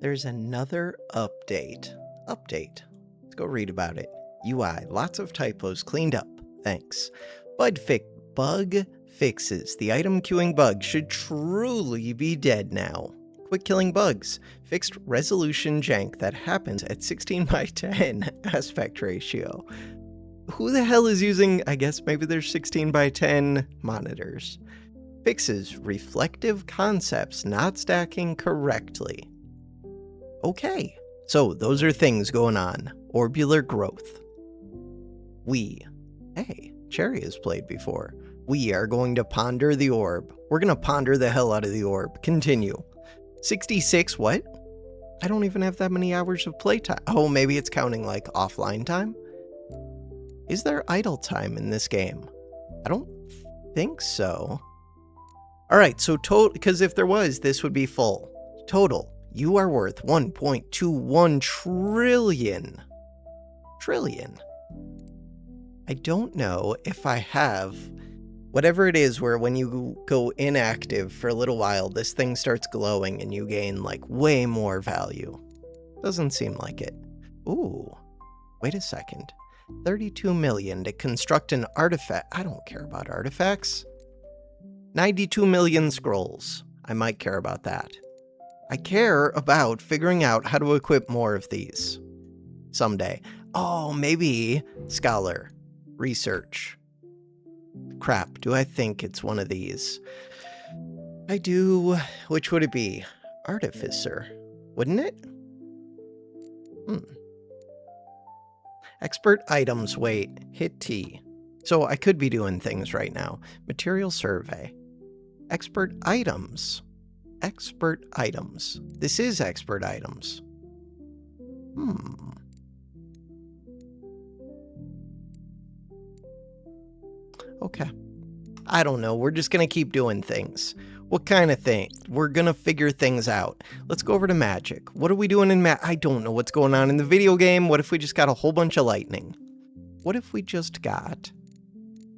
There's another update. Let's go read about it. UI, lots of typos cleaned up. Thanks. Bug fixes. The item queuing bug should truly be dead now. Quit killing bugs. Fixed resolution jank that happens at 16 by 10 aspect ratio. Who the hell is using, I guess maybe there's 16 by 10 monitors. Fixes reflective concepts not stacking correctly. Okay, so those are things going on. Orbular growth. Hey, Cherry has played before. We are going to ponder the orb. We're going to ponder the hell out of the orb. Continue. 66, what? I don't even have that many hours of playtime. Oh, maybe it's counting like offline time? Is there idle time in this game? I don't think so. All right, so because if there was, this would be full. Total, you are worth 1.21 trillion. I don't know if I have whatever it is where when you go inactive for a little while, this thing starts glowing and you gain like way more value. Doesn't seem like it. Ooh, wait a second. 32 million to construct an artifact. I don't care about artifacts. 92 million scrolls. I might care about that. I care about figuring out how to equip more of these someday. Oh, maybe scholar, research. Crap, do I think it's one of these? I do. Which would it be? Artificer, wouldn't it? Expert items, wait, hit T. So I could be doing things right now. Material survey. Expert items. This is expert items. Okay. I don't know. We're just going to keep doing things. What kind of thing? We're going to figure things out. Let's go over to magic. What are we doing in I don't know what's going on in the video game. What if we just got a whole bunch of lightning? What if we just got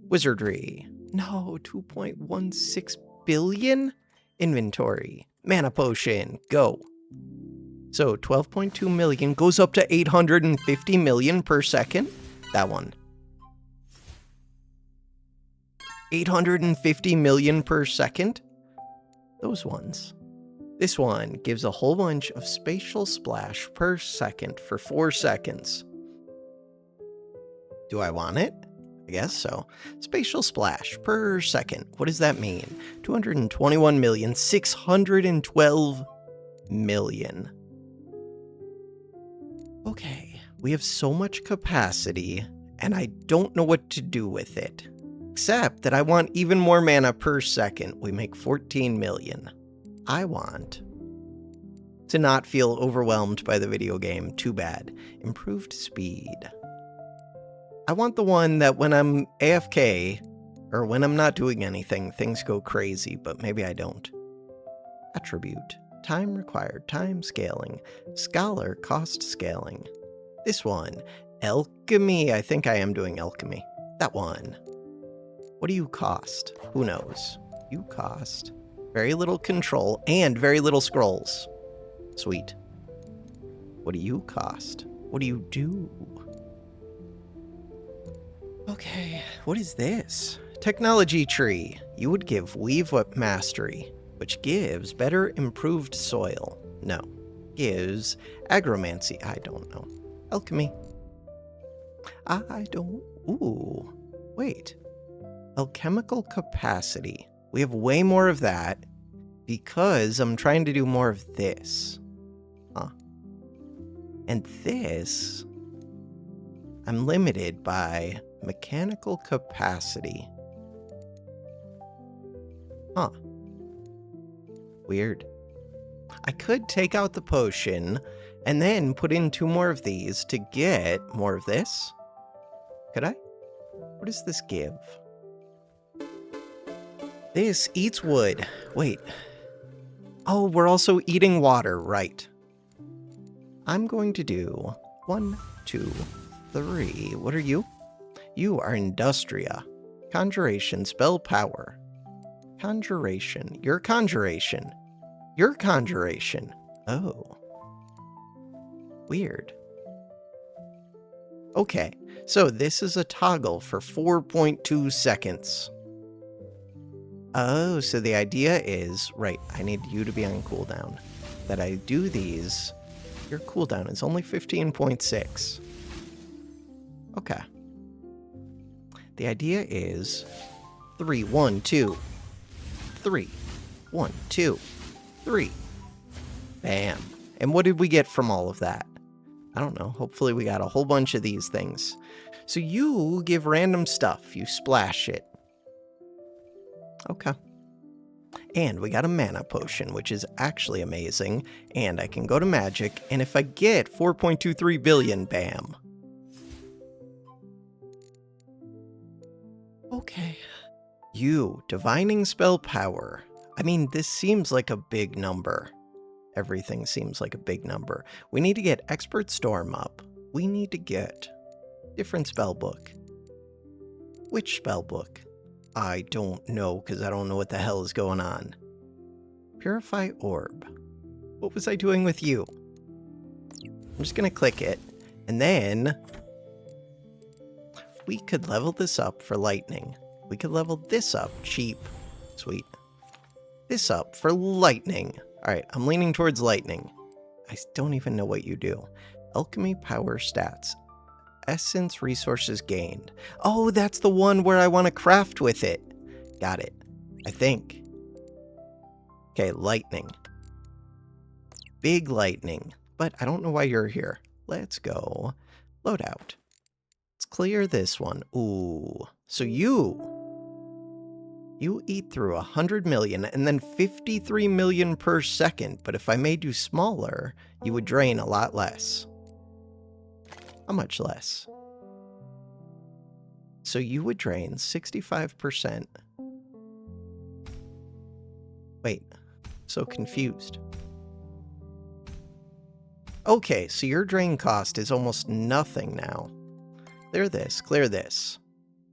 wizardry? No, 2.16 billion? Inventory. Mana potion. Go. So 12.2 million goes up to 850 million per second. That one. 850 million per second? Those ones. This one gives a whole bunch of spatial splash per second for 4 seconds. Do I want it? I guess so. Spatial splash per second. What does that mean? 221,612 million. Okay, we have so much capacity, and I don't know what to do with it. Except that I want even more mana per second. We make 14 million. I want to not feel overwhelmed by the video game too bad. Improved speed. I want the one that when I'm AFK, or when I'm not doing anything, things go crazy, but maybe I don't. Attribute. Time required. Time scaling. Scholar cost scaling. This one. Alchemy. I think I am doing alchemy. That one. What do you cost? Who knows? You cost very little control and very little scrolls. Sweet. What do you cost? What do you do? Okay, what is this? Technology tree. You would give Weave Whip Mastery, which gives better improved soil. No. Gives agromancy. I don't know. Alchemy. I don't. Ooh. Wait. Alchemical capacity. We have way more of that because I'm trying to do more of this. And this, I'm limited by mechanical capacity. Weird. I could take out the potion and then put in 2 more of these to get more of this. Could I? What does this give? This eats wood. Wait. Oh, we're also eating water, right. I'm going to do 1, 2, 3. What are you? You are Industria. Conjuration, spell power. Conjuration. Your conjuration. Your conjuration. Oh. Weird. Okay, so this is a toggle for 4.2 seconds. Oh, so the idea is, right, I need you to be on cooldown. That I do these, your cooldown is only 15.6. Okay. The idea is 3, 1, 2, 3, 1, 2, 3. Bam. And what did we get from all of that? I don't know. Hopefully we got a whole bunch of these things. So you give random stuff. You splash it. Okay. And we got a mana potion, which is actually amazing. And I can go to magic, and if I get 4.23 billion, bam. Okay. You, divining spell power. I mean, this seems like a big number. Everything seems like a big number. We need to get Expert Storm up. We need to get different spell book. Which spell book? I don't know, because I don't know what the hell is going on. Purify Orb. What was I doing with you? I'm just going to click it. And then we could level this up for lightning. We could level this up. Cheap. Sweet. This up for lightning. Alright, I'm leaning towards lightning. I don't even know what you do. Alchemy power stats. Essence resources gained. Oh, that's the one where I want to craft with it. Got it. I think. Okay, lightning. Big lightning. But I don't know why you're here. Let's go. Loadout. Let's clear this one. Ooh. So you eat through 100 million and then 53 million per second. But if I made you smaller, you would drain a lot less. How much less? So you would drain 65%. Wait, so confused. Okay, so your drain cost is almost nothing now. Clear this, clear this.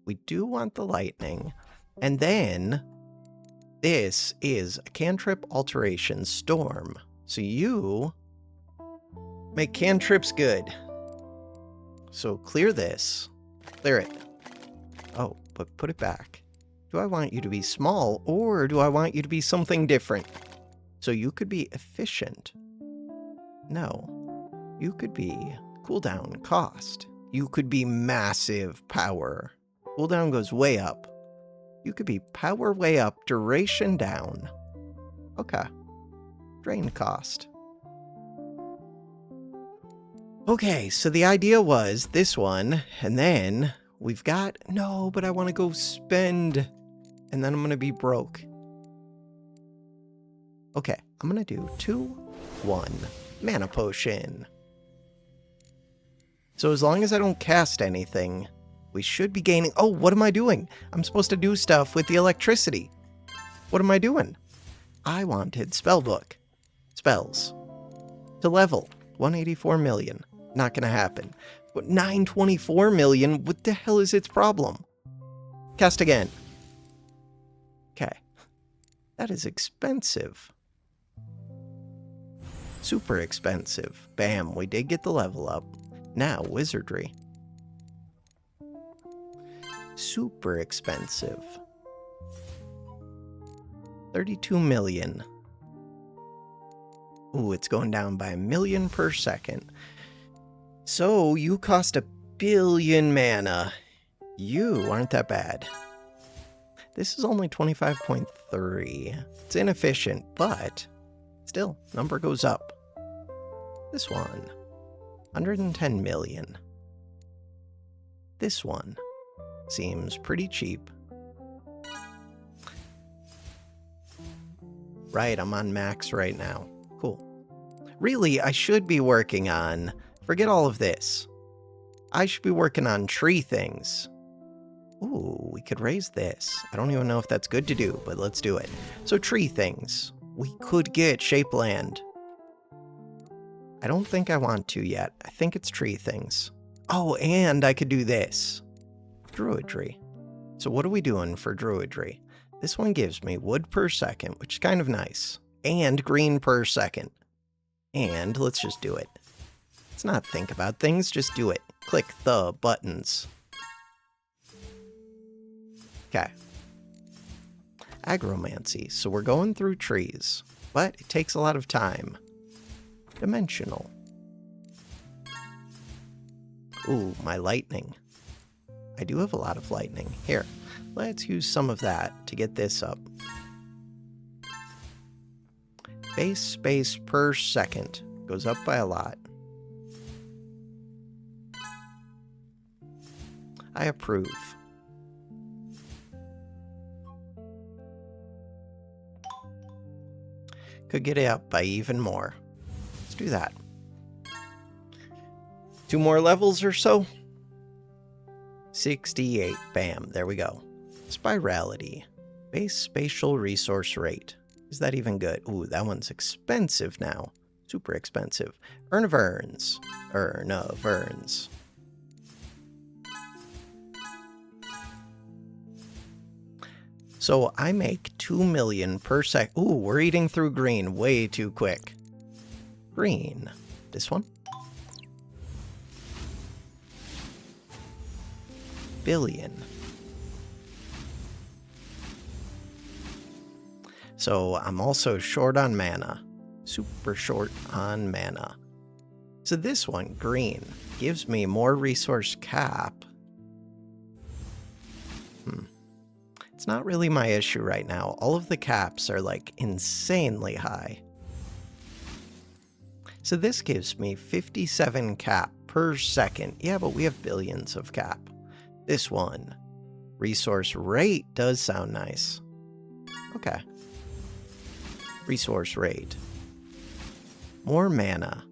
We do want the lightning. And then this is a cantrip alteration storm. So you make cantrips good. So clear this. Clear it. Oh, but put it back. Do I want you to be small, or do I want you to be something different? So you could be efficient. No. You could be cooldown cost. You could be massive power. Cooldown goes way up. You could be power way up, duration down. Okay. Drain cost. Okay, so the idea was this one, and then we've got... No, but I want to go spend, and then I'm going to be broke. Okay, I'm going to do 2, 1, mana potion. So as long as I don't cast anything, we should be gaining... Oh, what am I doing? I'm supposed to do stuff with the electricity. What am I doing? I wanted spellbook. Spells. To level. 184 million. Not gonna happen. But 924 million? What the hell is its problem? Cast again. Okay. That is expensive. Super expensive. Bam, we did get the level up. Now, wizardry. Super expensive. 32 million. Ooh, it's going down by 1 million per second. So you cost 1 billion mana. You aren't that bad. This is only 25.3. It's inefficient, but still, number goes up. This one, 110 million. This one seems pretty cheap. Right, I'm on max right now. Cool. Really, I should be working on... Forget all of this. I should be working on tree things. Ooh, we could raise this. I don't even know if that's good to do, but let's do it. So tree things. We could get shape land. I don't think I want to yet. I think it's tree things. Oh, and I could do this. Druidry. So what are we doing for druidry? This one gives me wood per second, which is kind of nice. And green per second. And let's just do it. Let's not think about things, just do it. Click the buttons. Okay. Agromancy. So we're going through trees, but it takes a lot of time. Dimensional. Ooh, my lightning. I do have a lot of lightning. Here, let's use some of that to get this up. Base space per second. Goes up by a lot. I approve. Could get it up by even more. Let's do that. 2 more levels or so. 68. Bam. There we go. Spirality. Base spatial resource rate. Is that even good? Ooh, that one's expensive now. Super expensive. Urn of Urns. Urn of Urns. So I make 2 million per sec. Ooh, we're eating through green way too quick. Green. This one. Billion. So I'm also short on mana. Super short on mana. So this one, green, gives me more resource cap. It's not really my issue right now. All of the caps are like insanely high. So this gives me 57 cap per second. Yeah, but we have billions of cap. This one, resource rate does sound nice. Okay. Resource rate. More mana.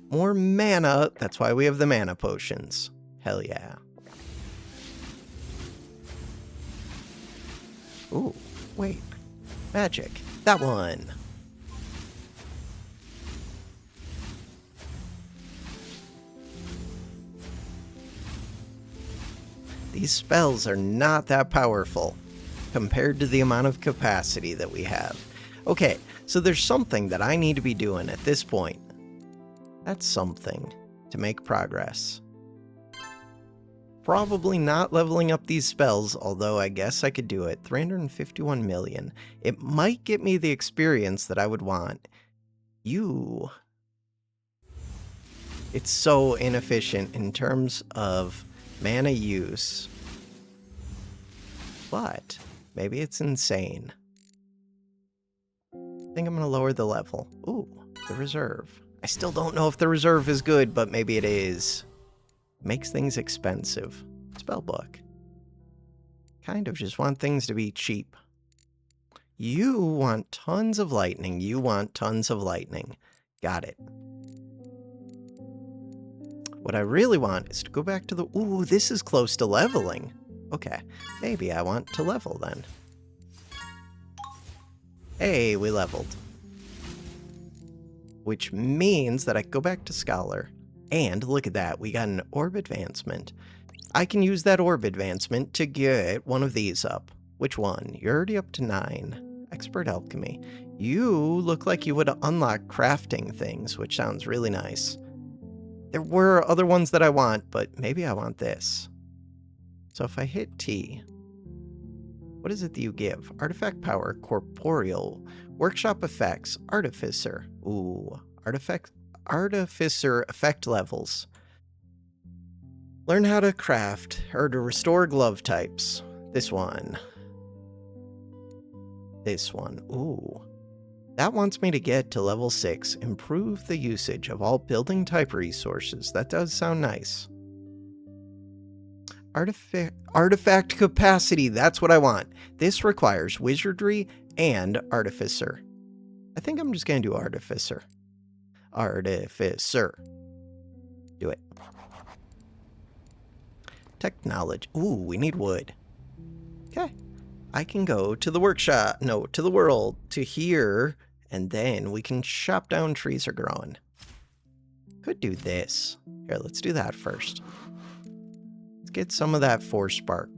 More mana. That's why we have the mana potions. Hell yeah. Ooh, wait. Magic. That one. These spells are not that powerful compared to the amount of capacity that we have. Okay, so there's something that I need to be doing at this point. That's something to make progress. Probably not leveling up these spells, although I guess I could do it. 351 million. It might get me the experience that I would want. It's so inefficient in terms of mana use. But maybe it's insane. I think I'm going to lower the level. Ooh, the reserve. I still don't know if the reserve is good, but maybe it is. Makes things expensive. Spellbook. Kind of just want things to be cheap. You want tons of lightning. You want tons of lightning. Got it. What I really want is to go back to the... Ooh, this is close to leveling. Okay, maybe I want to level then. Hey, we leveled. Which means that I can go back to Scholar. And look at that, we got an orb advancement. I can use that orb advancement to get one of these up. Which one? You're already up to 9. Expert Alchemy. You look like you would unlock crafting things, which sounds really nice. There were other ones that I want, but maybe I want this. So if I hit T, what is it that you give? Artifact power, corporeal, workshop effects, artificer. Ooh, artificer effect levels. Learn how to craft or to restore glove types. This one. This one. Ooh. That wants me to get to level 6. Improve the usage of all building type resources. That does sound nice. Artifact capacity. That's what I want. This requires wizardry and artificer. I think I'm just going to do artificer. Artificer. Do it. Technology. Ooh, we need wood. Okay. I can go to the workshop. No, to the world. To here. And then we can chop down trees are growing. Could do this. Here, let's do that first. Let's get some of that force spark.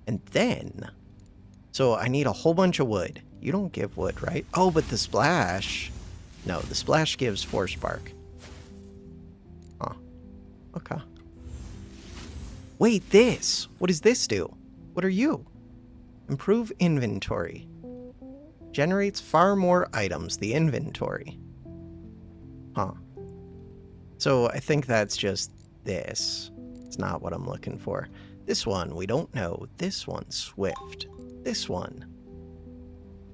And then... So I need a whole bunch of wood. You don't give wood, right? Oh, but the splash... No, the splash gives force spark. Okay. Wait, this! What does this do? What are you? Improve inventory. Generates far more items, the inventory. Huh. So I think that's just this. It's not what I'm looking for. This one, we don't know. This one, Swift. This one.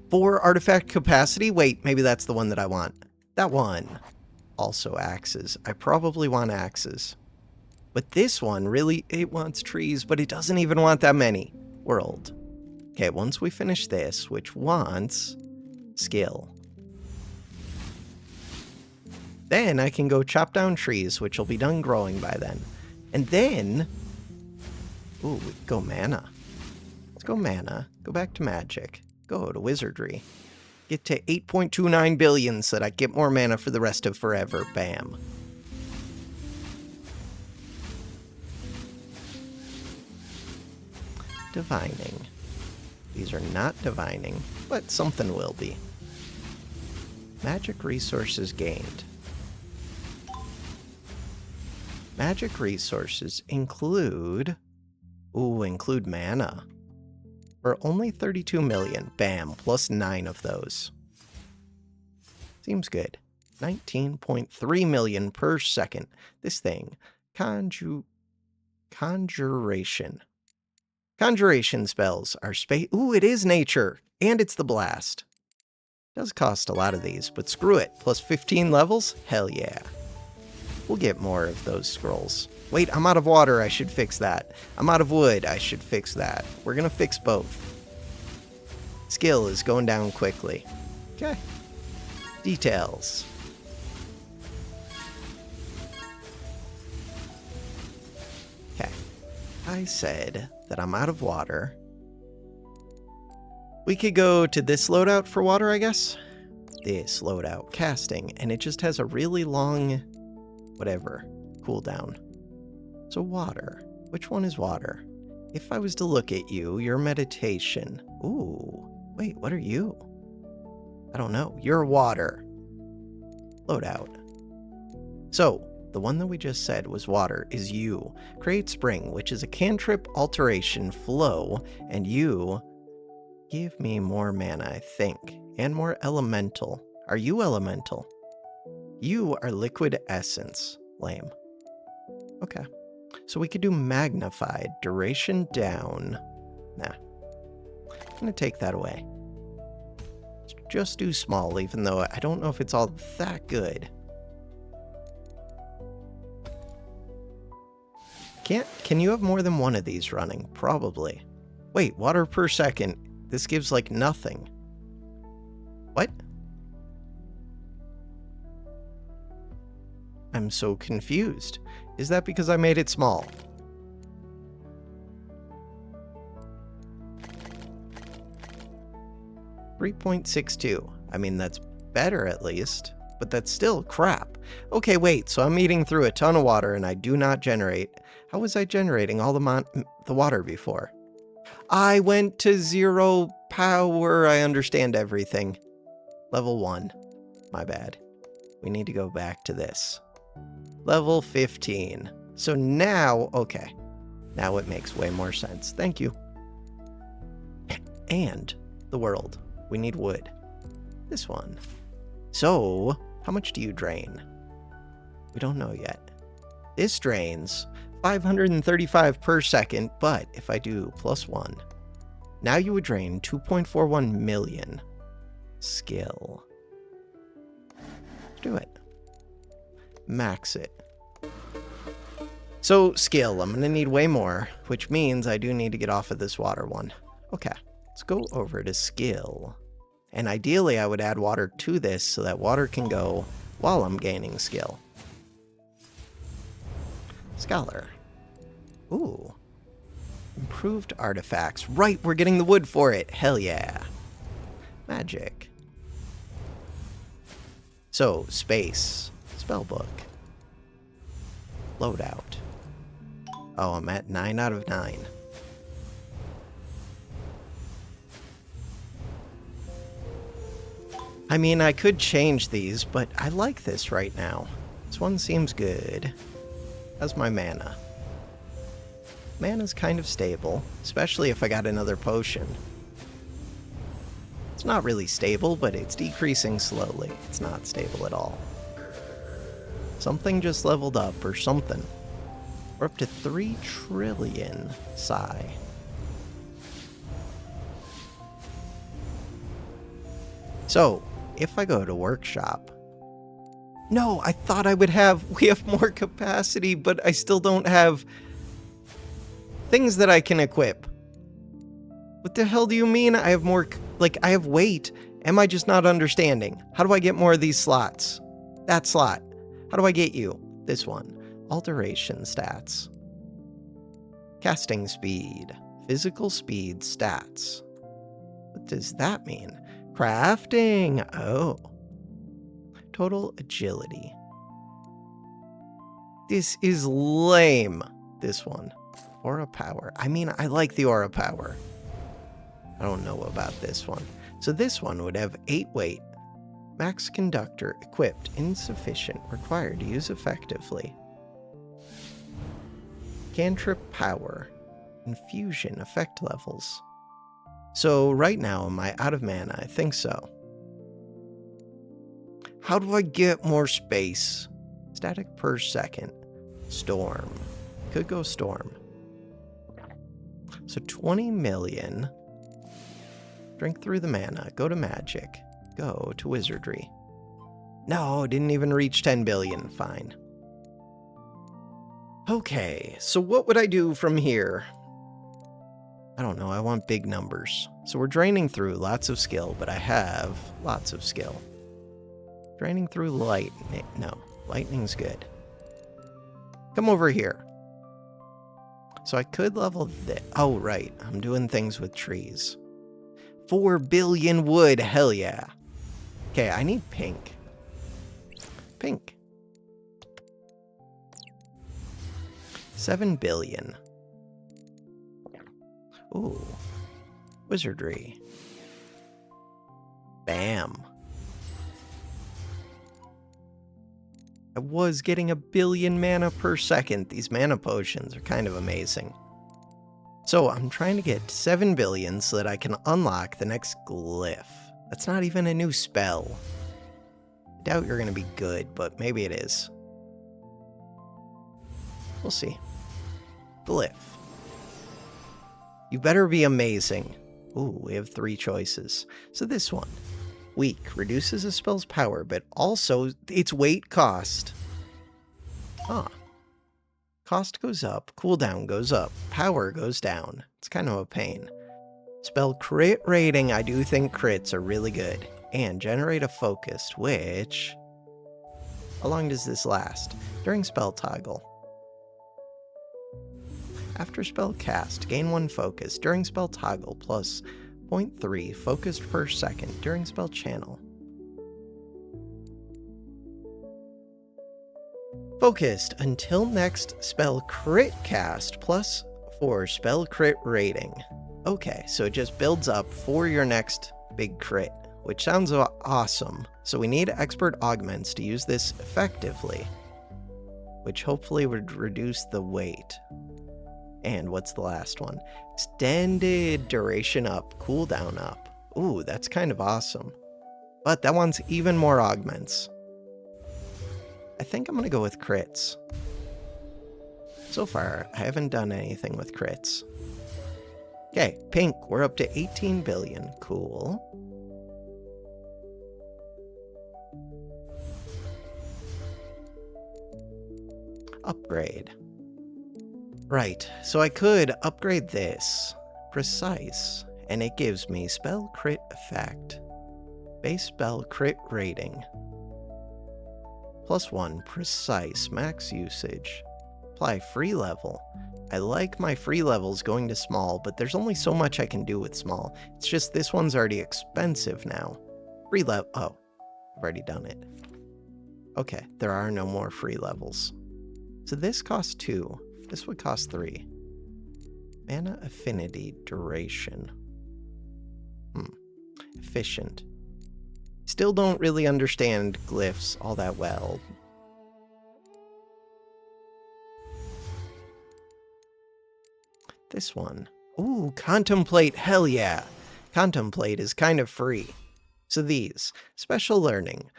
4 artifact capacity? Wait, maybe that's the one that I want. That one. Also axes. I probably want axes. But this one, really, it wants trees, but it doesn't even want that many. World. Okay, once we finish this, which wants skill. Then I can go chop down trees, which will be done growing by then. And then... Ooh, we go mana. Let's go mana. Go back to magic. Go to wizardry. Get to 8.29 billion so that I get more mana for the rest of forever. Bam. Divining. These are not divining, but something will be. Magic resources gained. Magic resources include... Ooh, include mana. For only 32 million. Bam, plus 9 of those. Seems good. 19.3 million per second. This thing. Conjuration. Conjuration spells are Ooh, it is nature. And it's the blast. Does cost a lot of these, but screw it. Plus 15 levels? Hell yeah. We'll get more of those scrolls. Wait, I'm out of water. I should fix that. I'm out of wood. I should fix that. We're going to fix both. Skill is going down quickly. Okay. Details. Okay. I said that I'm out of water. We could go to this loadout for water, I guess. This loadout. Casting. And it just has a really long... whatever. Cooldown. So water. Which one is water? If I was to look at you, your meditation. Ooh. Wait, what are you? I don't know. You're water. Loadout. So, the one that we just said was water is you. Create spring, which is a cantrip alteration flow, and you give me more mana, I think. And more elemental. Are you elemental? You are liquid essence. Lame. Okay. So we could do magnified. Duration down. Nah. I'm going to take that away. Let's just do small, even though I don't know if it's all that good. Can you have more than one of these running? Probably. Wait, water per second. This gives like nothing. What? I'm so confused. Is that because I made it small? $3.62. I mean, that's better at least, but that's still crap. Okay, wait, so I'm eating through a ton of water and I do not generate. How was I generating all the water before? I went to 0 power. I understand everything. Level 1. My bad. We need to go back to this. Level 15. So now, okay. Now it makes way more sense. Thank you. And the world. We need wood. This one. So, how much do you drain? We don't know yet. This drains 535 per second, but if I do +1, now you would drain 2.41 million. Skill. Do it. Max it. So, skill. I'm going to need way more, which means I do need to get off of this water one. Okay, let's go over to skill. And ideally, I would add water to this so that water can go while I'm gaining skill. Scholar. Ooh. Improved artifacts. Right, we're getting the wood for it. Hell yeah. Magic. So, space. Spellbook. Loadout. Oh, I'm at 9 out of 9. I mean, I could change these, but I like this right now. This one seems good. How's my mana? Mana's kind of stable, especially if I got another potion. It's not really stable, but it's decreasing slowly. It's not stable at all. Something just leveled up or something. We're up to 3 trillion psi. So, if I go to workshop... No, I thought I would have... We have more capacity, but I still don't have things that I can equip. What the hell do you mean I have more... Like, I have weight. Am I just not understanding? How do I get more of these slots? That slot. How do I get you? This one. Alteration stats. Casting speed. Physical speed stats. What does that mean? Crafting. Oh. Total agility. This is lame. This one. Aura power. I mean, I like the aura power. I don't know about this one. So this one would have 8 weight. Max conductor equipped. Insufficient. Required to use effectively. Cantrip power. Infusion effect levels. So right now, am I out of mana? I think so. How do I get more space? Static per second. Storm. Could go storm. So 20 million. Drink through the mana. Go to magic. Go to wizardry. No, didn't even reach 10 billion. Fine. Okay, so what would I do from here? I don't know, I want big numbers. So we're draining through lots of skill, but I have lots of skill. Draining through lightning. No, lightning's good. Come over here. So I could level this. Oh, right, I'm doing things with trees. 4 billion wood, hell yeah. Okay, I need pink. Pink. 7 billion. Ooh. Wizardry. Bam. I was getting 1 billion mana per second. These mana potions are kind of amazing. So I'm trying to get 7 billion so that I can unlock the next glyph. That's not even a new spell. I doubt you're going to be good, but maybe it is. We'll see. Glyph. You better be amazing. Ooh, we have 3 choices. So this one. Weak. Reduces a spell's power, but also its weight cost. Huh. Cost goes up. Cooldown goes up. Power goes down. It's kind of a pain. Spell crit rating. I do think crits are really good. And generate a focused, which... How long does this last? During spell toggle. After spell cast, gain 1 focus. During spell toggle, plus 0.3 focused per second. During spell channel. Focused until next spell crit cast, plus 4 spell crit rating. Okay, so it just builds up for your next big crit, which sounds awesome. So we need expert augments to use this effectively, which hopefully would reduce the weight. And what's the last one? Extended duration up, cooldown up. Ooh, that's kind of awesome. But that one's even more augments. I think I'm going to go with crits. So far, I haven't done anything with crits. Okay, pink, we're up to 18 billion. Cool. Upgrade. Right, so I could upgrade this. Precise. And it gives me spell crit effect. Base spell crit rating. +1 precise max usage. Apply free level. I like my free levels going to small, but there's only so much I can do with small. It's just this one's already expensive now. Free level. Oh, I've already done it. Okay, there are no more free levels. So this costs 2. This would cost 3. Mana affinity duration. Efficient. Still don't really understand glyphs all that well. This one. Ooh, contemplate. Hell yeah. Contemplate is kind of free. So these. Special learning.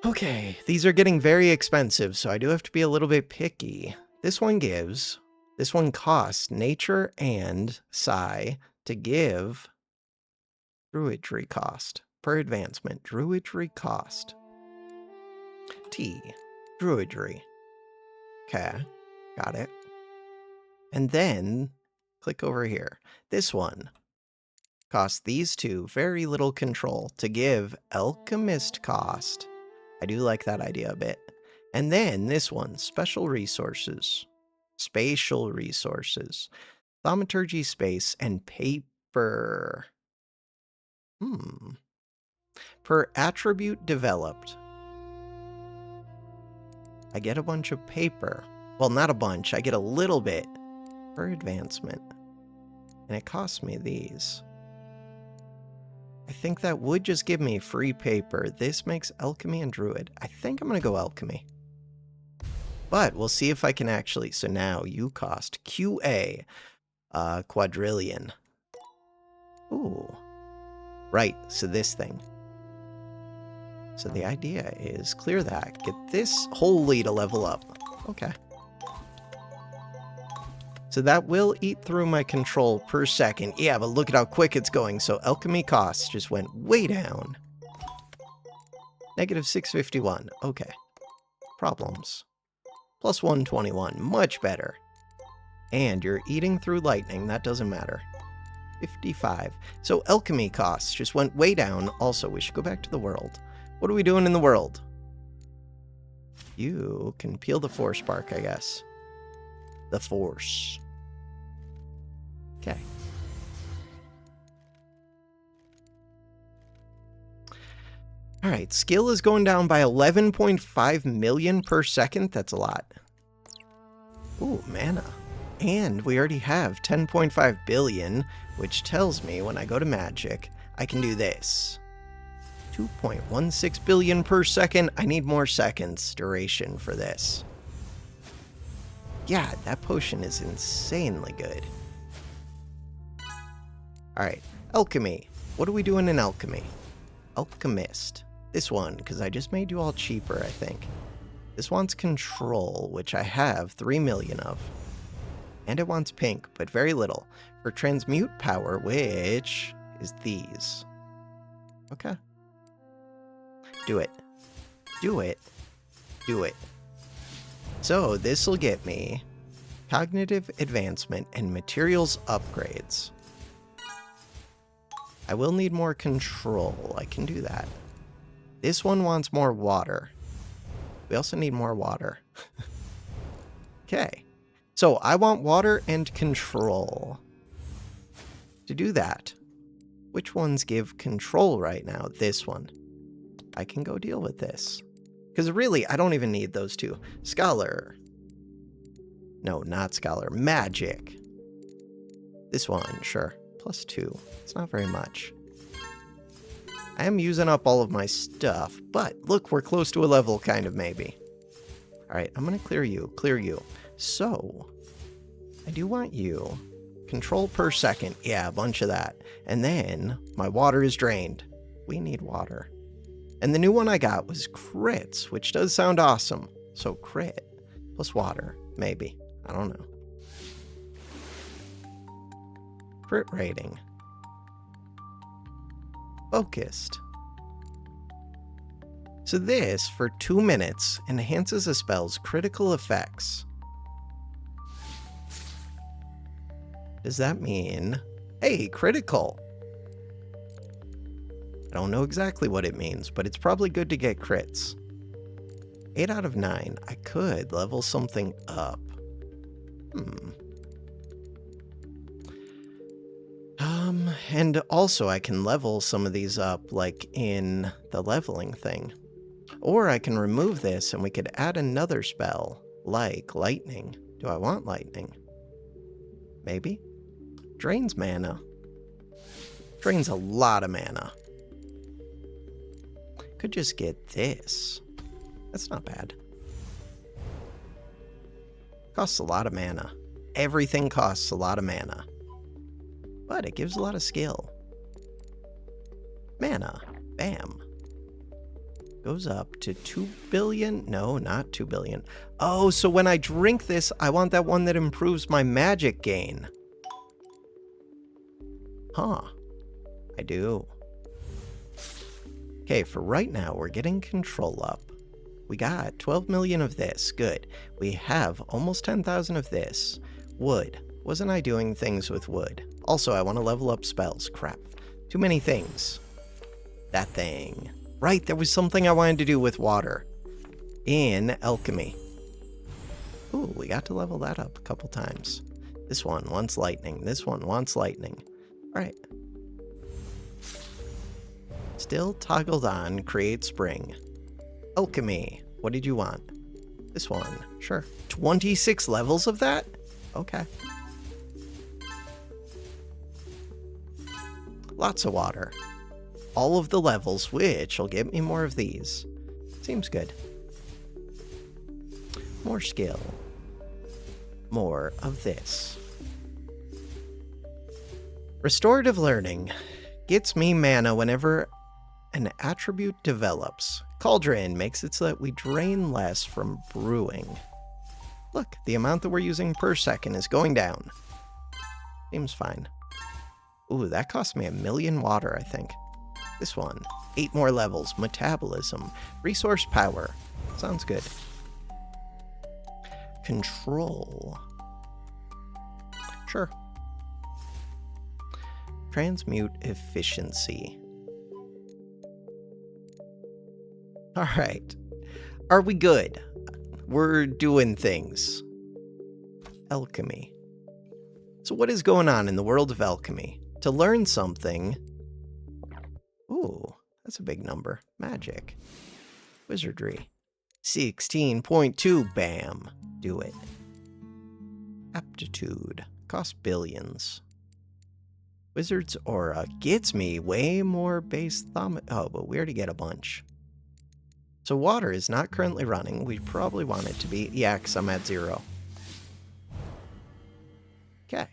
Okay, these are getting very expensive, so I do have to be a little bit picky. This one gives. This one costs nature and psi to give druidry cost. Per advancement. Druidry cost. T. Druidry. Okay, got it. And then, click over here. This one costs these two very little control to give alchemist cost. I do like that idea a bit. And then this one, special resources, spatial resources, thaumaturgy space, and paper. Per attribute developed, I get a bunch of paper. Well, not a bunch, I get a little bit per advancement. And it costs me these. I think that would just give me free paper. This makes alchemy and druid. I think I'm going to go alchemy. But we'll see if I can actually. So now you cost QA quadrillion. Ooh. Right, so this thing. So the idea is clear that. Get this wholly to level up. Okay. So that will eat through my control per second. Yeah, but look at how quick it's going. So alchemy costs just went way down. Negative 651. Okay. Problems. Plus 121. Much better. And you're eating through lightning. That doesn't matter. 55. So alchemy costs just went way down. Also, we should go back to the world. What are we doing in the world? You can peel the force spark, I guess. The force. Okay. All right, skill is going down by 11.5 million per second. That's a lot. Ooh, mana. And we already have 10.5 billion, which tells me when I go to magic, I can do this. 2.16 billion per second. I need more seconds duration for this. Yeah, that potion is insanely good. Alright, alchemy. What are we doing in alchemy? Alchemist. This one, because I just made you all cheaper, I think. This wants control, which I have 3 million of. And it wants pink, but very little. For transmute power, which is these. Okay. Do it. Do it. Do it. So this will get me cognitive advancement and materials upgrades. I will need more control. I can do that. This one wants more water. We also need more water. Okay. So I want water and control. To do that, which ones give control right now? This one. I can go deal with this. Because really, I don't even need those two. Scholar. No, not scholar. Magic. This one, sure. +2. It's not very much. I am using up all of my stuff, but look, we're close to a level, kind of, maybe. Alright, I'm going to clear you. Clear you. So, I do want you. Control per second. Yeah, a bunch of that. And then, my water is drained. We need water. And the new one I got was crits, which does sound awesome. So crit plus water, maybe. I don't know. Crit rating. Focused. So this, for 2 minutes, enhances a spell's critical effects. Does that mean, hey, critical? I don't know exactly what it means, but it's probably good to get crits. 8 out of 9. I could level something up. And also I can level some of these up, like in the leveling thing. Or I can remove this and we could add another spell, like lightning. Do I want lightning? Maybe? Drains mana. Drains a lot of mana. Could just get this. That's not bad. Costs a lot of mana. everything costs a lot of mana. But it gives a lot of skill. Mana. Bam. Goes up to 2 billion. No, not 2 billion. Oh, so when I drink this, I want that one that improves my magic gain. Huh. I do. Okay, for right now, we're getting control up. We got 12 million of this. Good. We have almost 10,000 of this. Wood. Wasn't I doing things with wood? Also, I want to level up spells. Crap. Too many things. That thing. Right, there was something I wanted to do with water. In alchemy. Ooh, we got to level that up a couple times. This one wants lightning. This one wants lightning. Alright. Still toggled on, create spring. Alchemy. What did you want? This one. Sure. 26 levels of that? Okay. Lots of water. All of the levels, which will get me more of these. Seems good. More skill. More of this. Restorative learning gets me mana whenever an attribute develops. Cauldron makes it so that we drain less from brewing. Look, the amount that we're using per second is going down. Seems fine. Ooh, that cost me 1 million water, I think. This one. 8 more levels. Metabolism. Resource power. Sounds good. Control. Sure. Transmute efficiency. Alright. Are we good? We're doing things. Alchemy. So what is going on in the world of alchemy? To learn something... Ooh, that's a big number. Magic. Wizardry. 16.2. Bam. Do it. Aptitude. Cost billions. Wizard's Aura gets me way more base thumb. Oh, but we already get a bunch. So water is not currently running. We probably want it to be. Yeah, because I'm at 0. Okay.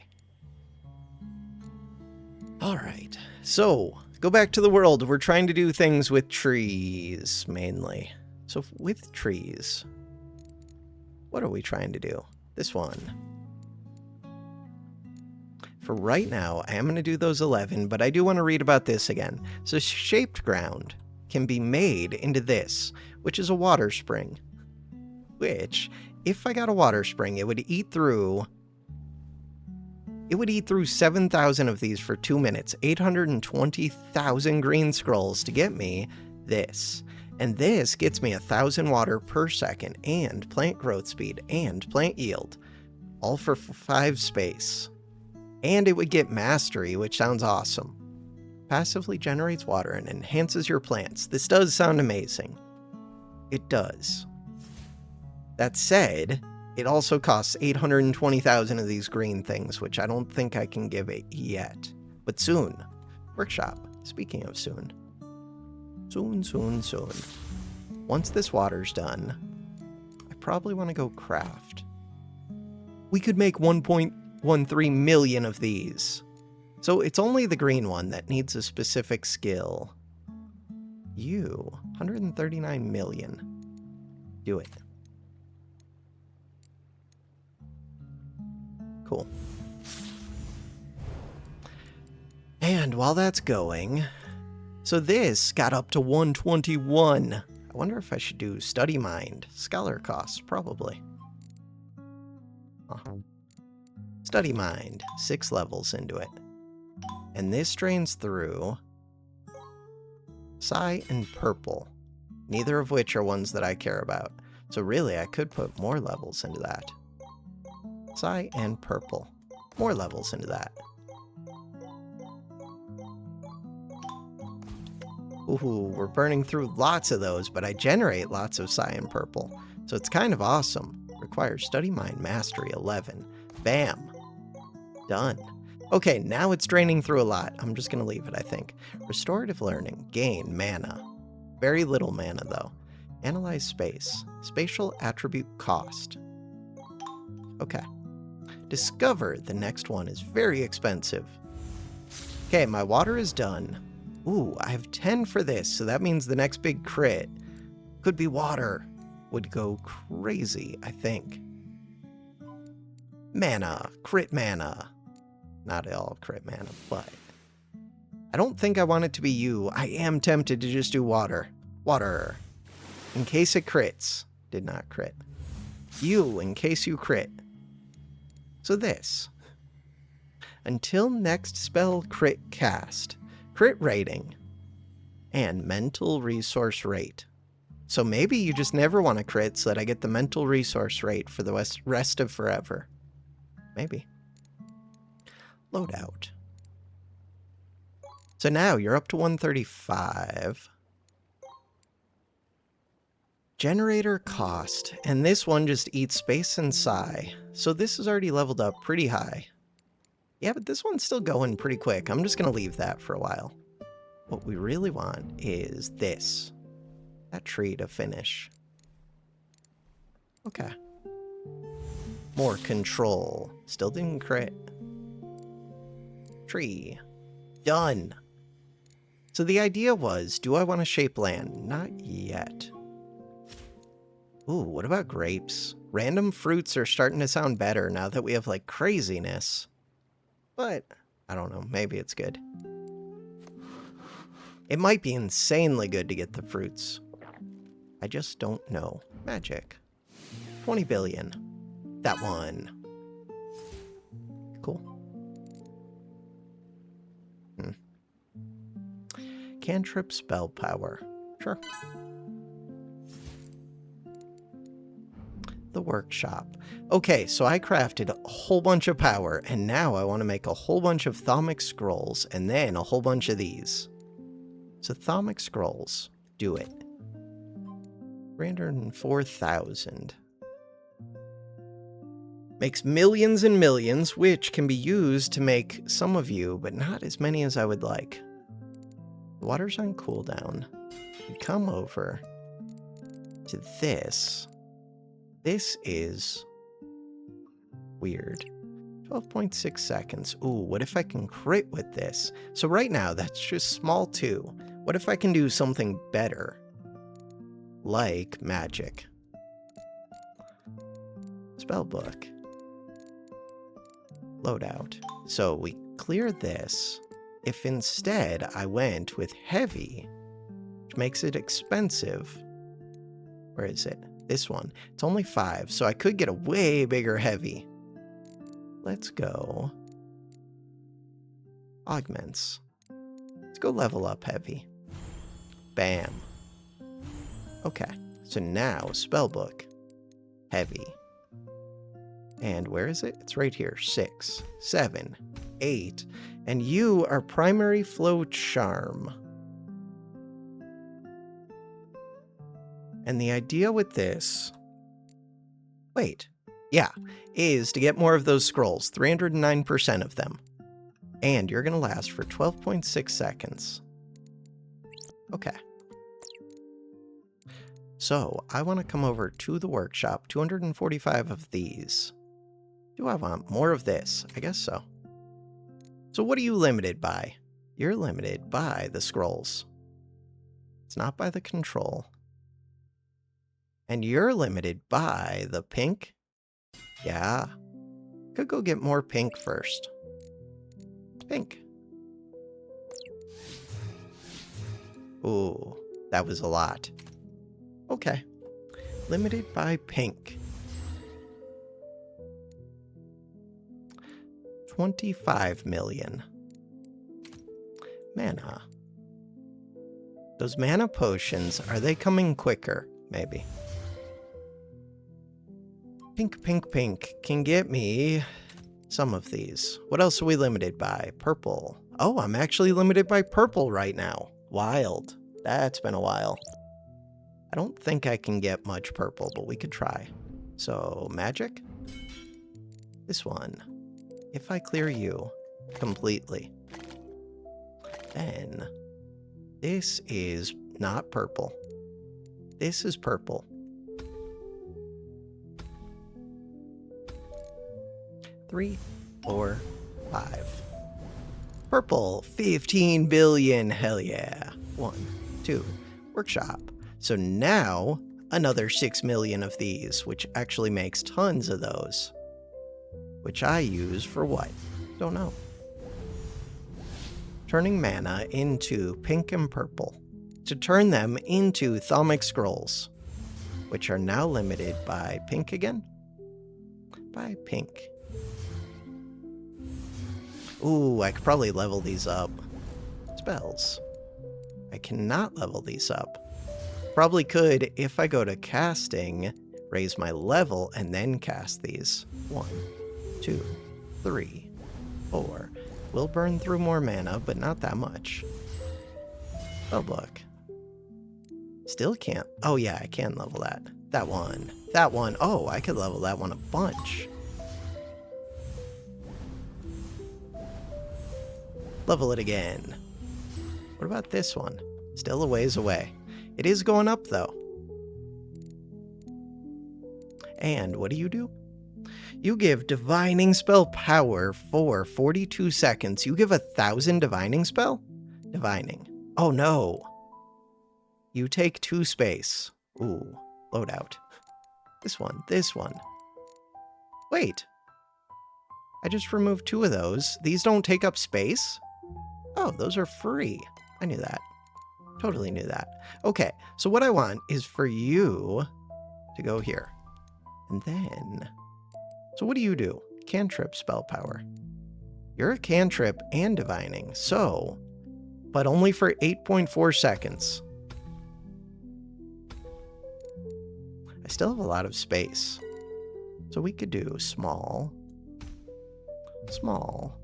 Alright. So... go back to the world. We're trying to do things with trees, mainly. So with trees, what are we trying to do? This one. For right now, I am going to do those 11, but I do want to read about this again. So shaped ground can be made into this, which is a water spring. Which, if I got a water spring, it would eat through... It would eat through 7,000 of these for 2 minutes, 820,000 green scrolls to get me this. And this gets me 1,000 water per second, and plant growth speed, and plant yield. All for 5 space. And it would get mastery, which sounds awesome. Passively generates water and enhances your plants. This does sound amazing. It does. That said... it also costs 820,000 of these green things, which I don't think I can give it yet. But soon. Workshop. Speaking of soon. Soon, soon, soon. Once this water's done, I probably want to go craft. We could make 1.13 million of these. So it's only the green one that needs a specific skill. 139 million. Do it. Cool. And while that's going, so this got up to 121. I wonder if I should do study mind. Scholar costs, probably. Study mind, 6 levels into it. And this drains through Psi and purple, neither of which are ones that I care about. So really, I could put more levels into that. Psi and purple. More levels into that. Ooh, we're burning through lots of those, but I generate lots of Psi and purple. So it's kind of awesome. Requires study mind mastery 11. Bam. Done. Okay, now it's draining through a lot. I'm just going to leave it, I think. Restorative learning. Gain mana. Very little mana, though. Analyze space. Spatial attribute cost. Okay. Discover the next one is very expensive. Okay, my water is done. Ooh, I have 10 for this, so that means the next big crit could be water. Would go crazy, I think. Mana, crit mana. Not all crit mana, but I don't think I want it to be you. I am tempted to just do water. Water. In case it crits. Did not crit. You, in case you crit. So this. Until next spell crit cast. Crit rating. And mental resource rate. So maybe you just never want to crit so that I get the mental resource rate for the rest of forever. Maybe. Loadout. So now you're up to 135. Generator cost. And this one just eats space and psi. So this is already leveled up pretty high. Yeah, but this one's still going pretty quick. I'm just going to leave that for a while. What we really want is this. That tree to finish. Okay. More control. Still didn't crit. Tree. Done. So the idea was, do I want to shape land? Not yet. Ooh, what about grapes? Random fruits are starting to sound better now that we have, like, craziness. But, I don't know, maybe it's good. It might be insanely good to get the fruits. I just don't know. Magic. 20 billion. That one. Cool. Cantrip spell power. Sure. The workshop. Okay, so I crafted a whole bunch of power, and now I want to make a whole bunch of thaumic scrolls, and then a whole bunch of these. So thaumic scrolls. Do it. 304,000. Makes millions and millions, which can be used to make some of you, but not as many as I would like. The water's on cooldown. You come over to this. This is weird. 12.6 seconds. Ooh, what if I can crit with this? So right now, that's just small 2. What if I can do something better? Like magic. Spellbook. Loadout. So we clear this. If instead I went with heavy, which makes it expensive. Where is it? This one. It's only 5, so I could get a way bigger heavy. Let's go. Augments. Let's go level up heavy. Bam. Okay, so now spellbook. Heavy. And where is it? It's right here. 6, 7, 8. And you are primary flow charm. And the idea with this, wait, yeah, is to get more of those scrolls, 309% of them. And you're going to last for 12.6 seconds. Okay. So I want to come over to the workshop, 245 of these. Do I want more of this? I guess so. So what are you limited by? You're limited by the scrolls. It's not by the control. And you're limited by the pink? Yeah. Could go get more pink first. Pink. Ooh, that was a lot. Okay. Limited by pink. 25 million. Mana. Those mana potions, are they coming quicker? Maybe. Pink, pink, pink can get me some of these. What else are we limited by? Purple. Oh, I'm actually limited by purple right now. Wild. That's been a while. I don't think I can get much purple, but we could try. So, magic? This one. If I clear you completely, then this is not purple. This is purple. 3, 4, 5. Purple, 15 billion, hell yeah. 1, 2, workshop. So now, another 6 million of these, which actually makes tons of those. Which I use for what? Don't know. Turning mana into pink and purple. To turn them into Thaumic Scrolls, which are now limited by pink again? By pink. Ooh, I could probably level these up. Spells. I cannot level these up. Probably could if I go to casting, raise my level, and then cast these. 1, 2, 3, 4. Will burn through more mana, but not that much. Spellbook. Still can't. Oh yeah, I can level that. That one. That one. Oh, I could level that one a bunch. Level it again. What about this one? Still a ways away. It is going up, though. And what do? You give Divining Spell power for 42 seconds. You give 1,000 Divining Spell? Divining. Oh, no. You take 2 space. Ooh, loadout. This one. Wait. I just removed 2 of those. These don't take up space? Oh, those are free. I knew that. Totally knew that. Okay, so what I want is for you to go here. And then... So what do? Cantrip spell power. You're a cantrip and divining, so... But only for 8.4 seconds. I still have a lot of space. So we could do small... Small...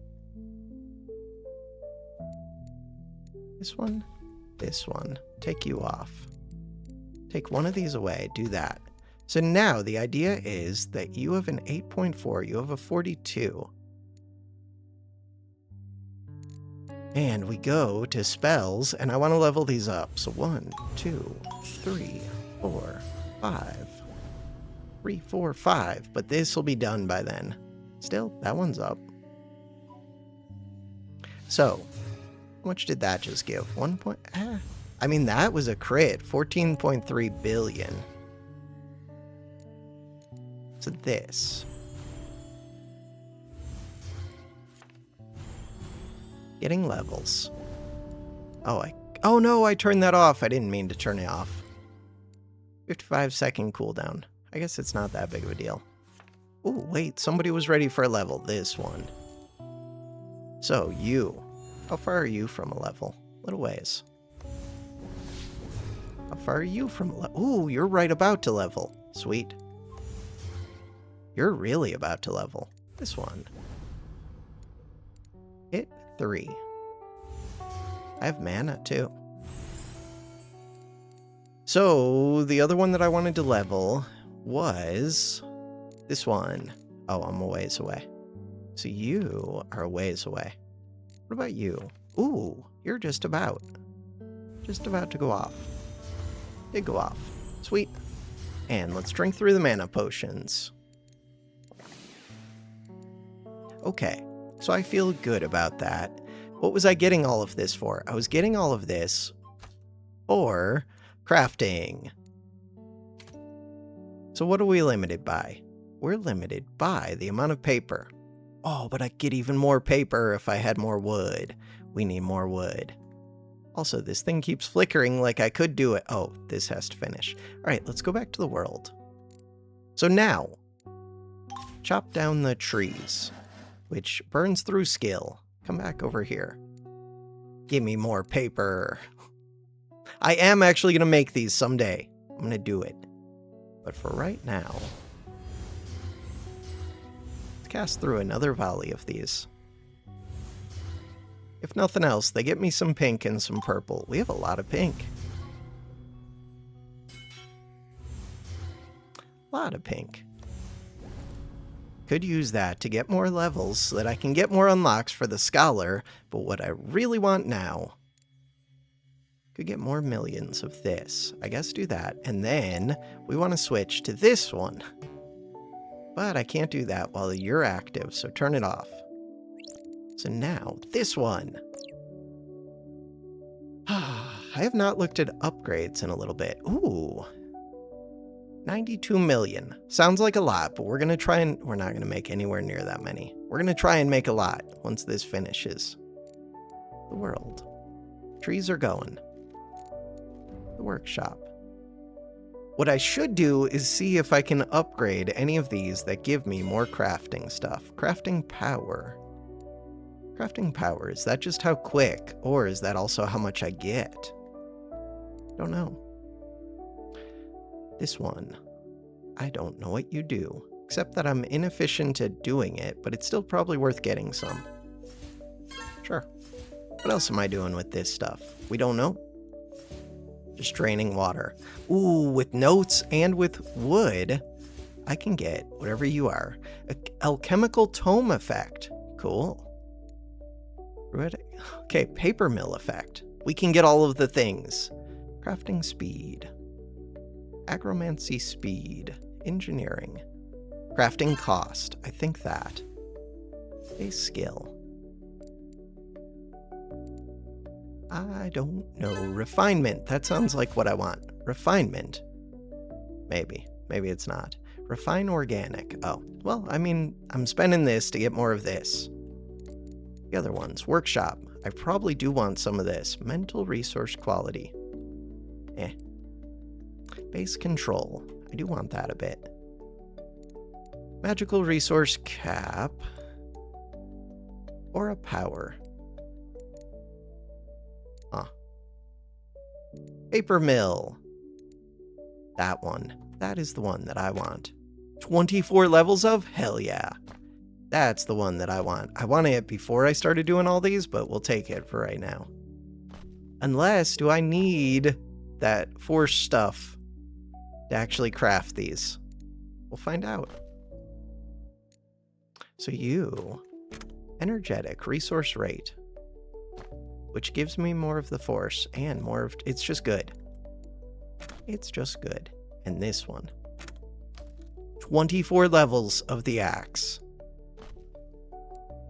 This one. Take you off. Take one of these away, do that. So now the idea is that you have an 8.4, you have a 42. And we go to spells, and I want to level these up. So 1, 2, 3, 4, 5. 3, 4, 5. But this will be done by then. Still, that one's up. So... How much did that just give? 1 point... I mean, that was a crit. 14.3 billion. So this. Getting levels. Oh no, I turned that off. I didn't mean to turn it off. 55-second cooldown. I guess it's not that big of a deal. Oh, wait. Somebody was ready for a level. This one. So, you... How far are you from a level? Little ways. How far are you from a level? Ooh, you're right about to level. Sweet. You're really about to level. This one. Hit 3. I have mana, too. So, the other one that I wanted to level was this one. Oh, I'm a ways away. So you are a ways away. What about you? Ooh, you're just about to go off. Did go off. Sweet. And let's drink through the mana potions. Okay, so I feel good about that. What was I getting all of this for? I was getting all of this for crafting. So what are we limited by? We're limited by the amount of paper. Oh, but I get even more paper if I had more wood. We need more wood. Also, this thing keeps flickering like I could do it. Oh, this has to finish. All right, let's go back to the world. So now, chop down the trees, which burns through skill. Come back over here. Give me more paper. I am actually going to make these someday. I'm going to do it. But for right now... cast through another volley of these. If nothing else, they get me some pink and some purple. We have a lot of pink. A lot of pink. Could use that to get more levels so that I can get more unlocks for the Scholar, but what I really want now... Could get more millions of this. I guess do that. And then we want to switch to this one. But I can't do that while you're active, so turn it off. So now, this one. I have not looked at upgrades in a little bit. Ooh. 92 million. Sounds like a lot, but we're not going to make anywhere near that many. We're going to try and make a lot once this finishes. The world. Trees are going. The workshop. What I should do is see if I can upgrade any of these that give me more crafting stuff. Crafting power. Crafting power, is that just how quick, or is that also how much I get? Don't know. This one. I don't know what you do, except that I'm inefficient at doing it, but it's still probably worth getting some. Sure. What else am I doing with this stuff? We don't know. Just draining water. Ooh, with notes and with wood, I can get whatever you are. Alchemical tome effect. Cool. Okay, paper mill effect. We can get all of the things. Crafting speed. Agromancy speed. Engineering. Crafting cost. I think that. Base skill. I don't know. Refinement. That sounds like what I want. Refinement. Maybe. Maybe it's not. Refine organic. Oh, well, I mean, I'm spending this to get more of this. The other ones. Workshop. I probably do want some of this. Mental resource quality. Base control. I do want that a bit. Magical resource cap. Or a power. Paper mill. That one. That is the one that I want. 24 levels of? Hell yeah. That's the one that I want. I wanted it before I started doing all these, but we'll take it for right now. Unless, do I need that force stuff to actually craft these? We'll find out. So you, energetic, resource rate, which gives me more of the force and more of, it's just good. It's just good. And this one, 24 levels of the axe.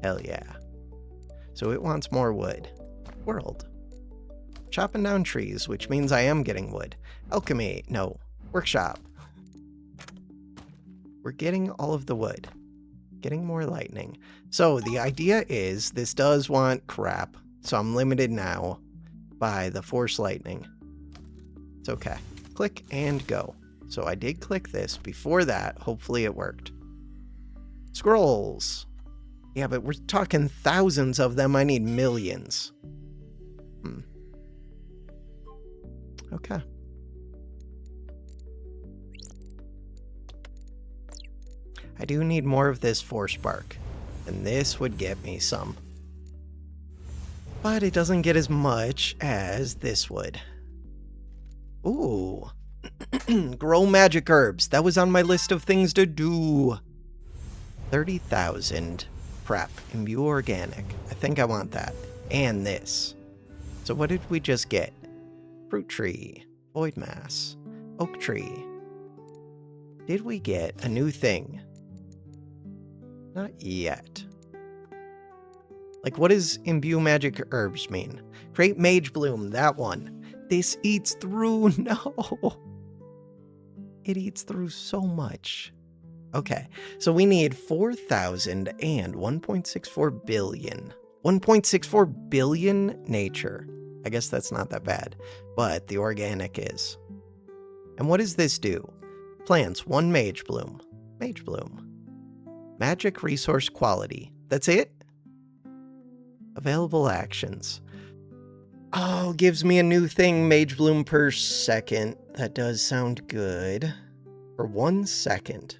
Hell yeah. So it wants more wood. World. Chopping down trees, which means I am getting wood. Alchemy. No. Workshop. We're getting all of the wood. Getting more lightning. So the idea is this does want crap. So I'm limited now by the force lightning. It's okay. Click and go. So I did click this. Before that, hopefully it worked. Scrolls. Yeah, but we're talking thousands of them. I need millions. Okay. I do need more of this force spark, and this would get me some. But it doesn't get as much as this would. Ooh. Grow magic herbs. That was on my list of things to do. 30,000. Prep. Imbue organic. I think I want that. And this. So what did we just get? Fruit tree. Void mass. Oak tree. Did we get a new thing? Not yet. Like, what does imbue magic herbs mean? Create mage bloom. That one. This eats through. No. It eats through so much. Okay, so we need 4,000 and 1.64 billion. 1.64 billion nature. I guess that's not that bad, but the organic is. And what does this do? Plants 1 mage bloom. Mage bloom. Magic resource quality. That's it? Available actions. Oh, gives me a new thing, mage bloom per second. That does sound good. For 1 second.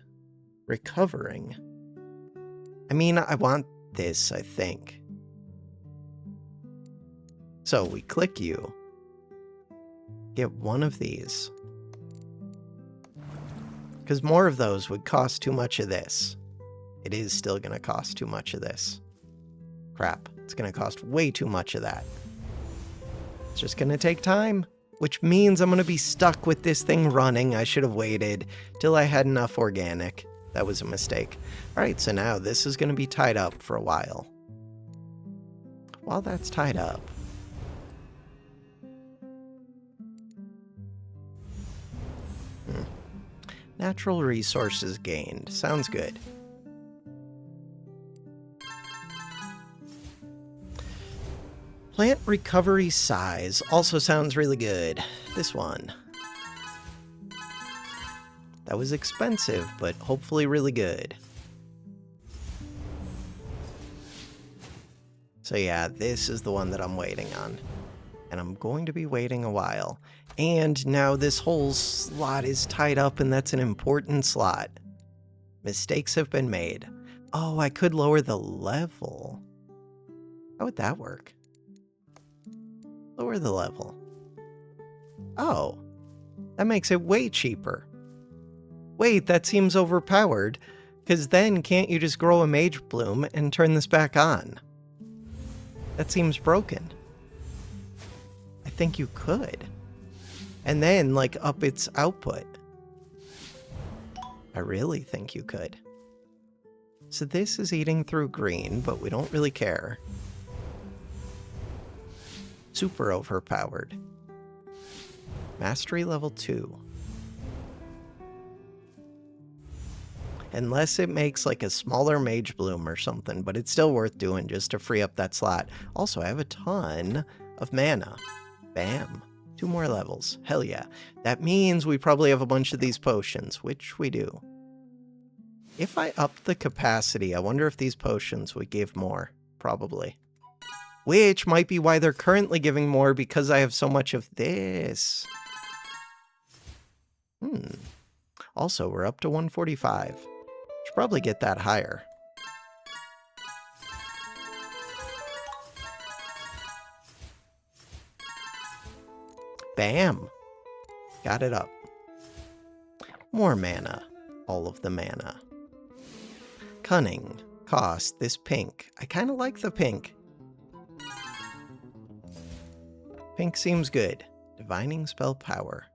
Recovering. I mean, I want this, I think. So we click you. Get one of these. Because more of those would cost too much of this. It is still going to cost too much of this. Crap. It's going to cost way too much of that. It's just going to take time. Which means I'm going to be stuck with this thing running. I should have waited till I had enough organic. that was a mistake. All right, so now this is going to be tied up for a while. While that's tied up, natural resources gained. Sounds good. Plant recovery size also sounds really good. This one. That was expensive, but hopefully really good. So yeah, this is the one that I'm waiting on. And I'm going to be waiting a while. And now this whole slot is tied up, and that's an important slot. Mistakes have been made. Oh, I could lower the level. How would that work? Lower the level. Oh, that makes it way cheaper. Wait, that seems overpowered, because then can't you just grow a Mage Bloom and turn this back on? That seems broken. I think you could. And then, like, up its output. I really think you could. So this is eating through green, but we don't really care. Super overpowered. Mastery level 2. Unless it makes like a smaller Mage Bloom or something, but it's still worth doing just to free up that slot. Also, I have a ton of mana. Bam. 2 more levels. Hell yeah. That means we probably have a bunch of these potions, which we do. If I upped the capacity, I wonder if these potions would give more. Probably. Which might be why they're currently giving more, because I have so much of this. Also, we're up to 145. Should probably get that higher. Bam! Got it up. More mana. All of the mana. Cunning. Cost. This pink. I kind of like the pink. Pink seems good. Divining spell power.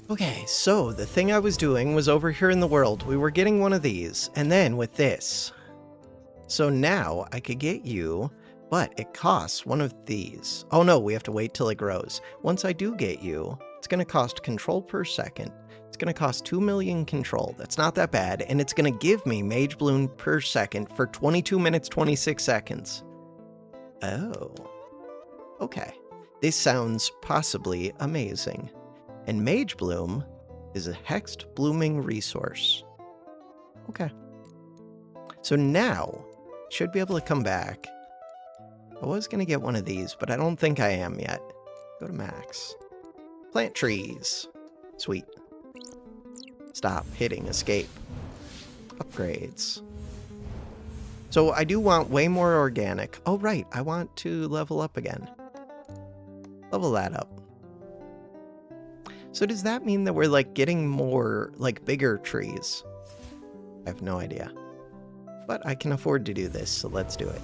Okay, so the thing I was doing was over here in the world. We were getting one of these, and then with this. So now I could get you, but it costs one of these. Oh no, we have to wait till it grows. Once I do get you, it's going to cost control per second. It's going to cost 2 million control. That's not that bad, and it's going to give me Mage Bloom per second for 22 minutes, 26 seconds. Oh. Okay. This sounds possibly amazing. And Mage Bloom is a hexed blooming resource. Okay. So now, should be able to come back. I was going to get one of these, but I don't think I am yet. Go to max. Plant trees. Sweet. Stop hitting escape. Upgrades. So I do want way more organic. Oh, right. I want to level up again. Level that up. So does that mean that we're, like, getting more, like, bigger trees? I have no idea. But I can afford to do this, so let's do it.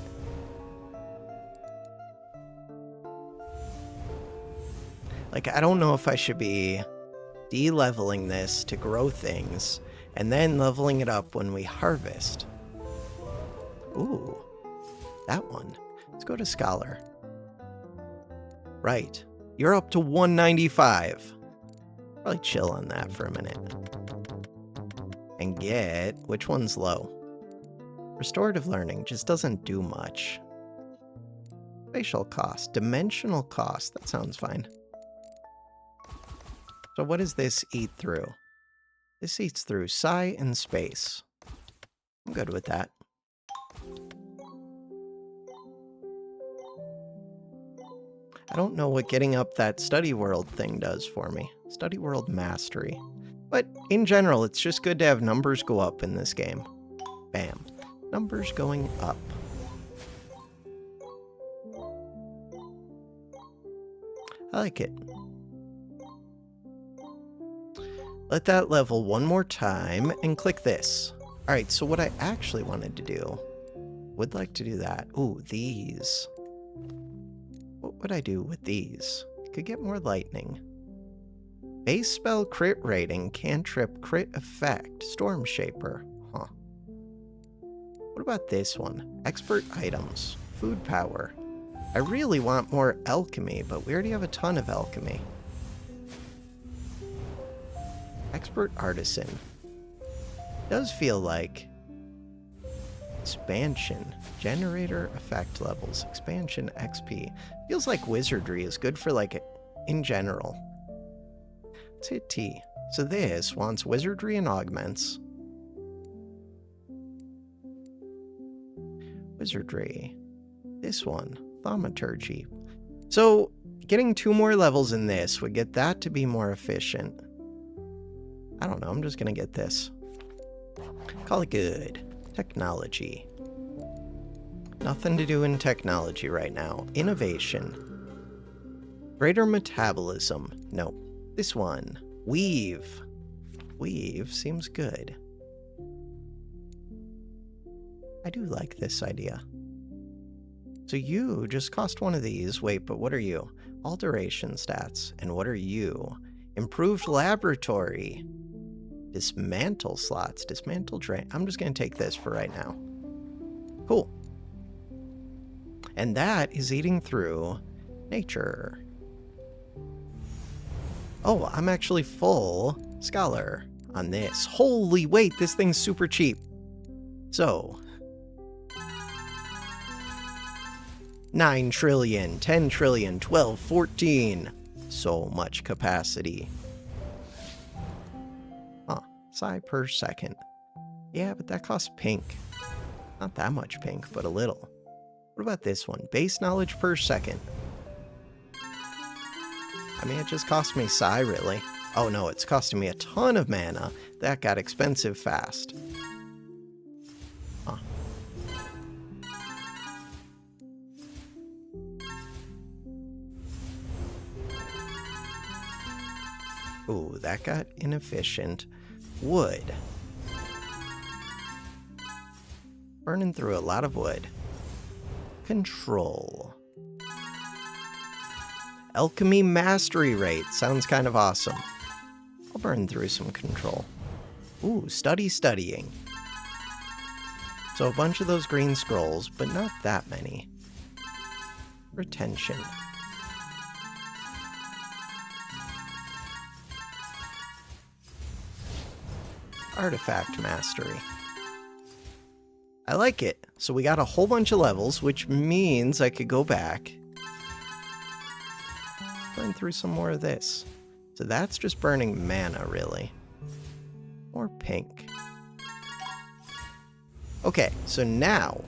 Like, I don't know if I should be de-leveling this to grow things, and then leveling it up when we harvest. Ooh, that one. Let's go to Scholar. Right. You're up to 195. Probably chill on that for a minute. And get... which one's low? Restorative learning just doesn't do much. Spatial cost. Dimensional cost. That sounds fine. So what does this eat through? This eats through psi and space. I'm good with that. I don't know what getting up that study world thing does for me. Study world mastery. But in general, it's just good to have numbers go up in this game. Bam. Numbers going up. I like it. Let that level one more time and click this. All right, so what I actually wanted to do, would like to do that. Ooh, these. What would I do with these? Could get more lightning. Base spell crit rating, cantrip crit effect, Storm Shaper. Huh. What about this one? Expert items, food power. I really want more alchemy, but we already have a ton of alchemy. Expert artisan. Does feel like expansion, generator effect levels, expansion XP. Feels like wizardry is good for like in general. Let's hit T. So this wants wizardry and augments. Wizardry. This one, thaumaturgy. So getting 2 more levels in this would get that to be more efficient. I don't know, I'm just gonna get this. Call it good. Technology. Nothing to do in technology right now. Innovation. Greater metabolism. No. This one. Weave. Weave seems good. I do like this idea. So you just cost one of these. Wait, but what are you? Alteration stats. And what are you? Improved laboratory. Dismantle slots. Dismantle drain. I'm just going to take this for right now. Cool. And that is eating through nature. Oh, I'm actually full scholar on this. Holy wait, this thing's super cheap. So 9 trillion, 10 trillion, 12, 14. So much capacity. Huh, psi per second. Yeah, but that costs pink. Not that much pink, but a little. What about this one? Base knowledge per second. I mean, it just cost me psi, really. Oh no, it's costing me a ton of mana. That got expensive fast. Huh. Ooh, that got inefficient. Wood. Burning through a lot of wood. Control. Alchemy mastery rate. Sounds kind of awesome. I'll burn through some control. Ooh, studying. So a bunch of those green scrolls, but not that many. Retention. Artifact mastery. I like it. So we got a whole bunch of levels, which means I could go back. Burn through some more of this. So that's just burning mana, really. More pink. Okay, so now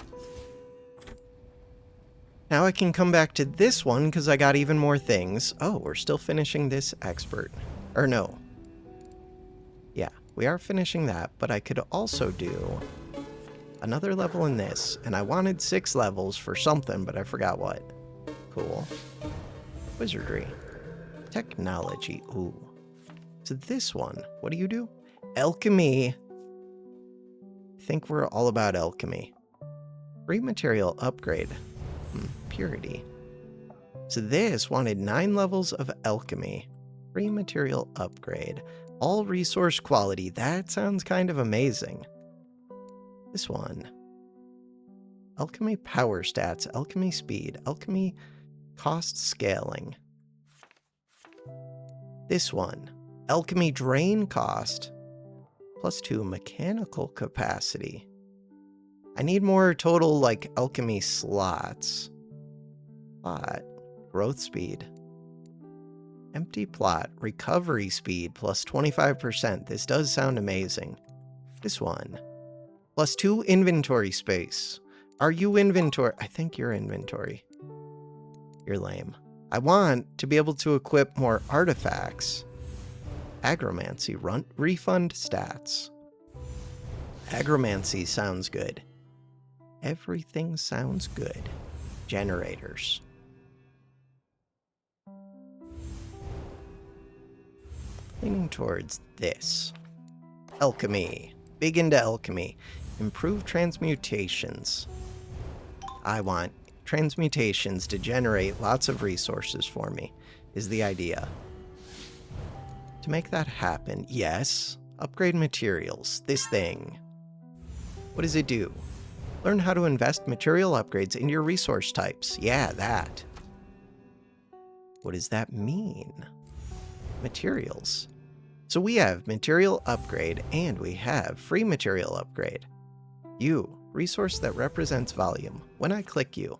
I can come back to this one because I got even more things. Oh, we're still finishing this expert. Or no. Yeah, we are finishing that, but I could also do another level in this, and I wanted 6 levels for something, but I forgot what. Cool. Wizardry. Technology. Ooh. So this one, what do you do? Alchemy. I think we're all about alchemy. Free material upgrade. Purity. So this wanted 9 levels of alchemy. Free material upgrade. All resource quality. That sounds kind of amazing. This one. Alchemy power stats. Alchemy speed. Alchemy cost scaling. This one. Alchemy drain cost. +2 mechanical capacity. I need more total, like, alchemy slots. Plot. Growth speed. Empty plot. Recovery speed +25%. This does sound amazing. This one. +2 inventory space. Are you inventory? I think you're inventory. You're lame. I want to be able to equip more artifacts. Agromancy. Refund stats. Agromancy sounds good. Everything sounds good. Generators. Leaning towards this. Alchemy. Big into alchemy. Improve transmutations. I want transmutations to generate lots of resources for me, is the idea. To make that happen, yes, upgrade materials, this thing. What does it do? Learn how to invest material upgrades into your resource types. Yeah, that. What does that mean? Materials. So we have material upgrade and we have free material upgrade. You, resource that represents volume. When I click you.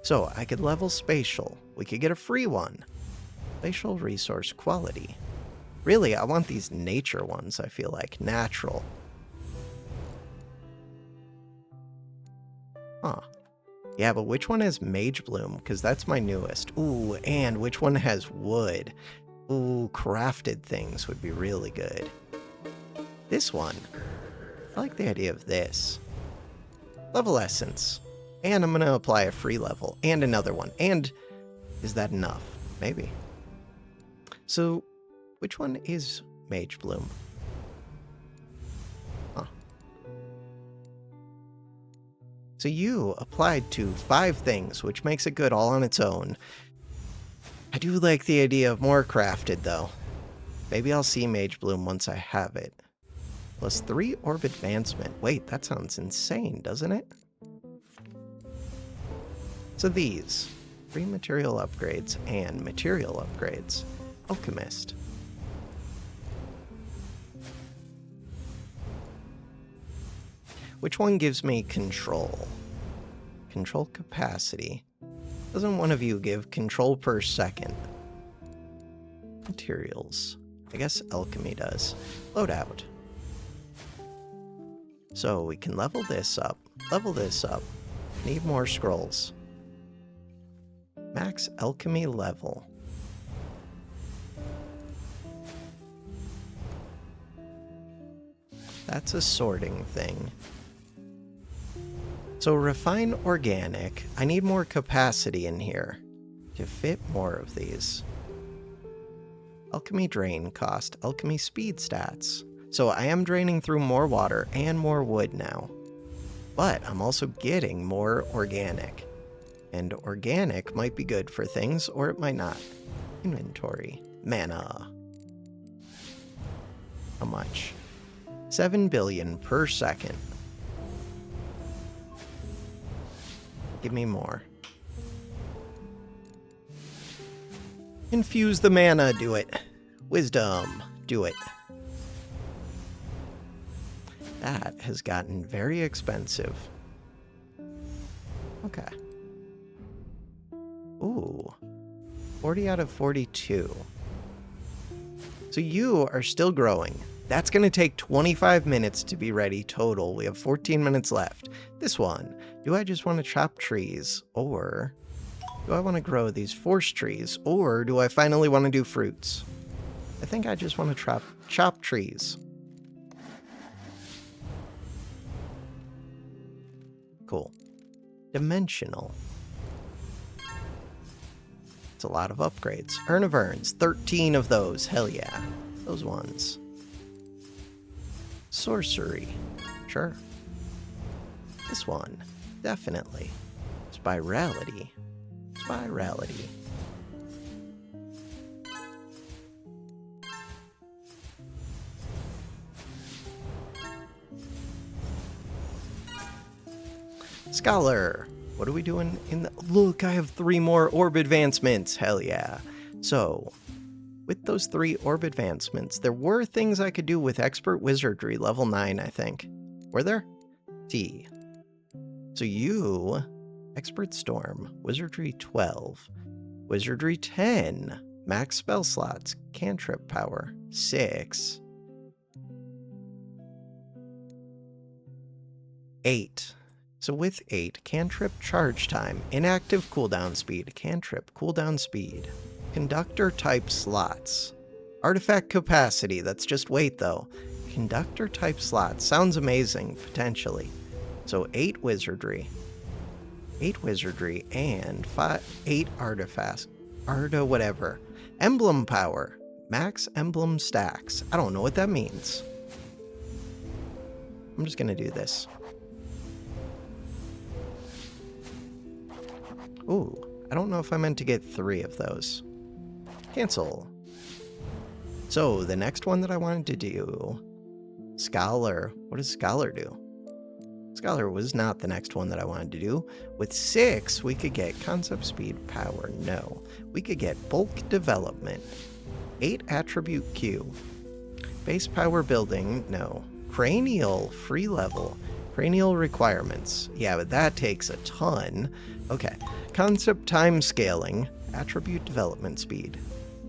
So I could level spatial. We could get a free one. Spatial resource quality. Really, I want these nature ones, I feel like. Natural. Huh. Yeah, but which one has Mage Bloom? Because that's my newest. Ooh, and which one has wood? Ooh, crafted things would be really good. This one. I like the idea of this. Level Essence. And I'm going to apply a free level. And another one. And is that enough? Maybe. So, which one is Mage Bloom? Huh. So you applied to 5 things, which makes it good all on its own. I do like the idea of more crafted, though. Maybe I'll see Mage Bloom once I have it. Plus 3 orb advancement. Wait, that sounds insane, doesn't it? So these. Free material upgrades and material upgrades. Alchemist. Which one gives me control? Control capacity. Doesn't one of you give control per second? Materials. I guess alchemy does. Loadout. So we can level this up. Level this up. Need more scrolls. Max alchemy level. That's a sorting thing. So refine organic. I need more capacity in here to fit more of these. Alchemy drain cost. Alchemy speed stats. So I am draining through more water and more wood now. But I'm also getting more organic. And organic might be good for things, or it might not. Inventory. Mana. How much? 7 billion per second. Give me more. Infuse the mana, do it. Wisdom, do it. That has gotten very expensive. Okay. Ooh. 40 out of 42. So you are still growing. That's going to take 25 minutes to be ready total. We have 14 minutes left. This one. Do I just want to chop trees? Or do I want to grow these forest trees? Or do I finally want to do fruits? I think I just want to chop trees. Cool. Dimensional. It's a lot of upgrades. Urn of Urns. 13 of those. Hell yeah. Those ones. Sorcery. Sure. This one. Definitely. Spirality. Spirality. Scholar. What are we doing in the... Look, I have 3 more orb advancements. Hell yeah. So, with those 3 orb advancements, there were things I could do with Expert Wizardry, level 9, I think. Were there? T. So you... Expert Storm. Wizardry 12. Wizardry 10. Max spell slots. Cantrip power. 6. 8. So with 8, cantrip charge time, inactive cooldown speed, cantrip cooldown speed, conductor type slots, artifact capacity, that's just weight though, conductor type slots, sounds amazing, potentially. So 8 wizardry, and 8 artifacts, whatever. Emblem power, max emblem stacks, I don't know what that means. I'm just gonna do this. Ooh, I don't know if I meant to get 3 of those. Cancel. So the next one that I wanted to do, Scholar. What does Scholar do? Scholar was not the next one that I wanted to do. With 6, we could get concept speed power. No. We could get bulk development. 8 attribute Q. Base power building. No. Cranial free level. Cranial requirements. Yeah, but that takes a ton. Okay. Concept time scaling. Attribute development speed.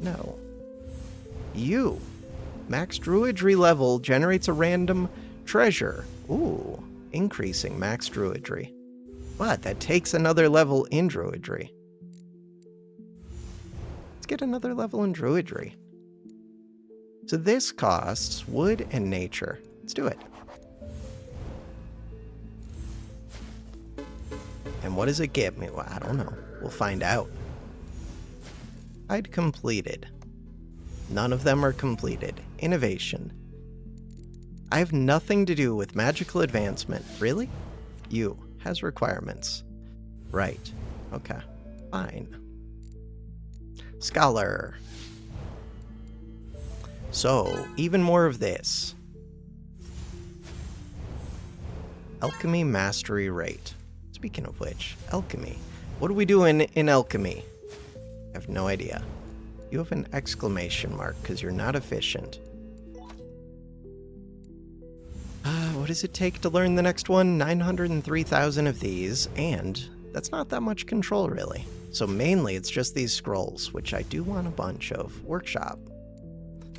No. U. Max druidry level generates a random treasure. Ooh. Increasing max druidry. But that takes another level in druidry. Let's get another level in druidry. So this costs wood and nature. Let's do it. And what does it get me? Well, I don't know. We'll find out. I'd completed. None of them are completed. Innovation. I have nothing to do with magical advancement. Really? You has requirements. Right. Okay. Fine. Scholar. So, even more of this. Alchemy mastery rate. Speaking of which, alchemy. What do we do in alchemy? I have no idea. You have an exclamation mark because you're not efficient. What does it take to learn the next one? 903,000 of these, and that's not that much control, really. So mainly it's just these scrolls, which I do want a bunch of. Workshop.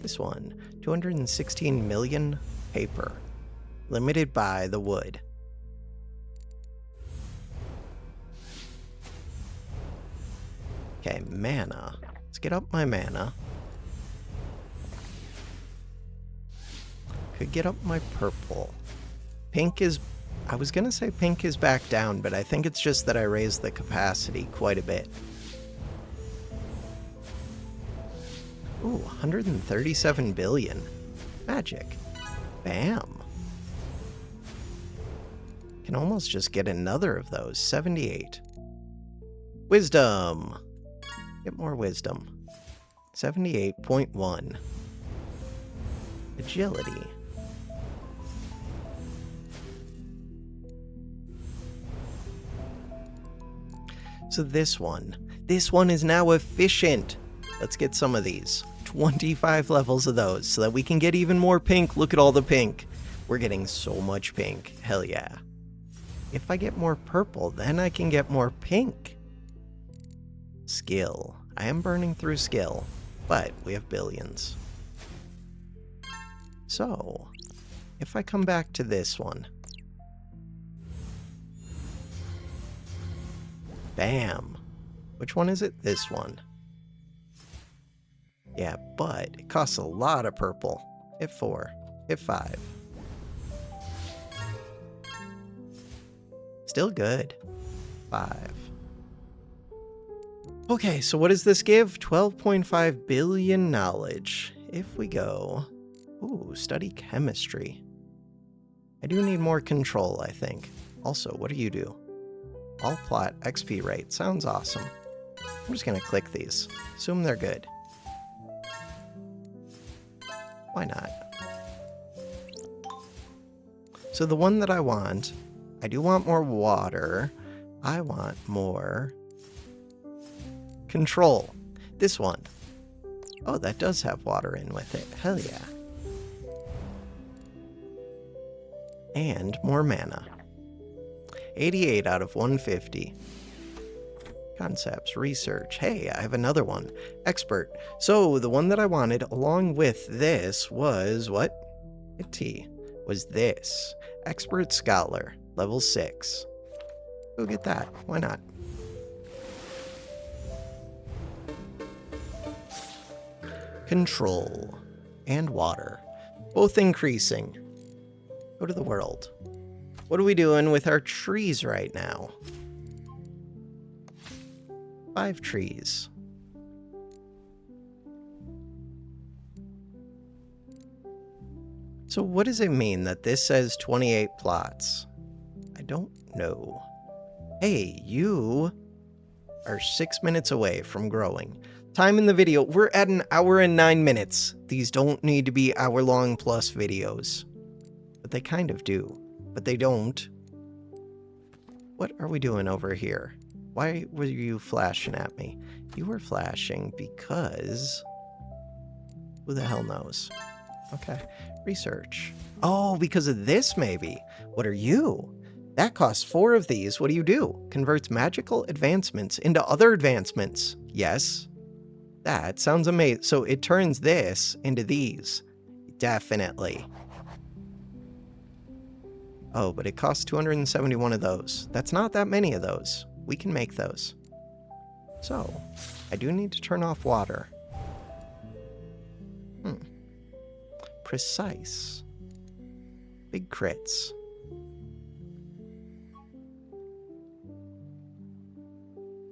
This one, 216 million paper. Limited by the wood. Okay, mana. Let's get up my mana. Could get up my purple. Pink is... I was gonna say pink is back down, but I think it's just that I raised the capacity quite a bit. Ooh, 137 billion. Magic. Bam. Can almost just get another of those. 78. Wisdom. Get more wisdom. 78.1. Agility. So this one is now efficient. Let's get some of these. 25 levels of those so that we can get even more pink. Look at all the pink. We're getting so much pink. Hell yeah. If I get more purple, then I can get more pink. Skill. I am burning through skill, but we have billions. So, if I come back to this one. Bam. Which one is it? This one. Yeah, but it costs a lot of purple. Hit 4. Hit 5. Still good. 5. Okay, so what does this give? 12.5 billion knowledge. If we go... Ooh, study chemistry. I do need more control, I think. Also, what do you do? All plot XP rate. Sounds awesome. I'm just gonna click these. Assume they're good. Why not? So the one that I want, I do want more water. I want more control. This one. Oh, that does have water in with it. Hell yeah. And more mana. 88 out of 150. Concepts, research. Hey, I have another one. Expert. So the one that I wanted along with this was what? T. Was this. Expert Scholar. Level 6. Go get that. Why not? Control. And water. Both increasing. Go to the world. What are we doing with our trees right now? 5 trees. So what does it mean that this says 28 plots? I don't know. Hey, you are 6 minutes away from growing. Time in the video. We're at 1 hour and 9 minutes. These don't need to be hour-long plus videos. But they kind of do. But they don't. What are we doing over here? Why were you flashing at me? You were flashing because... Who the hell knows? Okay. Research. Oh, because of this, maybe. What are you? That costs 4 of these. What do you do? Converts magical advancements into other advancements. Yes. That sounds amazing. So it turns this into these. Definitely. Oh, but it costs 271 of those. That's not that many of those. We can make those. So, I do need to turn off water. Precise. Big crits.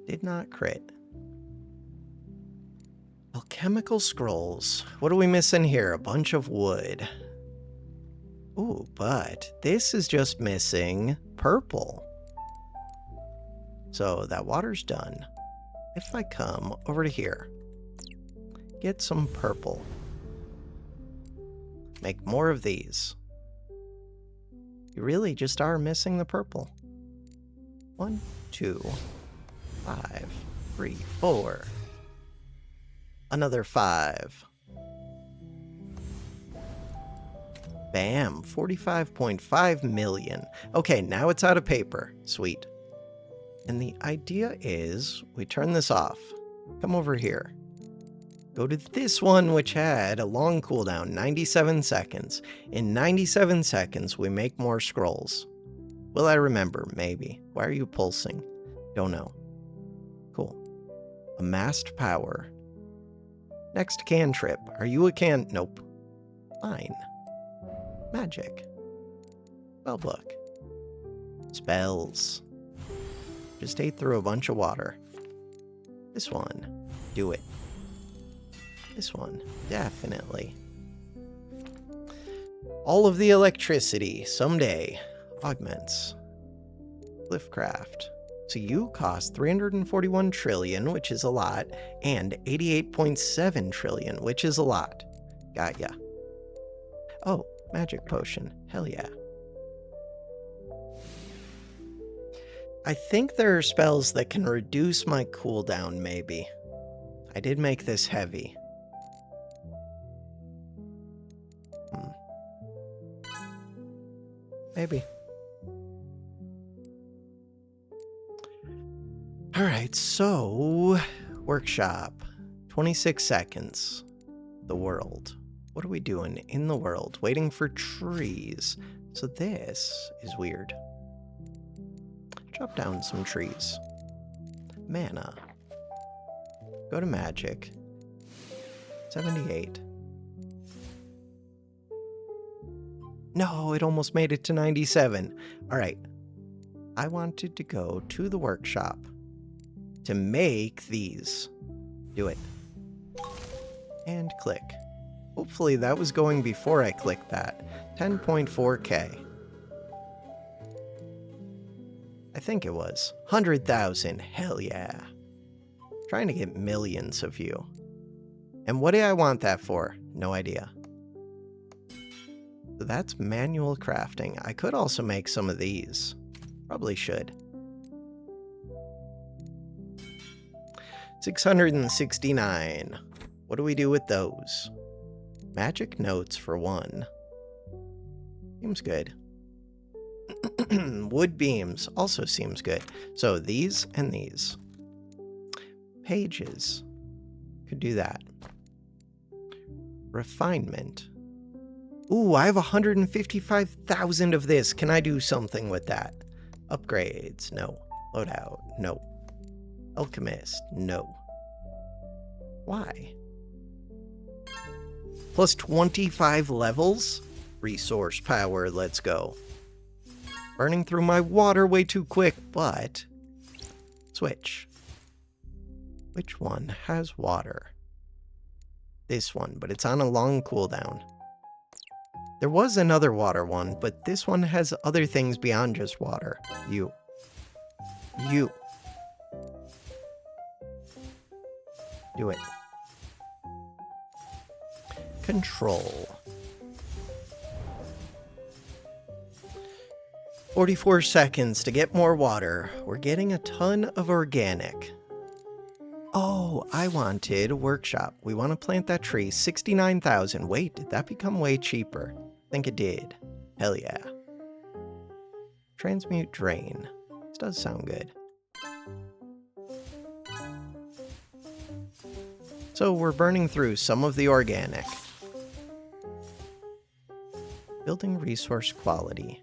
Did not crit. Alchemical scrolls. What are we missing here? A bunch of wood. Ooh, but this is just missing purple. So that water's done. If I come over to here, get some purple. Make more of these. You really just are missing the purple. 1, 2, 5, 3, 4. Another 5. Bam, 45.5 million. Okay, now it's out of paper. Sweet. And the idea is we turn this off. Come over here. Go to this one, which had a long cooldown, 97 seconds. In 97 seconds, we make more scrolls. Will I remember? Maybe. Why are you pulsing? Don't know. Cool. Amassed power. Next cantrip. Are you a can? Nope. Fine. Magic. Spellbook. Spells. Just ate through a bunch of water. This one. Do it. This one. Definitely. All of the electricity. Someday. Augments. Cliffcraft. So you cost 341 trillion, which is a lot, and 88.7 trillion, which is a lot. Got ya. Oh, magic potion. Hell yeah. I think there are spells that can reduce my cooldown, maybe. I did make this heavy. Maybe. Alright, so... Workshop. 26 seconds. The world. What are we doing in the world? Waiting for trees. So this is weird. Chop down some trees. Mana. Go to magic. 78. No, it almost made it to 97. Alright. I wanted to go to the workshop to make these. Do it. And click. Hopefully that was going before I clicked that. 10.4k. I think it was. 100,000. Hell yeah. Trying to get millions of you. And what do I want that for? No idea. So that's manual crafting. I could also make some of these. Probably should. 669. What do we do with those? Magic notes for 1. Seems good. Wood beams also seems good. So these and these. Pages. Could do that. Refinement. Ooh, I have 155,000 of this. Can I do something with that? Upgrades. No. Loadout. No. Alchemist. No. Why? Plus 25 levels? Resource power. Let's go. Burning through my water way too quick, but... Switch. Which one has water? This one, but it's on a long cooldown. There was another water one, but this one has other things beyond just water. You. Do it. Control. 44 seconds to get more water. We're getting a ton of organic. Oh, I wanted workshop. We want to plant that tree. 69,000. Wait, did that become way cheaper? I think it did. Hell yeah. Transmute drain. This does sound good. So we're burning through some of the organic. Building resource quality.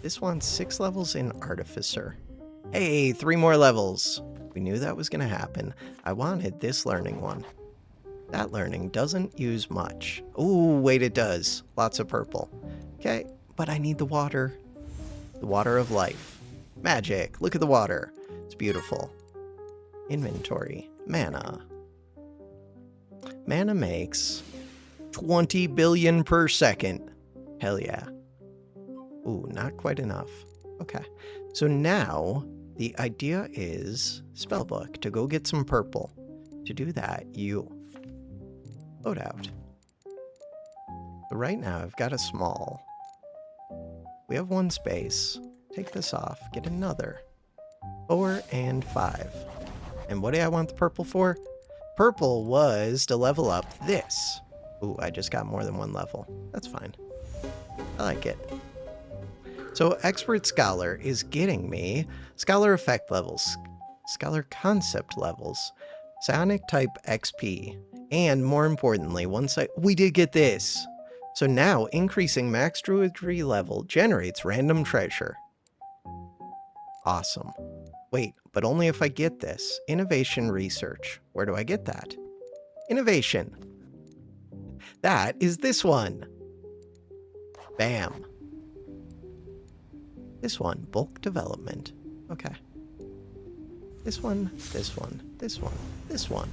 This wants 6 levels in Artificer. Hey, 3 more levels. We knew that was going to happen. I wanted this learning one. That learning doesn't use much. Ooh, wait, it does. Lots of purple. Okay, but I need the water. The water of life. Magic. Look at the water. It's beautiful. Inventory. Mana. Mana makes 20 billion per second. Hell yeah. Ooh, not quite enough. Okay. So now the idea is spellbook to go get some purple. To do that, you load out. So right now I've got a small. We have 1 space. Take this off. Get another. 4 and 5. And what do I want the purple for? Purple was to level up this. Ooh, I just got more than 1 level. That's fine. I like it. So Expert Scholar is getting me Scholar Effect levels, Scholar Concept levels, Psionic Type XP, and more importantly, we did get this. So now increasing max Druidry level generates random treasure. Awesome. Wait, but only if I get this. Innovation Research. Where do I get that? Innovation. That is this one. Bam. This one, bulk development. Okay. This one, this one, this one, this one.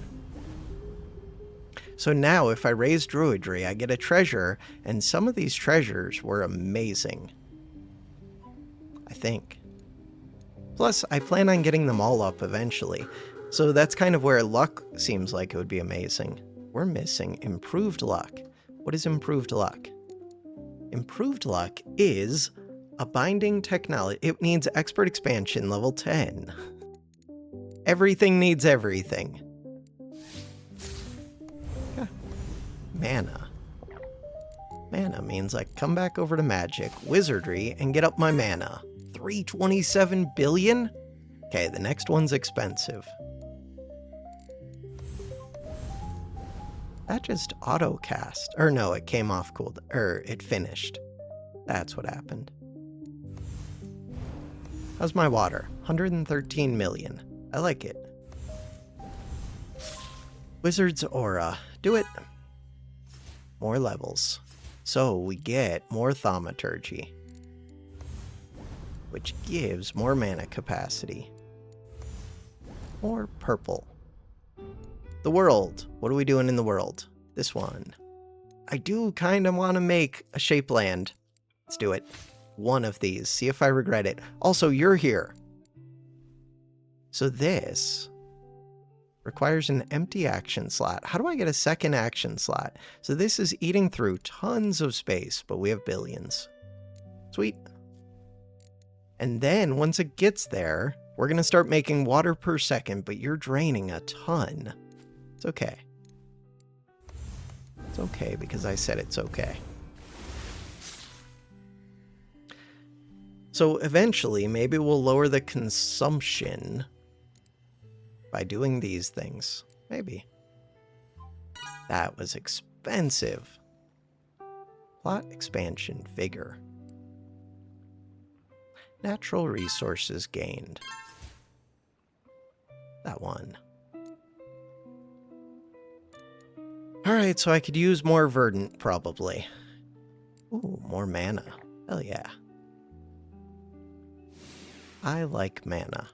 So now if I raise Druidry, I get a treasure, and some of these treasures were amazing. I think. Plus, I plan on getting them all up eventually. So that's kind of where luck seems like it would be amazing. We're missing improved luck. What is improved luck? Improved luck is a binding technology. It needs expert expansion level 10. Everything needs everything. Yeah. Mana. Mana means I come back over to magic, wizardry, and get up my mana. 327 billion? Okay, the next one's expensive. That just auto-cast. Or no, it came off cooled. It finished. That's what happened. How's my water? 113 million. I like it. Wizard's Aura. Do it. More levels. So we get more Thaumaturgy, which gives more mana capacity. More purple. The world. What are we doing in the world? This one. I do kind of want to make a shape land. Let's do it. One of these. See if I regret it. Also, you're here. So this requires an empty action slot. How do I get a second action slot? So this is eating through tons of space, but we have billions. Sweet. And then once it gets there, we're going to start making water per second, but you're draining a ton. It's okay. It's okay because I said it's okay. So eventually, maybe we'll lower the consumption by doing these things. Maybe. That was expensive. Plot expansion figure. Natural resources gained. That one. Alright, so I could use more verdant, probably. Ooh, more mana. Hell yeah. I like mana.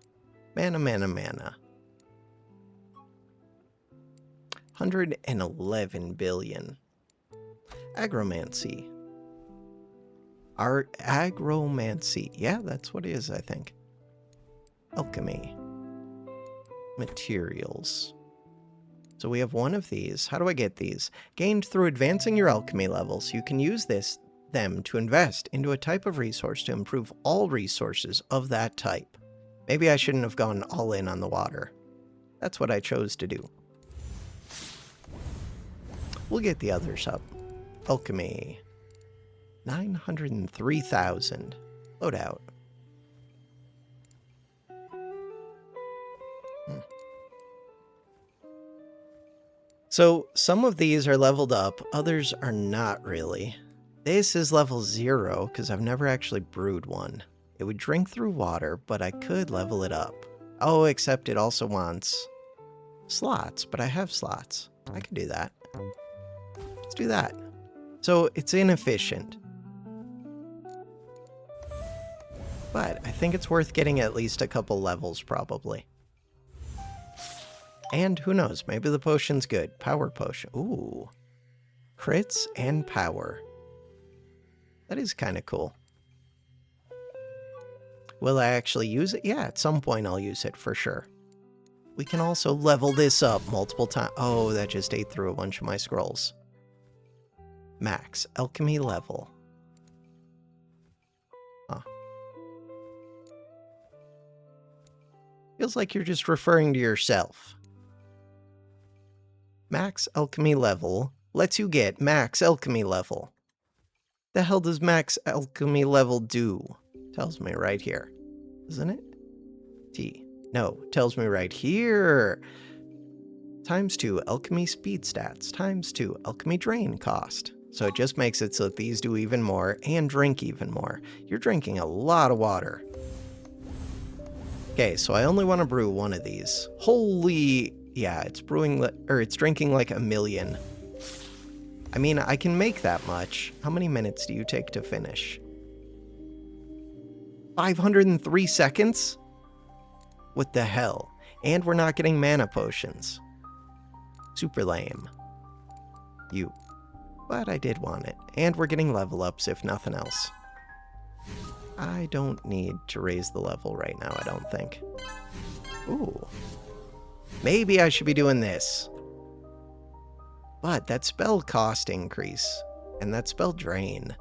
Mana, mana, mana. 111 billion. Agromancy. Agromancy. Yeah, that's what it is, I think. Alchemy. Materials. So we have one of these. How do I get these? Gained through advancing your alchemy levels. You can use them to invest into a type of resource to improve all resources of that type. Maybe I shouldn't have gone all in on the water. That's what I chose to do. We'll get the others up. Alchemy. 903,000. Load out. So some of these are leveled up, others are not really. This is level 0 because I've never actually brewed one. It would drink through water, but I could level it up. Oh, except it also wants slots, but I have slots. I could do that. Let's do that. So it's inefficient. But I think it's worth getting at least a couple levels, probably. And who knows, maybe the potion's good. Power potion. Ooh. Crits and power. That is kind of cool. Will I actually use it? Yeah, at some point I'll use it for sure. We can also level this up multiple times. Oh, that just ate through a bunch of my scrolls. Max alchemy level. Huh. Feels like you're just referring to yourself. Max alchemy level lets you get max alchemy level. The hell does max alchemy level do? Tells me right here. Isn't it? T. No, tells me right here. ×2 alchemy speed stats. ×2 alchemy drain cost. So it just makes it so that these do even more and drink even more. You're drinking a lot of water. Okay, so I only want to brew one of these. Holy... Yeah, it's it's drinking like 1 million. I mean, I can make that much. How many minutes do you take to finish? 503 seconds? What the hell? And we're not getting mana potions. Super lame. You. But I did want it. And we're getting level ups if nothing else. I don't need to raise the level right now, I don't think. Ooh. Maybe I should be doing this. But that spell cost increase. And that spell drain.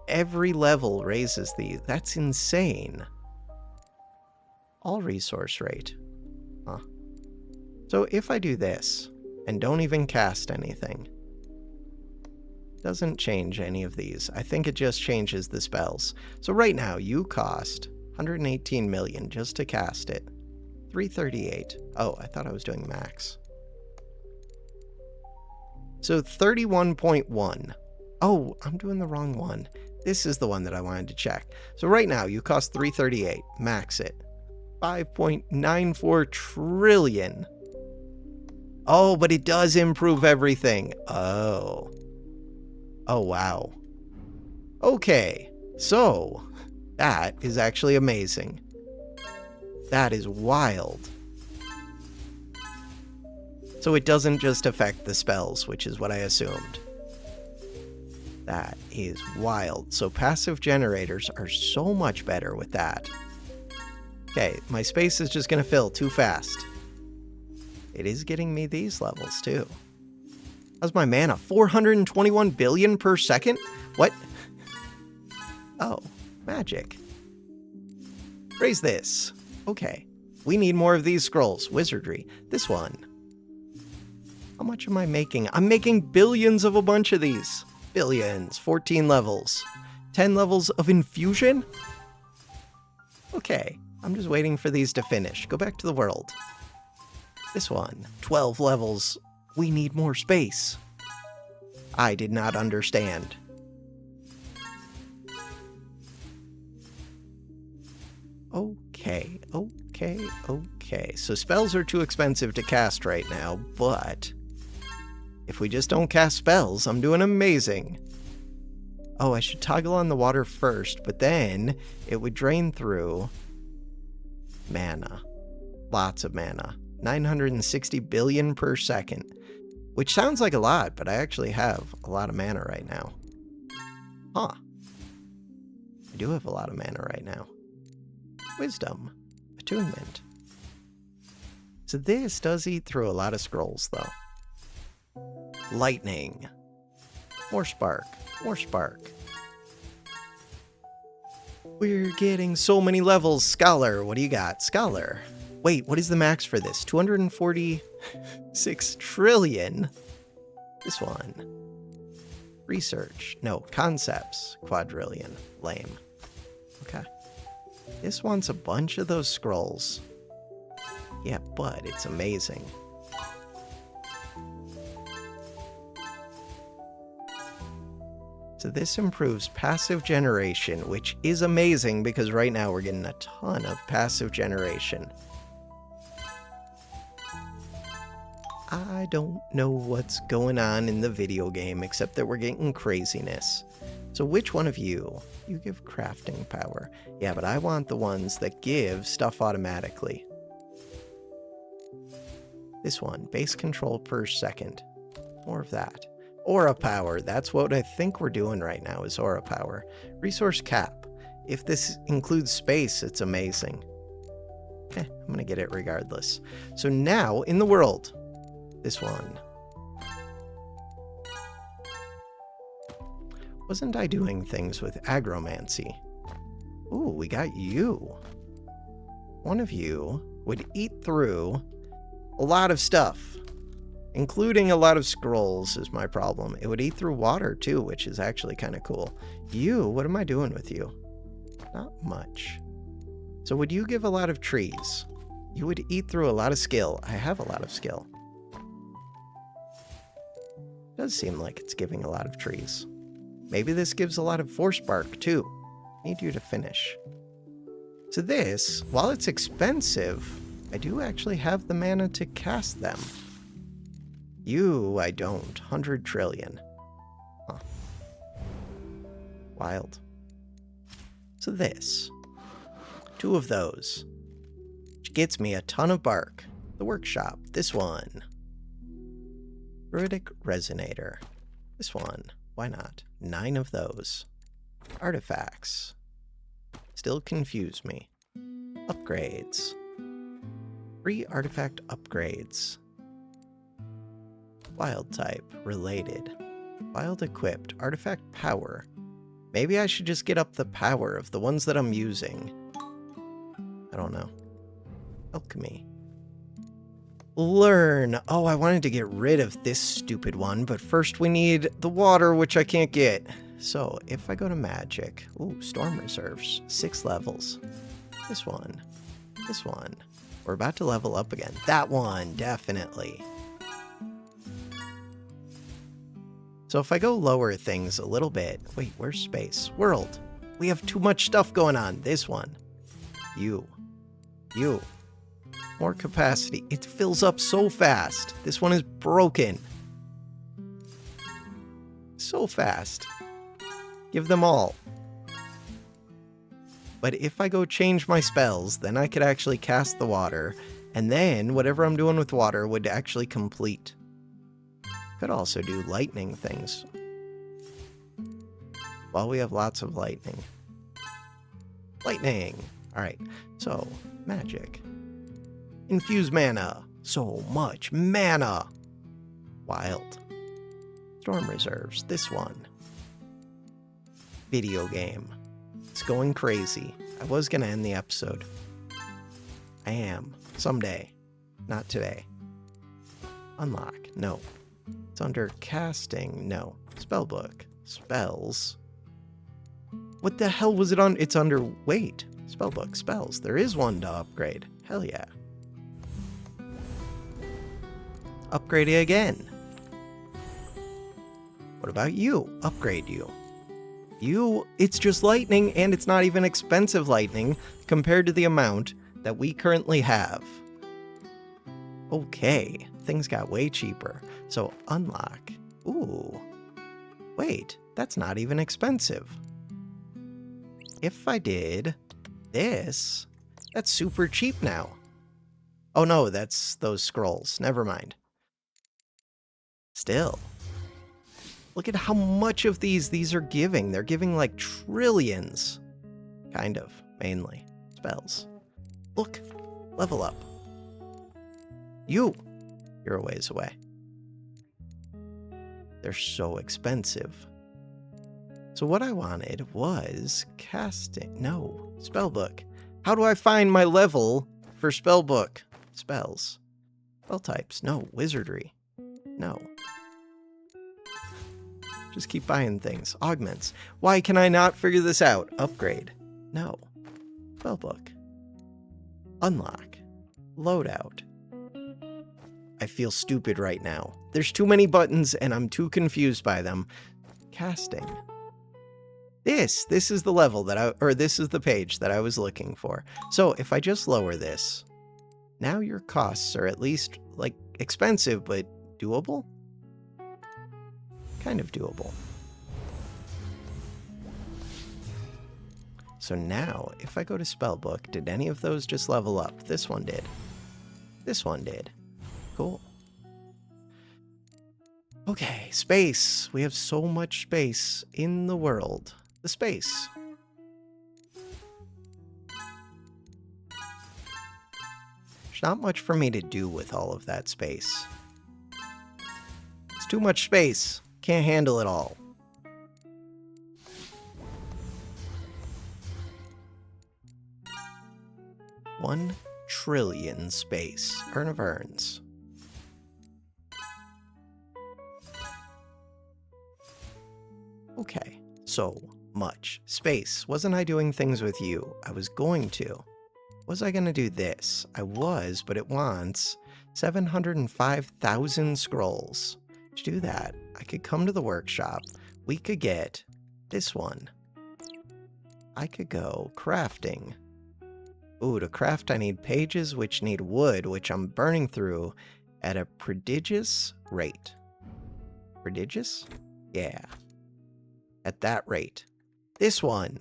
Every level raises these. That's insane. All resource rate. Huh. So if I do this, and don't even cast anything, doesn't change any of these. I think it just changes the spells. So right now, you cost 118 million just to cast it. 338. Oh, I thought I was doing max. So 31.1. Oh, I'm doing the wrong one. This is the one that I wanted to check. So right now, you cost 338. Max it. 5.94 trillion. Oh, but it does improve everything. Oh. Oh, wow. Okay. So, that is actually amazing. That is wild. So it doesn't just affect the spells, which is what I assumed. That is wild. So passive generators are so much better with that. Okay, my space is just going to fill too fast. It is getting me these levels, too. How's my mana? 421 billion per second? What? Oh, magic. Raise this. Okay. We need more of these scrolls. Wizardry. This one. How much am I making? I'm making billions of a bunch of these. Billions. 14 levels. 10 levels of infusion? Okay. I'm just waiting for these to finish. Go back to the world. This one. 12 levels. We need more space. I did not understand. Okay. So spells are too expensive to cast right now, but if we just don't cast spells, I'm doing amazing. Oh, I should toggle on the water first, but then it would drain through mana. Lots of mana. 960 billion per second. Which sounds like a lot, but I actually have a lot of mana right now. Huh. I do have a lot of mana right now. Wisdom. Attunement. So this does eat through a lot of scrolls, though. Lightning. More spark. More spark. We're getting so many levels. Scholar, what do you got? Scholar. Wait, what is the max for this? 246 trillion? This one. Research. No, concepts. Quadrillion. Lame. Okay. This wants a bunch of those scrolls. Yeah, but it's amazing. So this improves passive generation, which is amazing because right now we're getting a ton of passive generation. I don't know what's going on in the video game except that we're getting craziness. So which one of you? You give crafting power. Yeah, but I want the ones that give stuff automatically. This one, base control per second. More of that. Aura power, that's what I think we're doing right now is aura power. Resource cap. If this includes space, it's amazing. Okay, I'm gonna get it regardless. So now, in the world, this one. Wasn't I doing things with agromancy? Ooh, we got you. One of you would eat through a lot of stuff, including a lot of scrolls is my problem. It would eat through water too, which is actually kind of cool. You, what am I doing with you? Not much. So would you give a lot of trees? You would eat through a lot of skill. I have a lot of skill. Does seem like it's giving a lot of trees. Maybe this gives a lot of force spark too. Need you to finish. So this, while it's expensive, I do actually have the mana to cast them. You, I don't. 100 trillion. Huh. Wild. So this. 2 of those. Which gets me a ton of bark. The workshop. This one. Druidic resonator. This one. Why not? 9 of those. Artifacts. Still confuse me. Upgrades. 3 artifact upgrades. Wild type. Related. Wild equipped. Artifact power. Maybe I should just get up the power of the ones that I'm using. I don't know. Alchemy. Learn. Oh, I wanted to get rid of this stupid one, but first we need the water, which I can't get. So, if I go to magic... Ooh, storm reserves. 6 levels. This one. This one. We're about to level up again. That one, definitely. So if I go lower things a little bit... Wait, where's space? World. We have too much stuff going on. This one. You. You. More capacity. It fills up so fast. This one is broken. So fast. Give them all. But if I go change my spells, then I could actually cast the water, and then whatever I'm doing with water would actually complete. Could also do lightning things. Well, we have lots of lightning. Lightning! Alright, so, magic. Infuse mana. So much mana. Wild. Storm reserves. This one. Video game. It's going crazy. I was gonna end the episode. I am. Someday. Not today. Unlock. No. It's under casting. No. Spellbook. Spells. What the hell was it on? It's under... Wait. Spellbook. Spells. There is one to upgrade. Hell yeah. Upgrade it again. What about you? Upgrade you. You, it's just lightning, and it's not even expensive lightning compared to the amount that we currently have. Okay, things got way cheaper. So unlock. Ooh. Wait, that's not even expensive. If I did this, that's super cheap now. Oh no, that's those scrolls. Never mind. Still. Look at how much of these are giving. They're giving like trillions. Kind of, mainly. Spells. Look, level up. You're a ways away. They're so expensive. So what I wanted was casting. No, spellbook. How do I find my level for spellbook? Spells. Spell types. No, wizardry. No. Just keep buying things. Augments. Why can I not figure this out? Upgrade. No. Spellbook. Unlock. Loadout. I feel stupid right now. There's too many buttons and I'm too confused by them. Casting. This is the level that this is the page that I was looking for. So if I just lower this, now your costs are at least, like, expensive, but doable? Kind of doable. So now, if I go to Spellbook, did any of those just level up? This one did. This one did. Cool. Okay, space. We have so much space in the world. The space. There's not much for me to do with all of that space. It's too much space. Can't handle it all. $1 trillion space. Urn of Urns. Okay, so much space. Wasn't I doing things with you? I was going to. Was I going to do this? I was, but it wants 705,000 scrolls. To do that, I could come to the workshop. We could get this one. I could go crafting. Ooh, to craft I need pages, which need wood, which I'm burning through at a prodigious rate. Prodigious? Yeah. At that rate. This one.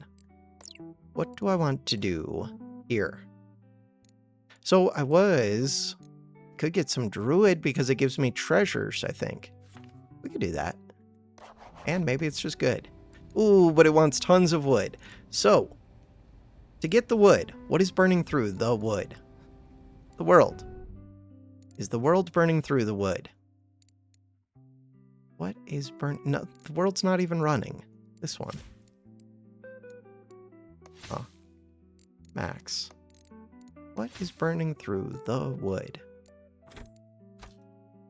What do I want to do here? So I could get some druid because it gives me treasures, I think. We could do that. And maybe it's just good. Ooh, but it wants tons of wood. So, to get the wood, what is burning through the wood? The world. Is the world burning through the wood? What is burning? No, the world's not even running. This one. Huh. Max. What is burning through the wood?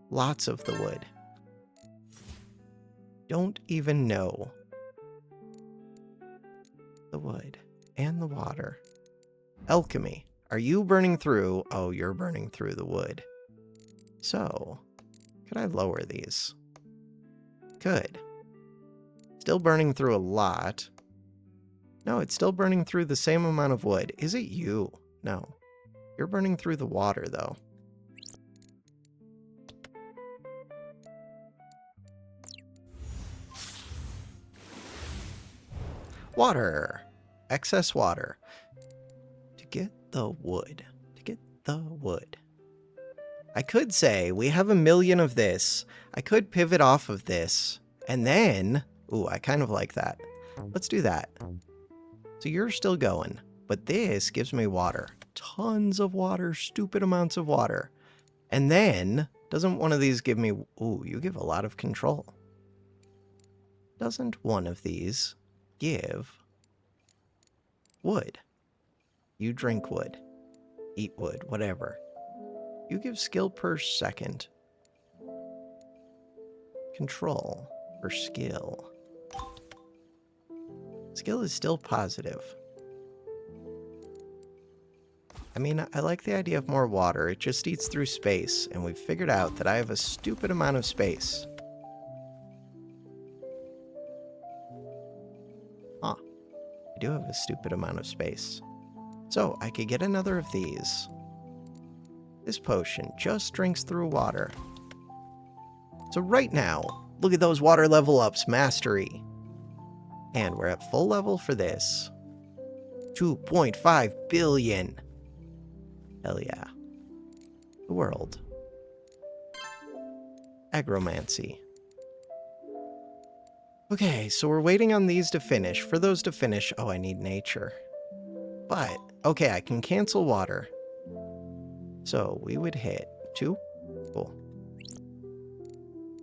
Lots of the wood. Don't even know. The wood and the water. Alchemy. Are you burning through? Oh, you're burning through the wood. So, could I lower these? Could. Still burning through a lot. No, it's still burning through the same amount of wood. Is it you? No. You're burning through the water, though. Water. Excess water. To get the wood. To get the wood. I could say, we have 1 million of this. I could pivot off of this. And then... Ooh, I kind of like that. Let's do that. So you're still going. But this gives me water. Tons of water. Stupid amounts of water. And then... Doesn't one of these give me... Ooh, you give a lot of control. Doesn't one of these give... wood? You drink wood. Eat wood. Whatever. You give skill per second. Control per skill. Skill is still positive. I mean, I like the idea of more water. It just eats through space, and we've figured out that I have a stupid amount of space. Huh. I do have a stupid amount of space. So, I could get another of these. This potion just drinks through water. So right now, look at those water level ups, mastery. And we're at full level for this. 2.5 billion. Hell yeah. The world. Agromancy. Okay, so we're waiting on these to finish. For those to finish, oh, I need nature. But, okay, I can cancel water. So we would hit 2 Cool.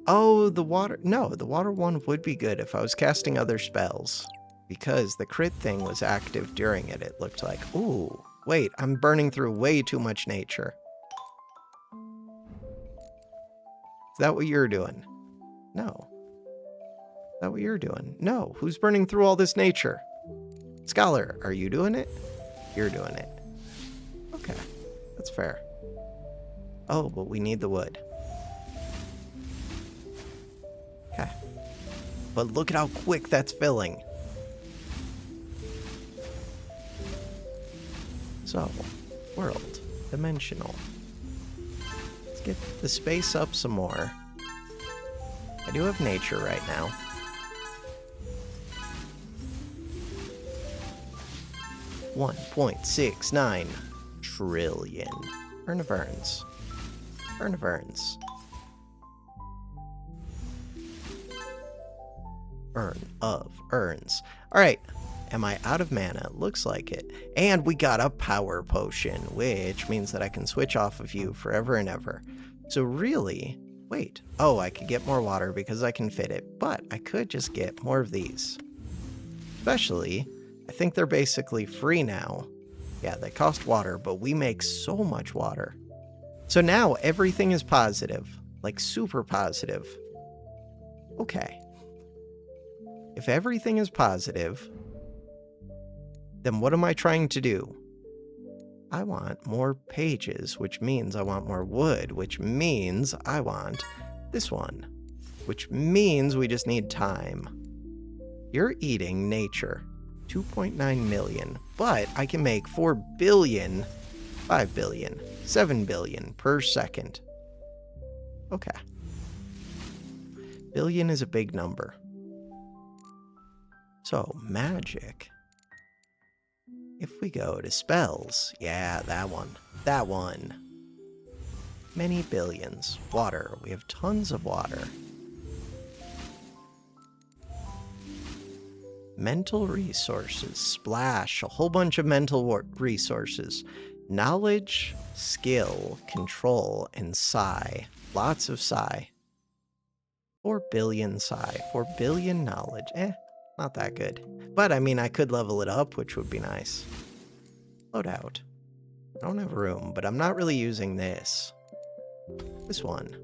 Oh, the water... No, the water one would be good if I was casting other spells. Because the crit thing was active during it, it looked like. Ooh, wait, I'm burning through way too much nature. Is that what you're doing? No. Is that what you're doing? No. Who's burning through all this nature? Scholar, are you doing it? You're doing it. Okay, that's fair. Oh, but we need the wood. Okay. But look at how quick that's filling. So, world, dimensional. Let's get the space up some more. I do have nature right now. $1.69 trillion. Urn of Urns. Urn of Urns. Urn of Urns. Alright. Am I out of mana? Looks like it. And we got a power potion, which means that I can switch off of you forever and ever. So really... Wait. Oh, I could get more water because I can fit it. But I could just get more of these. Especially... I think they're basically free now. Yeah, they cost water, but we make so much water. So now everything is positive. Like, super positive. Okay. If everything is positive, then what am I trying to do? I want more pages, which means I want more wood, which means I want this one. Which means we just need time. You're eating nature. 2.9 million, but I can make 4 billion, 5 billion, 7 billion per second. Okay. Billion is a big number. So, magic. If we go to spells, yeah, that one. That one. Many billions. Water. We have tons of water. Mental resources. Splash. A whole bunch of mental resources. Knowledge, skill, control, and psi. Lots of psi. 4 billion psi. 4 billion knowledge. Not that good. But, I mean, I could level it up, which would be nice. Load out. I don't have room, but I'm not really using this. This one.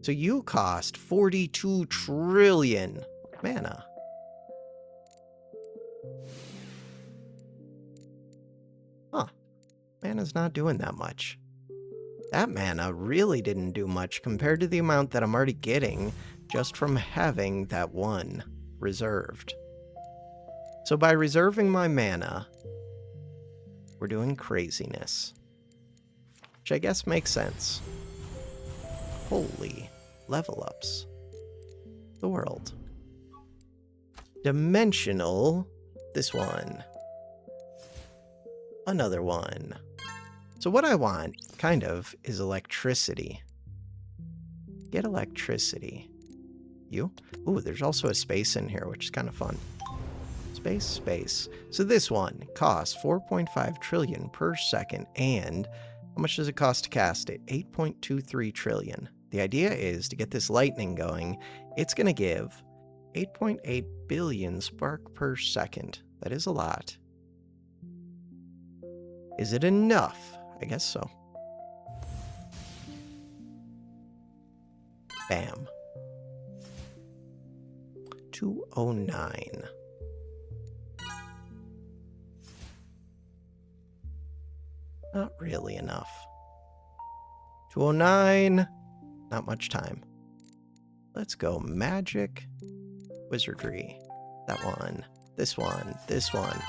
So you cost 42 trillion mana. Huh. Mana's not doing that much. That mana really didn't do much compared to the amount that I'm already getting just from having that one reserved. So by reserving my mana, we're doing craziness. Which I guess makes sense. Holy level ups. The world. Dimensional. This one. Another one. So what I want, kind of, is electricity. Get electricity. You? Ooh, there's also a space in here, which is kind of fun. Space, space. So this one costs 4.5 trillion per second, and how much does it cost to cast it? 8.23 trillion. The idea is to get this lightning going, it's going to give 8.8 billion spark per second. That is a lot. Is it enough? I guess so. Bam. 209. Not really enough. 209. Not much time. Let's go magic, wizardry. That one. This one. This one.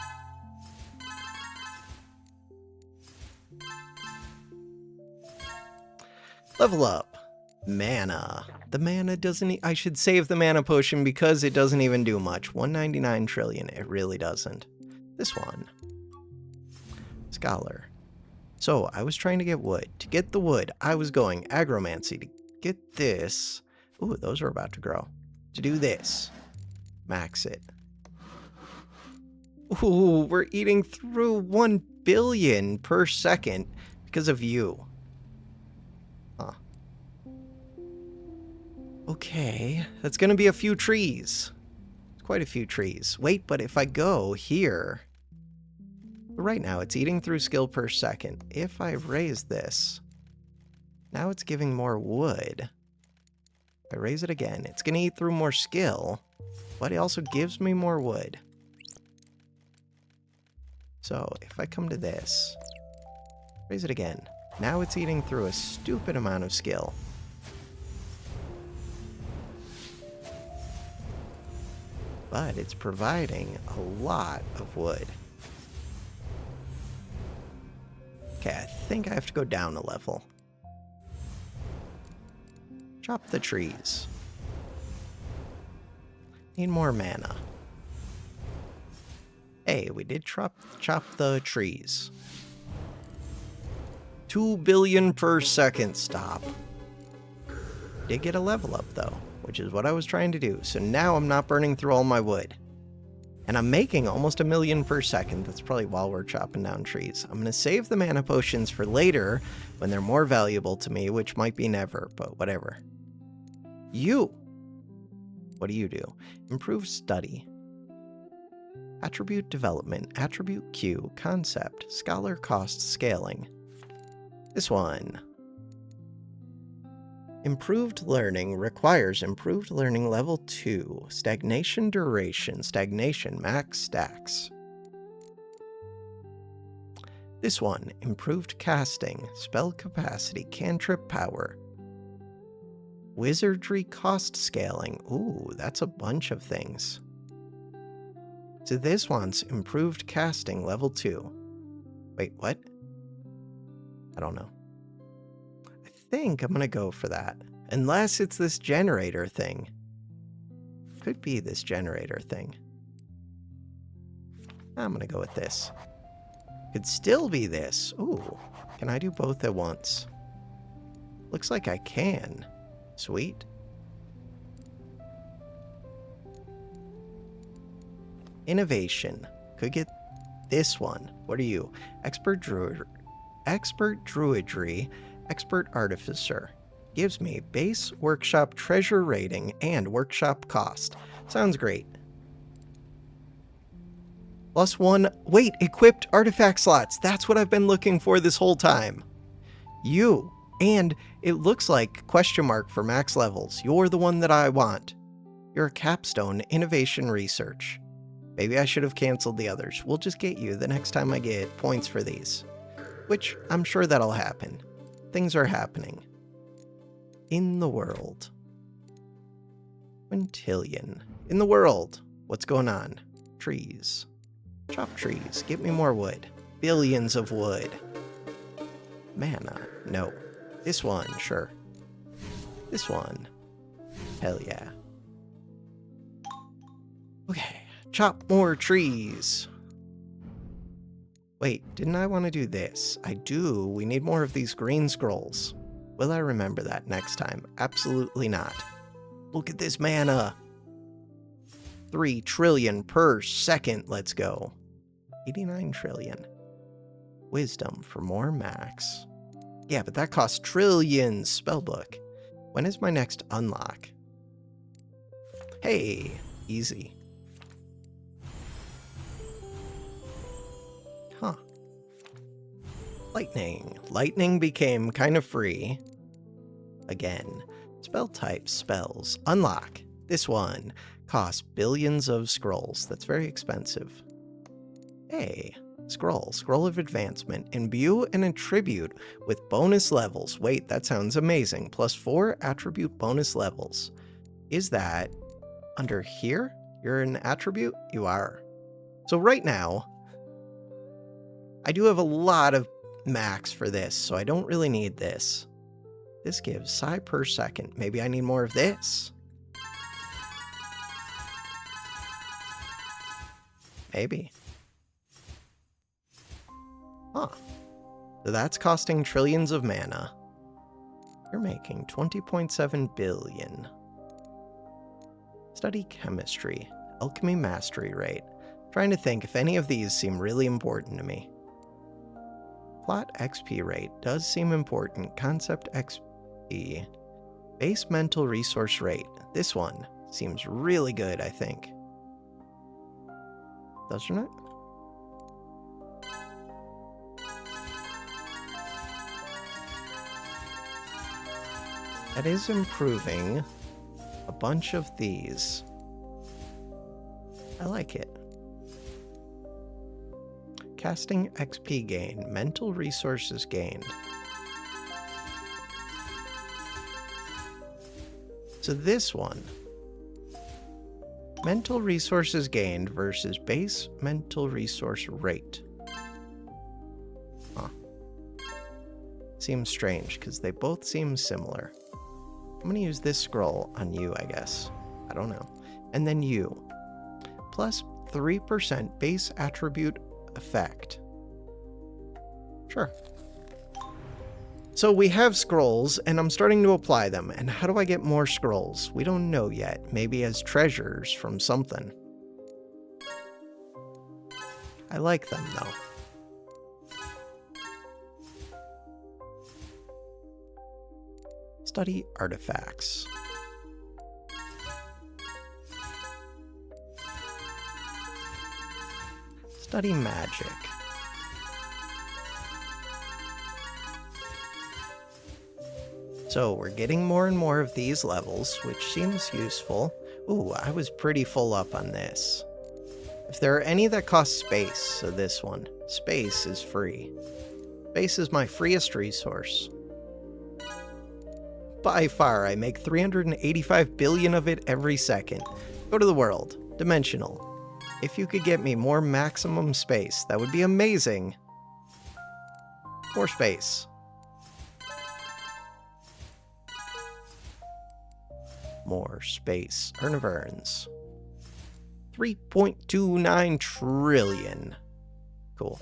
Level up. Mana. The mana doesn't... I should save the mana potion because it doesn't even do much. 199 trillion. It really doesn't. This one. Scholar. So, I was trying to get wood. To get the wood, I was going agromancy. To get this... Ooh, those are about to grow. To do this. Max it. Ooh, we're eating through 1 billion per second because of you. Huh. Okay, that's gonna be a few trees. It's quite a few trees. Wait, but if I go here... Right now, it's eating through skill per second. If I raise this... Now it's giving more wood. If I raise it again, it's gonna eat through more skill, but it also gives me more wood. So, if I come to this... Raise it again. Now it's eating through a stupid amount of skill. But it's providing a lot of wood. Okay, I think I have to go down a level. Chop the trees. Need more mana. Hey, we did chop the trees. 2 billion per second. Stop. Did get a level up though, which is what I was trying to do. So now I'm not burning through all my wood. And I'm making almost 1 million per second. That's probably while we're chopping down trees. I'm going to save the mana potions for later when they're more valuable to me, which might be never, but whatever. You! What do you do? Improve study. Attribute development, attribute queue, concept, scholar cost scaling. This one. Improved learning requires improved learning level 2. Stagnation duration, stagnation max stacks. This one, improved casting, spell capacity, cantrip power. Wizardry cost scaling. Ooh, that's a bunch of things. So this one's improved casting level 2. Wait, what? I don't know. I think I'm gonna go for that. Unless it's this generator thing. Could be this generator thing. I'm gonna go with this. Could still be this. Ooh, can I do both at once? Looks like I can. Sweet. Innovation. Could get this one. What are you? Expert druidry, expert artificer. Gives me base workshop treasure rating and workshop cost. Sounds great. +1. Wait, equipped artifact slots. That's what I've been looking for this whole time. You. And it looks like question mark for max levels. You're the one that I want. You're a capstone innovation research. Maybe I should have canceled the others. We'll just get you the next time I get points for these. Which I'm sure that'll happen. Things are happening. In the world. Quintillion. In the world. What's going on? Trees. Chop trees. Get me more wood. Billions of wood. Mana. No. This one, sure. This one. Hell yeah. Okay. Chop more trees. Wait, didn't I want to do this? I do. We need more of these green scrolls. Will I remember that next time? Absolutely not. Look at this mana. 3 trillion per second. Let's go. 89 trillion. Wisdom for more max. Yeah, but that costs trillions. Spellbook. When is my next unlock? Hey, easy. Huh. Lightning. Lightning became kind of free. Again. Spell types, spells. Unlock. This one costs billions of scrolls. That's very expensive. Hey. Scroll. Scroll of advancement. Imbue and attribute with bonus levels. Wait, that sounds amazing. +4 attribute bonus levels. Is that under here? You're an attribute? You are. So right now, I do have a lot of max for this, so I don't really need this. This gives psi per second. Maybe I need more of this. Maybe. Huh. So that's costing trillions of mana. You're making 20.7 billion. Study chemistry. Alchemy mastery rate. Trying to think if any of these seem really important to me. Plot XP rate does seem important. Concept XP. Base mental resource rate. This one seems really good, I think. Doesn't it? That is improving a bunch of these. I like it. Casting XP gain, mental resources gained. So this one, mental resources gained versus base mental resource rate. Huh. Seems strange because they both seem similar. I'm going to use this scroll on you, I guess. I don't know. And then you. Plus 3% base attribute effect. Sure. So we have scrolls, and I'm starting to apply them. And how do I get more scrolls? We don't know yet. Maybe as treasures from something. I like them, though. Study artifacts. Study magic. So we're getting more and more of these levels, which seems useful. Ooh, I was pretty full up on this. If there are any that cost space, so this one. Space is free. Space is my freest resource. By far, I make 385 billion of it every second. Go to the world. Dimensional. If you could get me more maximum space, that would be amazing. More space. More space. Urn of Urns. 3.29 trillion. Cool.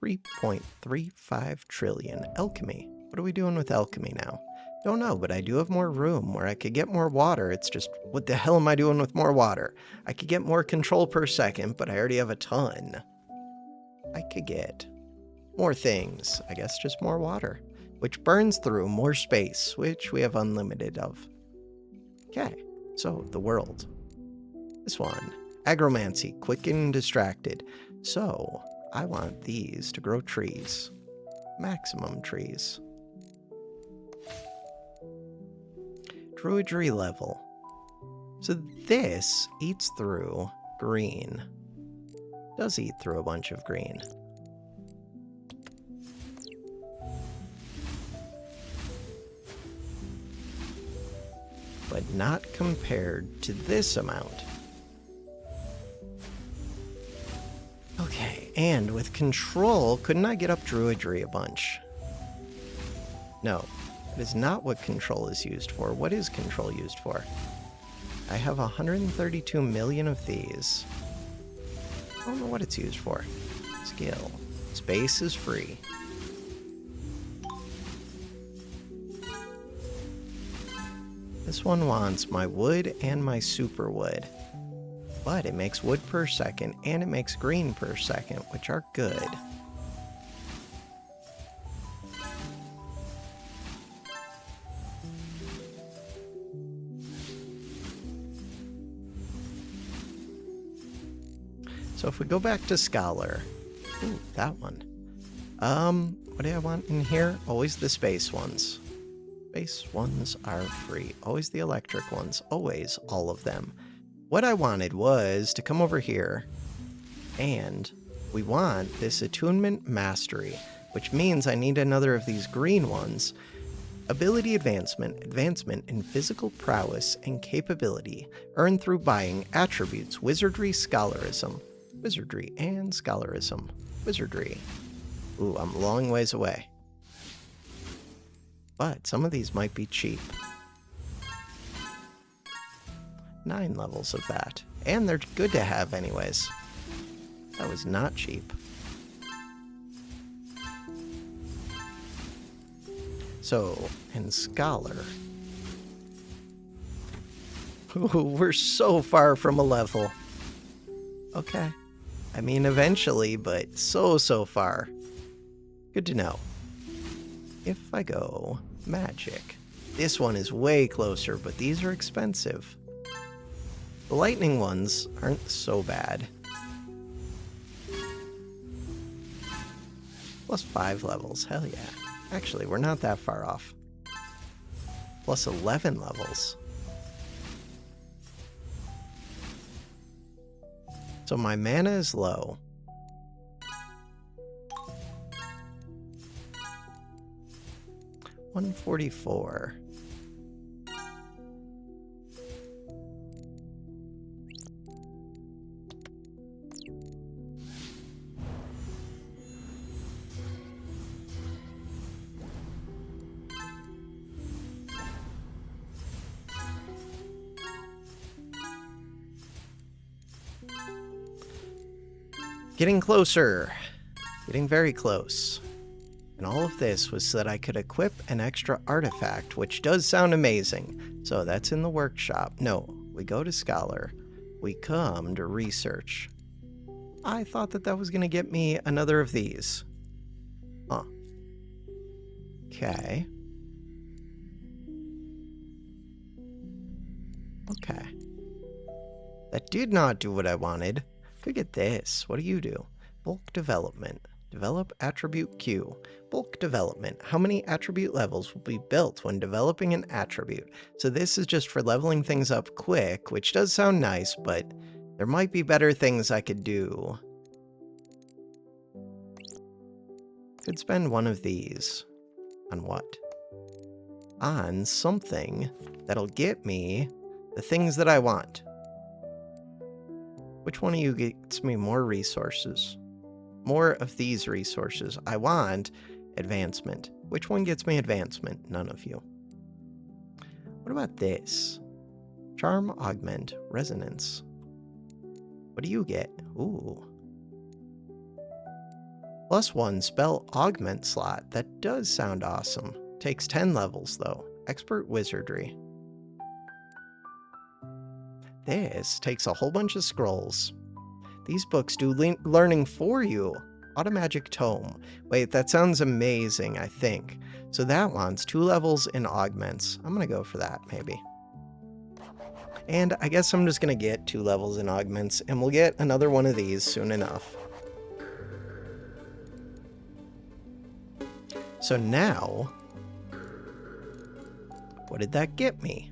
3.35 trillion. Alchemy. What are we doing with alchemy now? Don't know, but I do have more room where I could get more water. It's just, what the hell am I doing with more water? I could get more control per second, but I already have a ton. I could get more things. I guess just more water, which burns through more space, which we have unlimited of. Okay, so the world. This one. Agromancy, quick and distracted. So I want these to grow trees. Maximum trees. Druidry level. So this eats through green. Does eat through a bunch of green. But not compared to this amount. Okay, and with control, couldn't I get up druidry a bunch? No. That is not what control is used for. What is control used for? I have 132 million of these. I don't know what it's used for. Skill. Space is free. This one wants my wood and my super wood. But it makes wood per second and it makes green per second, which are good. So if we go back to Scholar, ooh, that one. What do I want in here? Always the space ones. Space ones are free. Always the electric ones. Always all of them. What I wanted was to come over here, and we want this attunement mastery, which means I need another of these green ones. Ability advancement, advancement in physical prowess and capability, earned through buying attributes, wizardry, scholarism. Wizardry and scholarism. Wizardry. Ooh, I'm a long ways away. But some of these might be cheap. 9 levels of that. And they're good to have anyways. That was not cheap. So, in Scholar... Ooh, we're so far from a level. Okay. I mean, eventually, but so far. Good to know. if I go magic, this one is way closer, but these are expensive. The lightning ones aren't so bad. Plus 5 levels, hell yeah. Actually, we're not that far off. Plus 11 levels. So my mana is low. $144. Getting closer. Getting very close. And all of this was so that I could equip an extra artifact, which does sound amazing. So that's in the workshop. No, we go to Scholar. We come to Research. I thought that that was going to get me another of these. Huh. Okay. Okay. That did not do what I wanted. Could get this. What do you do? Bulk development. Develop attribute queue. Bulk development. How many attribute levels will be built when developing an attribute? So this is just for leveling things up quick, which does sound nice, but there might be better things I could do. Could spend one of these. On what? On something that'll get me the things that I want. Which one of you gets me more resources? More of these resources. I want advancement. Which one gets me advancement? None of you. What about this? Charm, augment, resonance. What do you get? Ooh. +1 spell augment slot. That does sound awesome. Takes 10 levels though. Expert wizardry. This takes a whole bunch of scrolls. These books do learning for you. Automagic tome. Wait, that sounds amazing, I think. So that one's 2 levels in augments. I'm gonna go for that, maybe. And I guess I'm just gonna get 2 levels in augments, and we'll get another one of these soon enough. So now, what did that get me?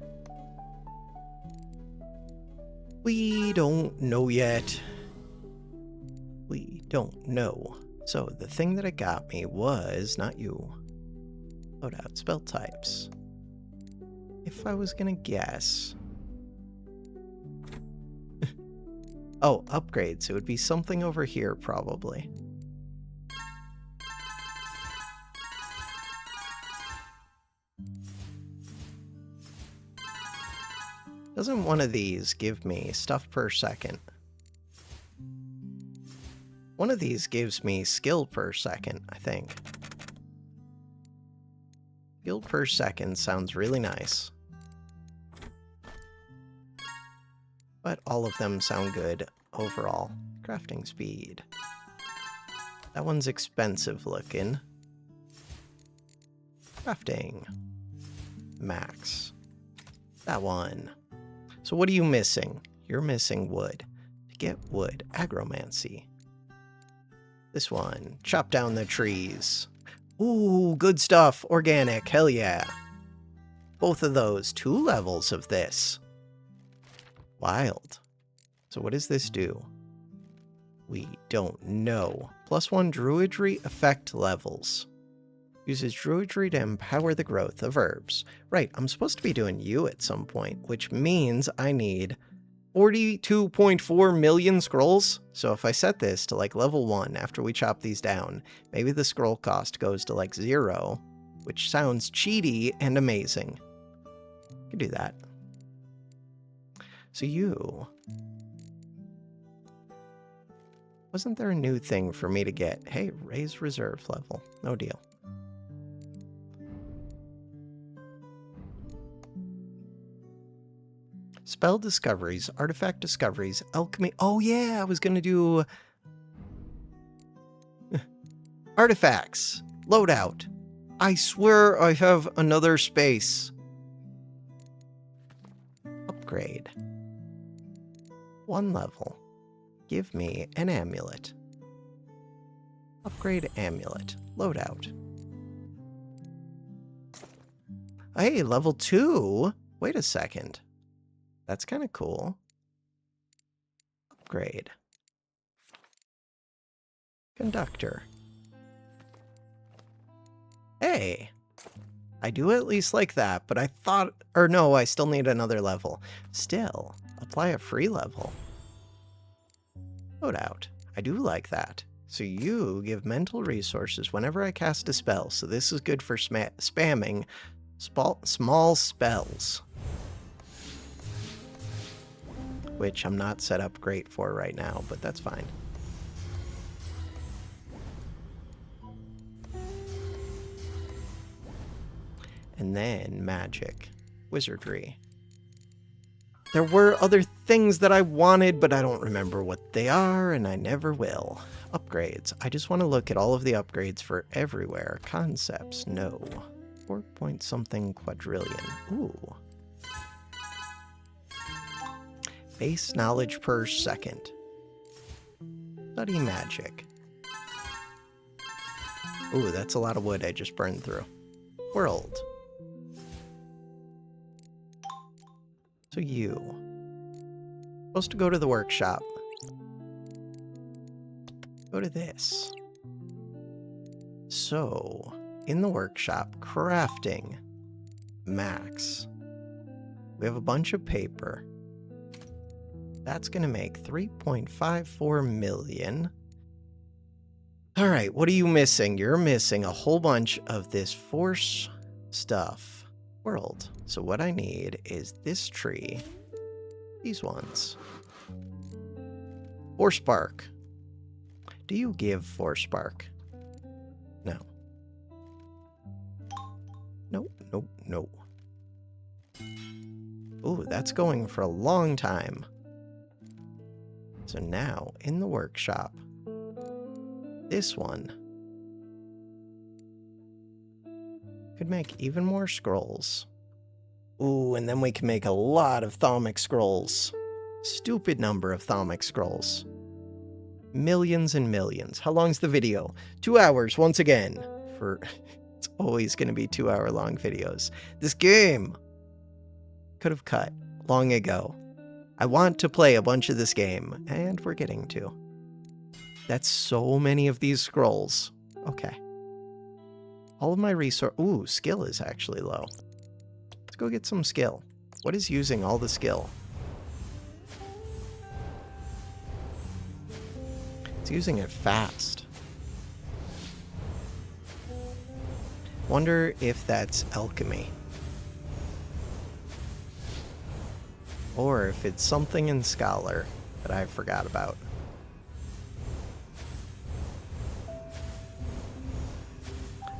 We don't know yet. We don't know. So the thing that it got me was not you. Loadout spell types. If I was gonna guess. Oh, upgrades. It would be something over here probably. Doesn't one of these give me stuff per second? One of these gives me skill per second, I think. Skill per second sounds really nice. But all of them sound good overall. Crafting speed. That one's expensive looking. Crafting. Max. That one. So what are you missing? You're missing wood. To get wood, agromancy. This one, chop down the trees. Ooh, good stuff, organic, hell yeah. Both of those, 2 levels of this. Wild. So what does this do? We don't know. +1 druidry effect levels. Uses druidry to empower the growth of herbs. Right, I'm supposed to be doing you at some point, which means I need 42.4 million scrolls. So if I set this to like level 1 after we chop these down, maybe the scroll cost goes to like 0, which sounds cheaty and amazing. I can do that. So you... Wasn't there a new thing for me to get? Hey, raise reserve level. No deal. Spell discoveries, artifact discoveries, alchemy. Oh yeah, I was gonna do artifacts, loadout. I swear I have another space. Upgrade. 1 level. Give me an amulet. Upgrade amulet. Loadout. Hey, level 2? Wait a second. That's kind of cool. Upgrade. Conductor. Hey. I do at least like that, but I thought... Or no, I still need another level. Still, apply a free level. Loadout. I do like that. So you give mental resources whenever I cast a spell, so this is good for spamming small spells. Which I'm not set up great for right now, but that's fine. And then magic. Wizardry. There were other things that I wanted, but I don't remember what they are, and I never will. Upgrades. I just want to look at all of the upgrades for everywhere. Concepts. No. 4 point something quadrillion. Ooh. Base knowledge per second. Study magic. Ooh, that's a lot of wood I just burned through. World. So you. Supposed to go to the workshop. Go to this. So, in the workshop, crafting. Max. We have a bunch of paper. That's going to make 3.54 million. All right, what are you missing? You're missing a whole bunch of this force stuff. World. So what I need is this tree. These ones. Force spark. Do you give force spark? No. Nope, nope, nope. Ooh, that's going for a long time. So now, in the workshop, this one could make even more scrolls. Ooh, and then we can make a lot of thaumic scrolls. Stupid number of thaumic scrolls. Millions and millions. How long's the video? 2 hours once again. It's always going to be 2-hour long videos. This game could have cut long ago. I want to play a bunch of this game, and we're getting to. That's so many of these scrolls. Okay. All of my resource... Ooh, skill is actually low. Let's go get some skill. What is using all the skill? It's using it fast. Wonder if that's alchemy. Or if it's something in Scholar that I forgot about.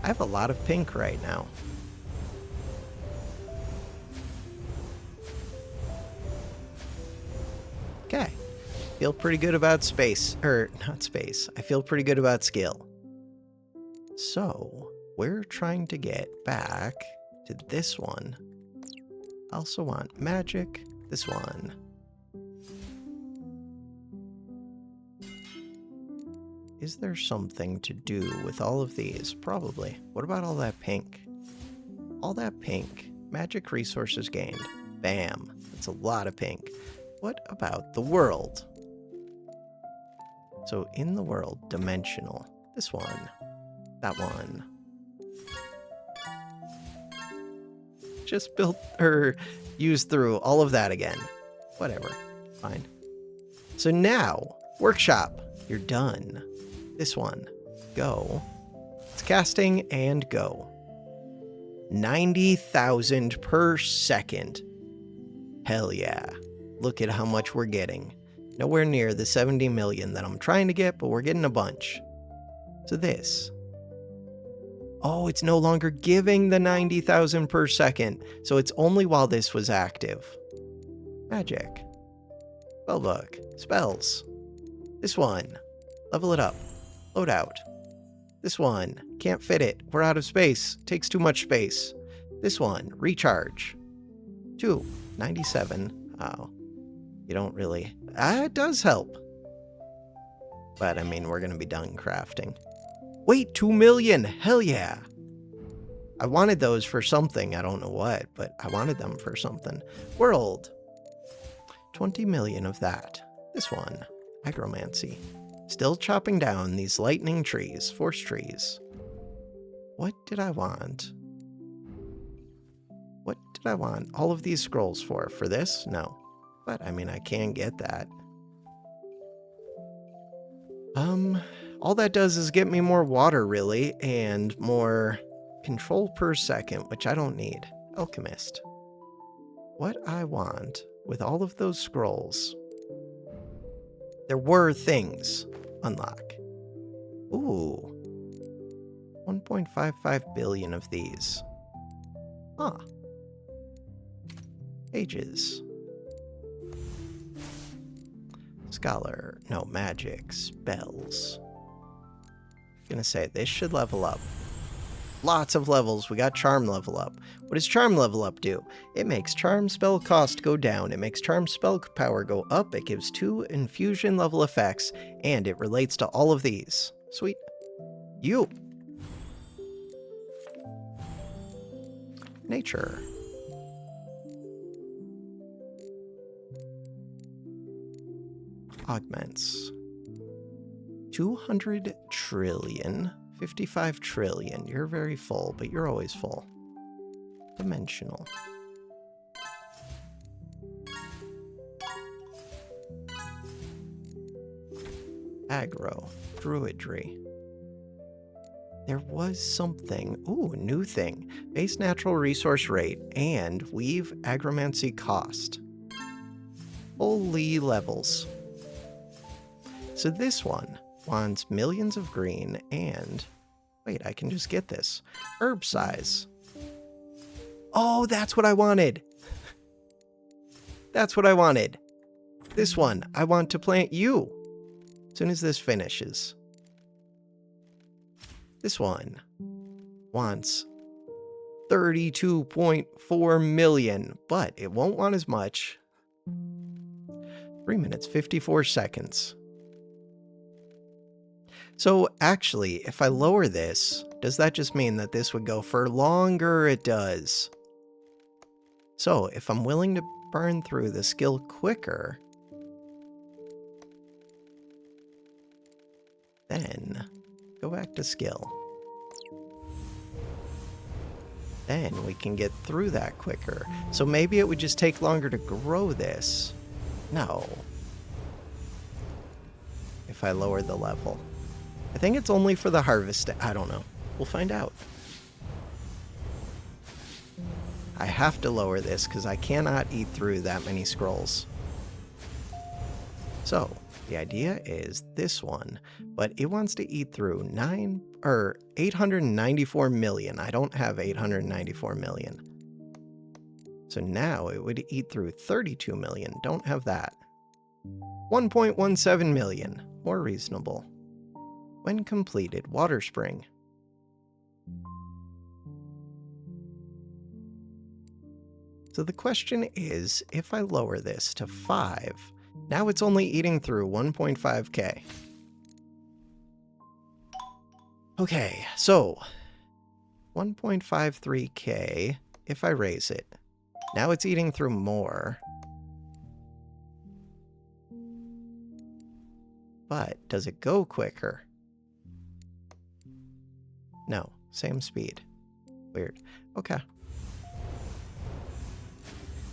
I have a lot of pink right now. Okay. Feel pretty good about space. Or, not space. I feel pretty good about skill. So, we're trying to get back to this one. I also want magic. This one. Is there something to do with all of these? Probably. What about all that pink? All that pink. Magic resources gained. Bam. That's a lot of pink. What about the world? So in the world, dimensional. This one. That one. Just built or used through all of that again. Whatever. Fine. So now, workshop. You're done. This one. Go. It's casting and go. 90,000 per second. Hell yeah. Look at how much we're getting. Nowhere near the 70 million that I'm trying to get, but we're getting a bunch. So this. Oh, it's no longer giving the 90,000 per second. So it's only while this was active. Magic. Spellbook. Spells. This one. Level it up. Load out. This one, can't fit it. We're out of space. Takes too much space. This one, recharge. 2, 97. Oh, you don't really... it does help. But, I mean, we're going to be done crafting. Wait, 2 million! Hell yeah! I wanted those for something. I don't know what, but I wanted them for something. World. 20 million of that. This one, agromancy. Still chopping down these lightning trees, force trees. What did I want? What did I want all of these scrolls for? For this? No. But, I mean, I can get that. All that does is get me more water, really, and more control per second, which I don't need. Alchemist. What I want with all of those scrolls... There were things. Unlock. Ooh. 1.55 billion of these. Huh. Pages. Scholar. No, magic. Spells. Gonna say, this should level up. Lots of levels. We got charm level up. What does charm level up do? It makes charm spell cost go down. It makes charm spell power go up. It gives 2 infusion level effects. And it relates to all of these. Sweet. You. Nature. Augments. 200 trillion. 55 trillion. You're very full, but you're always full. Dimensional. Aggro. Druidry. There was something. Ooh, a new thing. Base natural resource rate and weave agromancy cost. Holy levels. So this one wants millions of green and... Wait, I can just get this. Herb size. Oh, that's what I wanted. That's what I wanted. This one, I want to plant you. As soon as this finishes. This one wants 32.4 million, but it won't want as much. 3 minutes, 54 seconds. So actually, if I lower this, does that just mean that this would go for longer? It does. So if I'm willing to burn through the skill quicker, then go back to skill. Then we can get through that quicker. So maybe it would just take longer to grow this. No. If I lower the level. I think it's only for the harvest. I don't know. We'll find out. I have to lower this because I cannot eat through that many scrolls. So, the idea is this one, but it wants to eat through 894 million. I don't have 894 million. So now it would eat through 32 million. Don't have that. 1.17 million. More reasonable. When completed, water spring. So the question is, if I lower this to 5, now it's only eating through 1.5k. Okay, so 1.53k if I raise it. Now it's eating through more. But does it go quicker? No, same speed. Weird. Okay.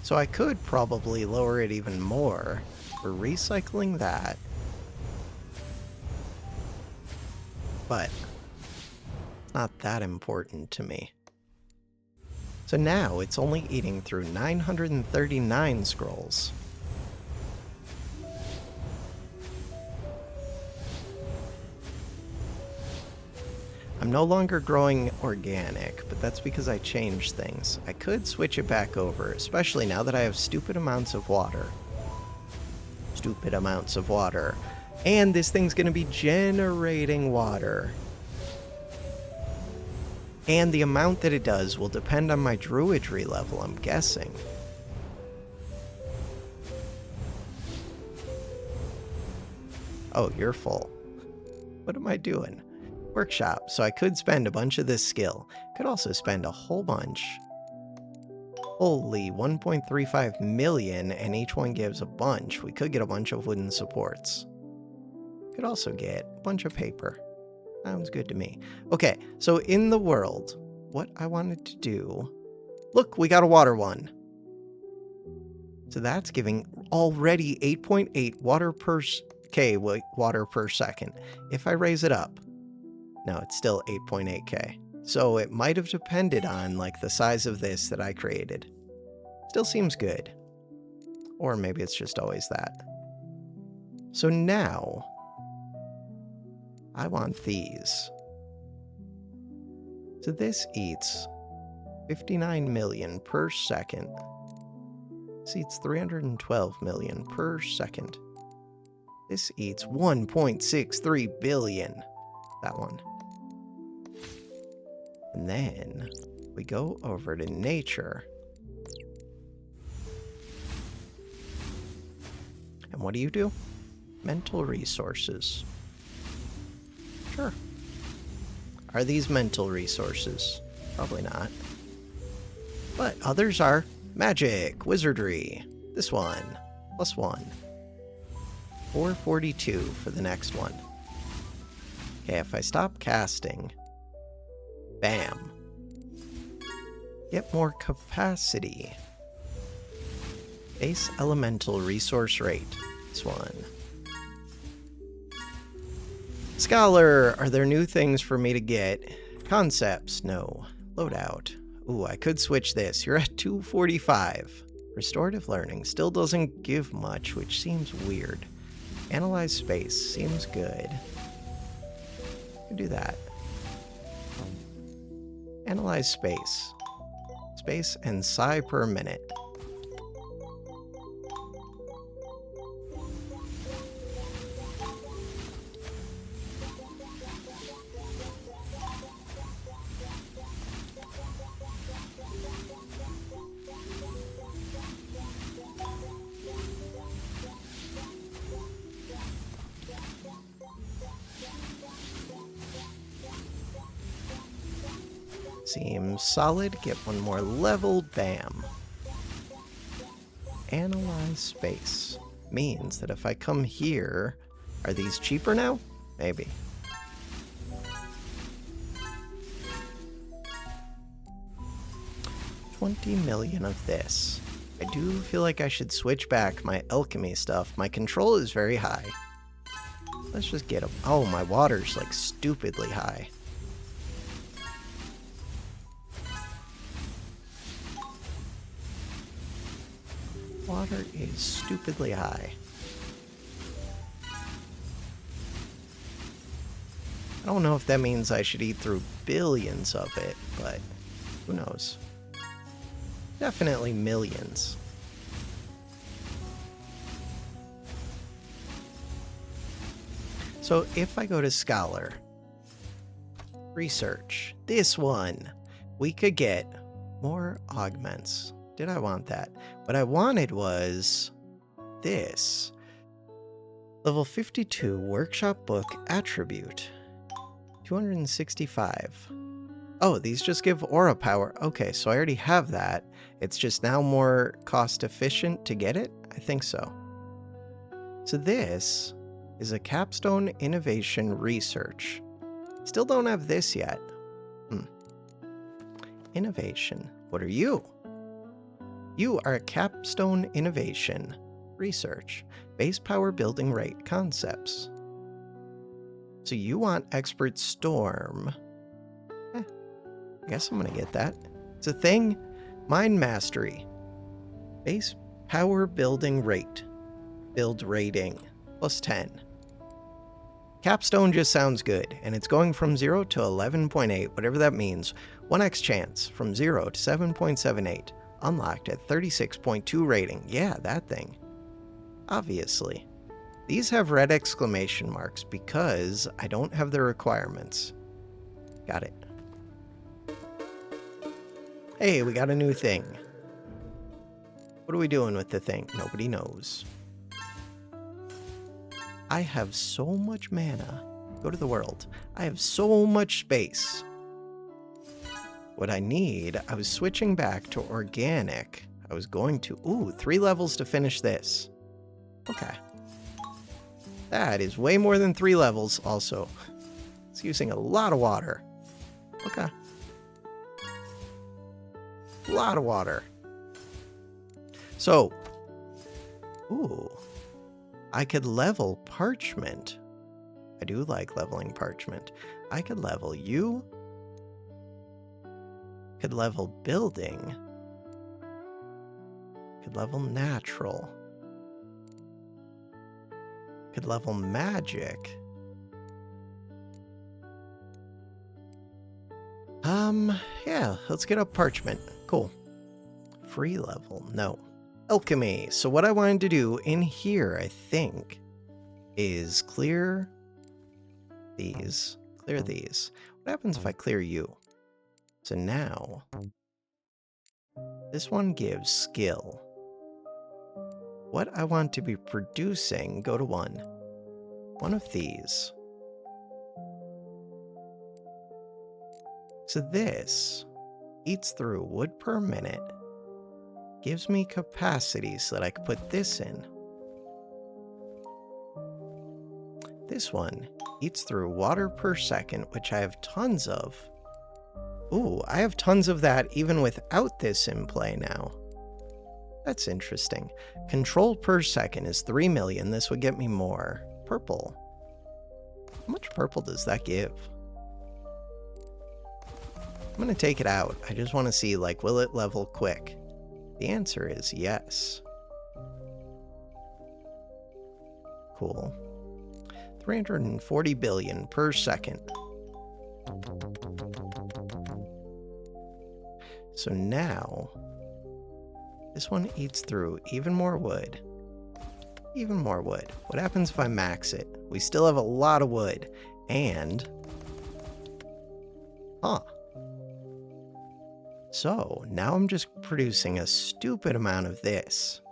So I could probably lower it even more. For recycling that. But it's not that important to me. So now it's only eating through 939 scrolls. I'm no longer growing organic, but that's because I changed things. I could switch it back over, especially now that I have stupid amounts of water. Stupid amounts of water. And this thing's gonna be generating water. And the amount that it does will depend on my druidry level, I'm guessing. Oh, you're full. What am I doing? Workshop, so I could spend a bunch of this skill. Could also spend a whole bunch. Holy, 1.35 million, and each one gives a bunch. We could get a bunch of wooden supports. Could also get a bunch of paper. Sounds good to me. Okay, so in the world, what I wanted to do... Look, we got a water one. So that's giving already 8.8 water per second. If I raise it up... No, it's still 8.8k. So it might have depended on, like, the size of this that I created. Still seems good. Or maybe it's just always that. So now, I want these. So this eats 59 million per second. This eats 312 million per second. This eats 1.63 billion. That one. And then we go over to nature. And what do? Mental resources. Sure. Are these mental resources? Probably not. But others are. Magic, wizardry. This one. +1. 442 for the next one. Okay, if I stop casting... Bam. Get more capacity. Base elemental resource rate. This one. Scholar, are there new things for me to get? Concepts, no. Loadout. Ooh, I could switch this. You're at 245. Restorative learning still doesn't give much, which seems weird. Analyze space seems good. Could do that. Analyze space. Space and psi per minute. Seems solid. Get one more level. Bam. Analyze space. Means that if I come here... Are these cheaper now? Maybe. $20 million of this. I do feel like I should switch back my alchemy stuff. My control is very high. Let's just get them. Oh, my water's like stupidly high. Water is stupidly high. I don't know if that means I should eat through billions of it, but who knows? Definitely millions. So if I go to Scholar, Research, this one, we could get more augments. Did I want that? What I wanted was this. Level 52 Workshop Book Attribute. 265. Oh, these just give aura power. Okay, so I already have that. It's just now more cost efficient to get it? I think so. So this is a Capstone Innovation Research. Still don't have this yet. Innovation. What are you? You are a Capstone Innovation Research. Base power building rate concepts. So you want Expert Storm. I guess I'm gonna get that. It's a thing. Mind Mastery. Base power building rate. Build rating. +10. Capstone just sounds good, and it's going from 0 to 11.8, whatever that means. 1x chance from 0 to 7.78. Unlocked at 36.2 rating. Yeah, that thing. Obviously. These have red exclamation marks because I don't have the requirements. Got it. Hey, we got a new thing. What are we doing with the thing? Nobody knows. I have so much mana. Go to the world. I have so much space. What I need, I was switching back to organic. I was going to... Ooh, 3 levels to finish this. Okay. That is way more than 3 levels also. It's using a lot of water. Okay. A lot of water. So, ooh, I could level parchment. I do like leveling parchment. I could level you. Could level building. Could level natural. Could level magic. Yeah, let's get up parchment. Cool. Free level, no. Alchemy. So what I wanted to do in here, I think, is clear these. Clear these. What happens if I clear you? So now, this one gives skill. What I want to be producing, go to one. One of these. So this eats through wood per minute. Gives me capacity so that I can put this in. This one eats through water per second, which I have tons of. Ooh, I have tons of that even without this in play now. That's interesting. Control per second is 3 million. This would get me more. Purple. How much purple does that give? I'm going to take it out. I just want to see, like, will it level quick? The answer is yes. Cool. 340 billion per second. So now, this one eats through even more wood. Even more wood. What happens if I max it? We still have a lot of wood. And... Huh. So, now I'm just producing a stupid amount of this.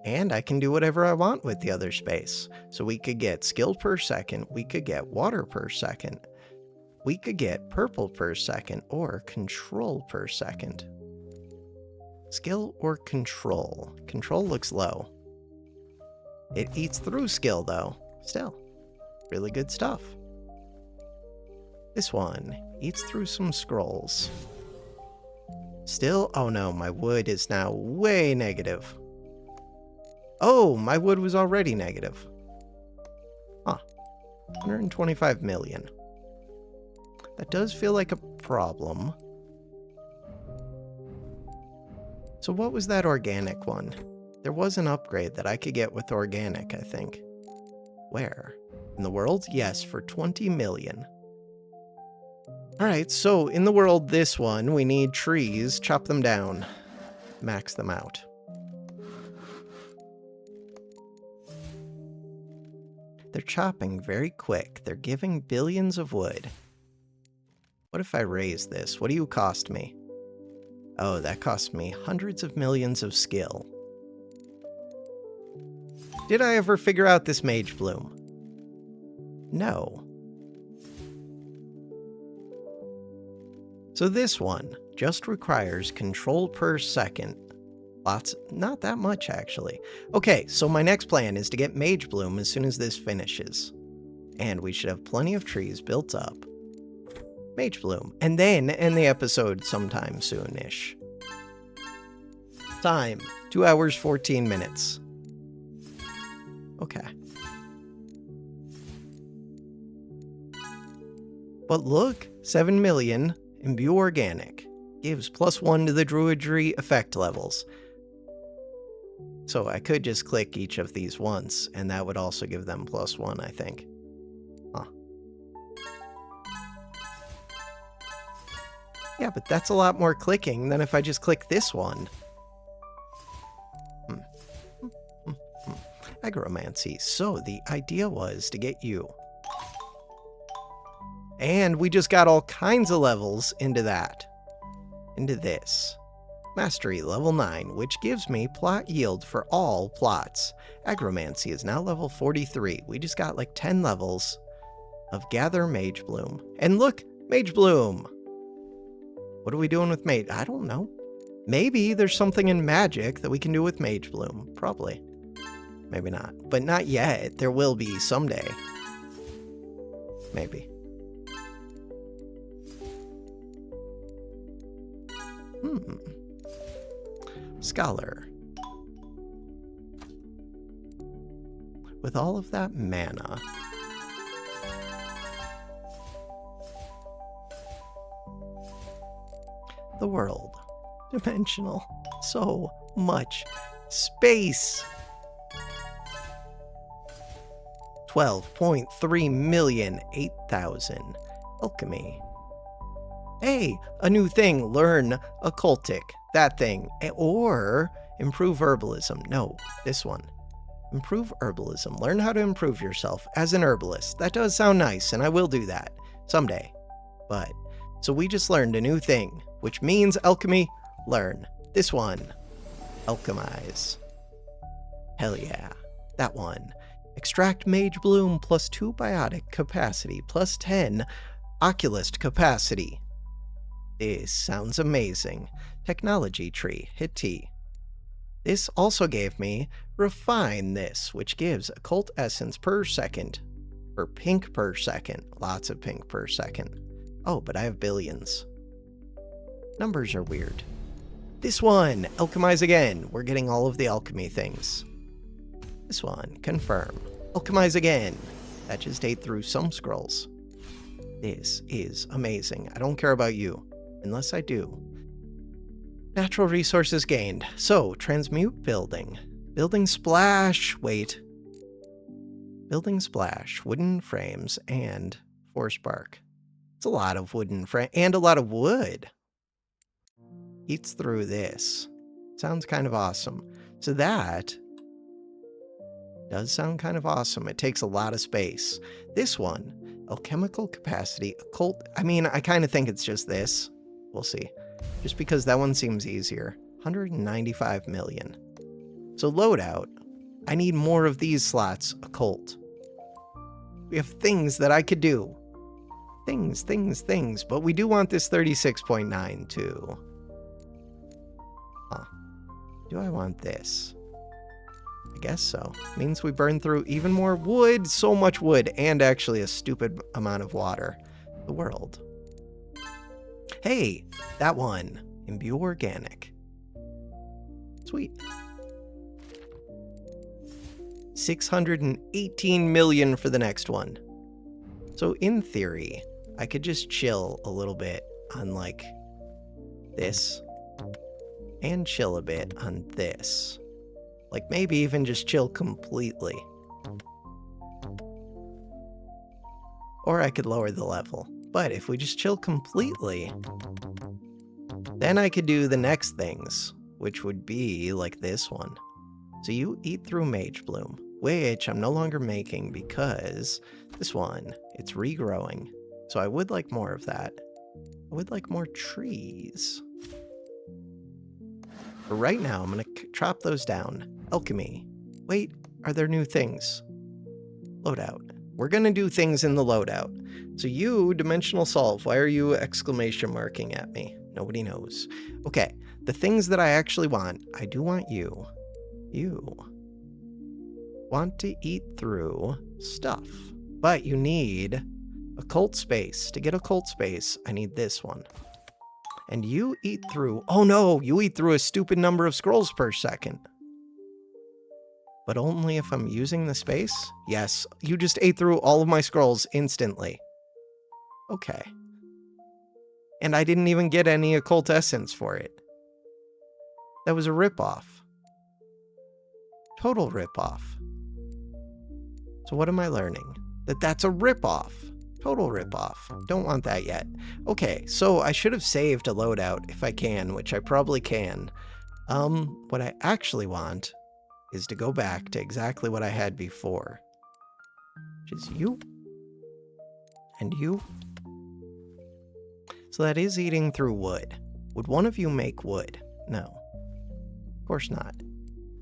And I can do whatever I want with the other space. So we could get skill per second, we could get water per second, we could get purple per second, or control per second. Skill or control? Control looks low. It eats through skill though. Still, really good stuff. This one eats through some scrolls. Still, oh no, my wood is now way negative. Oh, my wood was already negative. Huh. 125 million. That does feel like a problem. So what was that organic one? There was an upgrade that I could get with organic, I think. Where? In the world? Yes, for 20 million. Alright, so in the world, this one, we need trees, chop them down, max them out. They're chopping very quick. They're giving billions of wood. What if I raise this? What do you cost me? Oh, that cost me hundreds of millions of skill. Did I ever figure out this Mage Bloom? No. So this one just requires control per second. Lots, not that much actually. Okay, so my next plan is to get Mage Bloom as soon as this finishes. And we should have plenty of trees built up. Mage Bloom, and then end the episode sometime soon-ish. Time, 2 hours, 14 minutes. Okay. But look, 7 million. Imbue organic. Gives +1 to the druidry effect levels. So I could just click each of these once, and that would also give them +1, I think. Huh. Yeah, but that's a lot more clicking than if I just click this one. Agromancy. So the idea was to get you. And we just got all kinds of levels into that. into this. Mastery level 9, which gives me plot yield for all plots. Agromancy is now level 43. We just got like 10 levels of Gather Mage Bloom. And look, Mage Bloom! What are we doing with Mage? I don't know. Maybe there's something in magic that we can do with Mage Bloom. Probably. Maybe not. But not yet. There will be someday. Maybe. Scholar. With all of that mana, the world. Dimensional. So much space. 12.3 million, 8,000. Alchemy. Hey, a new thing. Learn occultic. That thing. Or improve herbalism. No, this one. Improve herbalism. Learn how to improve yourself as an herbalist. That does sound nice, and I will do that someday. But, so we just learned a new thing, which means alchemy. Learn. This one. Alchemize. Hell yeah. That one. Extract Mage Bloom plus 2 biotic capacity plus 10 oculist capacity. This sounds amazing. Technology tree. Hit T. This also gave me Refine This, which gives occult essence per second. Or pink per second. Lots of pink per second. Oh, but I have billions. Numbers are weird. This one. Alchemize again. We're getting all of the alchemy things. This one. Confirm. Alchemize again. That just ate through some scrolls. This is amazing. I don't care about you. Unless I do. Natural resources gained. So, transmute building. Building splash. Wait. Building splash. Wooden frames and force bark. It's a lot of wooden frame and a lot of wood. Eats through this. Sounds kind of awesome. So that does sound kind of awesome. It takes a lot of space. This one, alchemical capacity, occult. I mean, I kind of think it's just this. We'll see. Just because that one seems easier. 195 million. So loadout. I need more of these slots. Occult. We have things that I could do. Things. But we do want this 36.9 too. Huh. Do I want this? I guess so. Means we burn through even more wood. So much wood. And actually a stupid amount of water. The world. Hey, that one. Imbue organic. Sweet. 618 million for the next one. So in theory, I could just chill a little bit on like this and chill a bit on this. Like maybe even just chill completely. Or I could lower the level. But if we just chill completely, then I could do the next things, which would be like this one. So you eat through Mage Bloom, which I'm no longer making because this one, it's regrowing. So I would like more of that. I would like more trees. But right now, I'm going to chop those down. Alchemy. Wait, are there new things? Loadout. We're going to do things in the loadout. So you, Dimensional Solve, why are you exclamation marking at me? Nobody knows. Okay, the things that I actually want, I do want you. You want to eat through stuff. But you need occult space. To get occult space, I need this one. And you eat through... Oh no, you eat through a stupid number of scrolls per second. But only if I'm using the space? Yes, you just ate through all of my scrolls instantly. Okay. And I didn't even get any occult essence for it. That was a ripoff. Total ripoff. So what am I learning? That's a ripoff. Total ripoff. Don't want that yet. Okay, so I should have saved a loadout if I can, which I probably can. What I actually want is to go back to exactly what I had before. Which is you. And you. So that is eating through wood. Would one of you make wood? No. Of course not.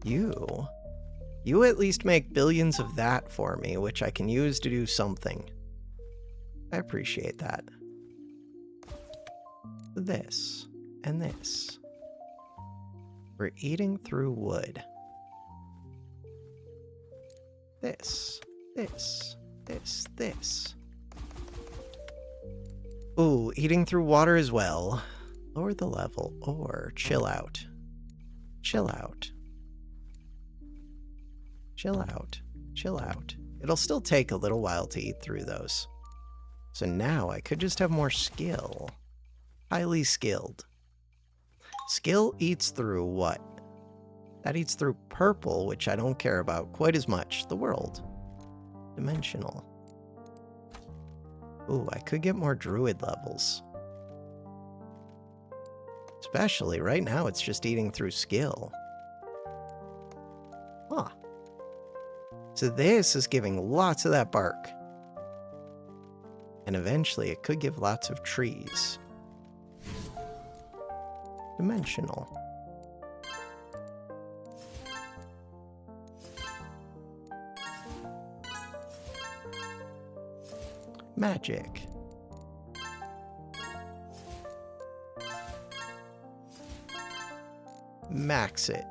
You at least make billions of that for me, which I can use to do something. I appreciate that. This and this. We're eating through wood. This. Ooh, eating through water as well. Lower the level or chill out. Chill out. Chill out. Chill out. It'll still take a little while to eat through those. So now I could just have more skill. Highly skilled. Skill eats through what? That eats through purple, which I don't care about quite as much. The world. Dimensional. Ooh, I could get more druid levels. Especially right now, it's just eating through skill. Huh. So this is giving lots of that bark. And eventually it could give lots of trees. Dimensional. Magic. Max it.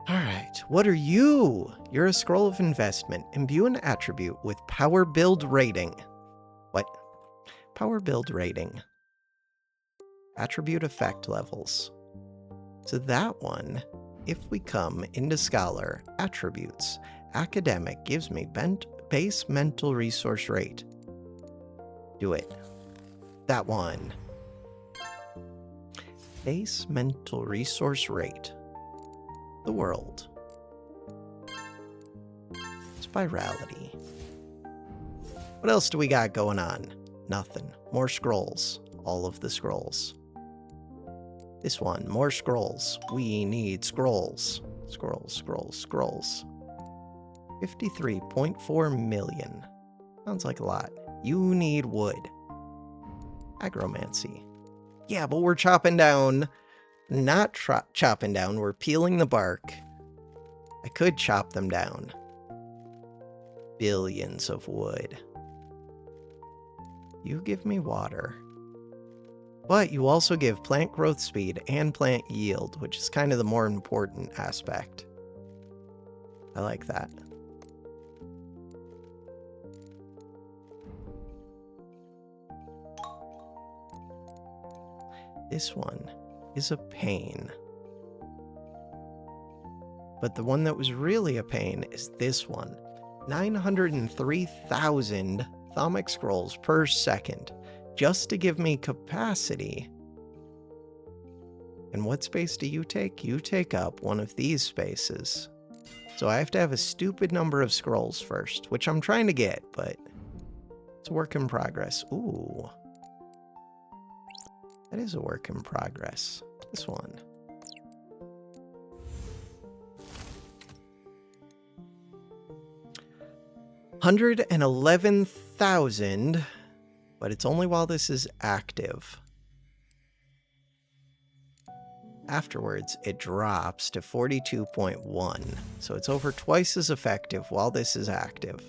Alright, what are you? You're a scroll of investment. Imbue an attribute with power build rating. What? Power build rating. Attribute effect levels. So that one, if we come into Scholar, attributes, academic gives me base mental resource rate. Do it. That one. Base mental resource rate. The world. Spirality. What else do we got going on? Nothing. More scrolls. All of the scrolls. This one. More scrolls. We need scrolls. Scrolls. 53.4 million. Sounds like a lot. You need wood. Agromancy. Yeah, but we're chopping down. Not chopping down, we're peeling the bark. I could chop them down. Billions of wood. You give me water. But you also give plant growth speed and plant yield, which is kind of the more important aspect. I like that. This one is a pain. But the one that was really a pain is this one. 903,000 thermic scrolls per second just to give me capacity. And what space do you take? You take up one of these spaces. So I have to have a stupid number of scrolls first, which I'm trying to get, but it's a work in progress. Ooh. That is a work in progress. This one. $111,000, but it's only while this is active. Afterwards, it drops to 42.1, so it's over twice as effective while this is active.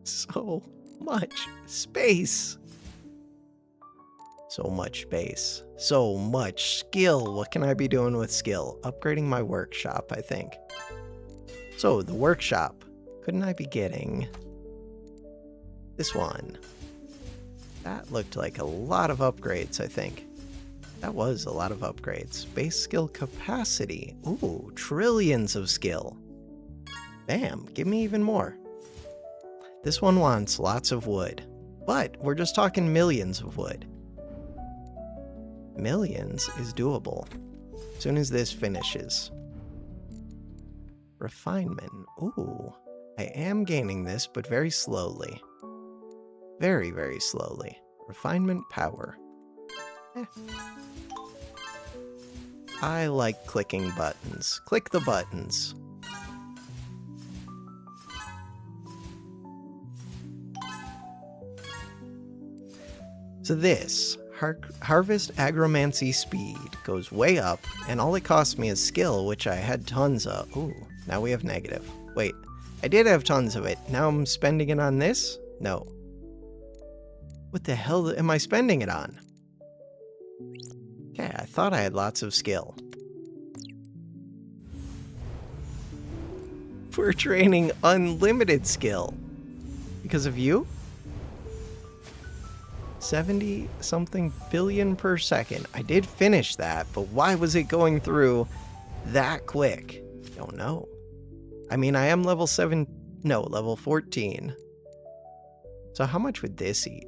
So much space. So much space. So much skill. What can I be doing with skill? Upgrading my workshop, I think. So, the workshop. Couldn't I be getting this one? That looked like a lot of upgrades, I think. That was a lot of upgrades. Base skill capacity. Ooh, trillions of skill. Bam, give me even more. This one wants lots of wood, but we're just talking millions of wood. Millions is doable. As soon as this finishes. Refinement. Ooh, I am gaining this, but very slowly. Very, very slowly. Refinement power. I like clicking buttons. Click the buttons. So this, Harvest Agromancy Speed, goes way up, and all it costs me is skill, which I had tons of. Ooh, now we have negative. Wait, I did have tons of it. Now I'm spending it on this? No. What the hell am I spending it on? Okay, I thought I had lots of skill. We're training unlimited skill. Because of you? 70-something billion per second. I did finish that, but why was it going through that quick? Don't know. I mean, I am level 14. So how much would this eat?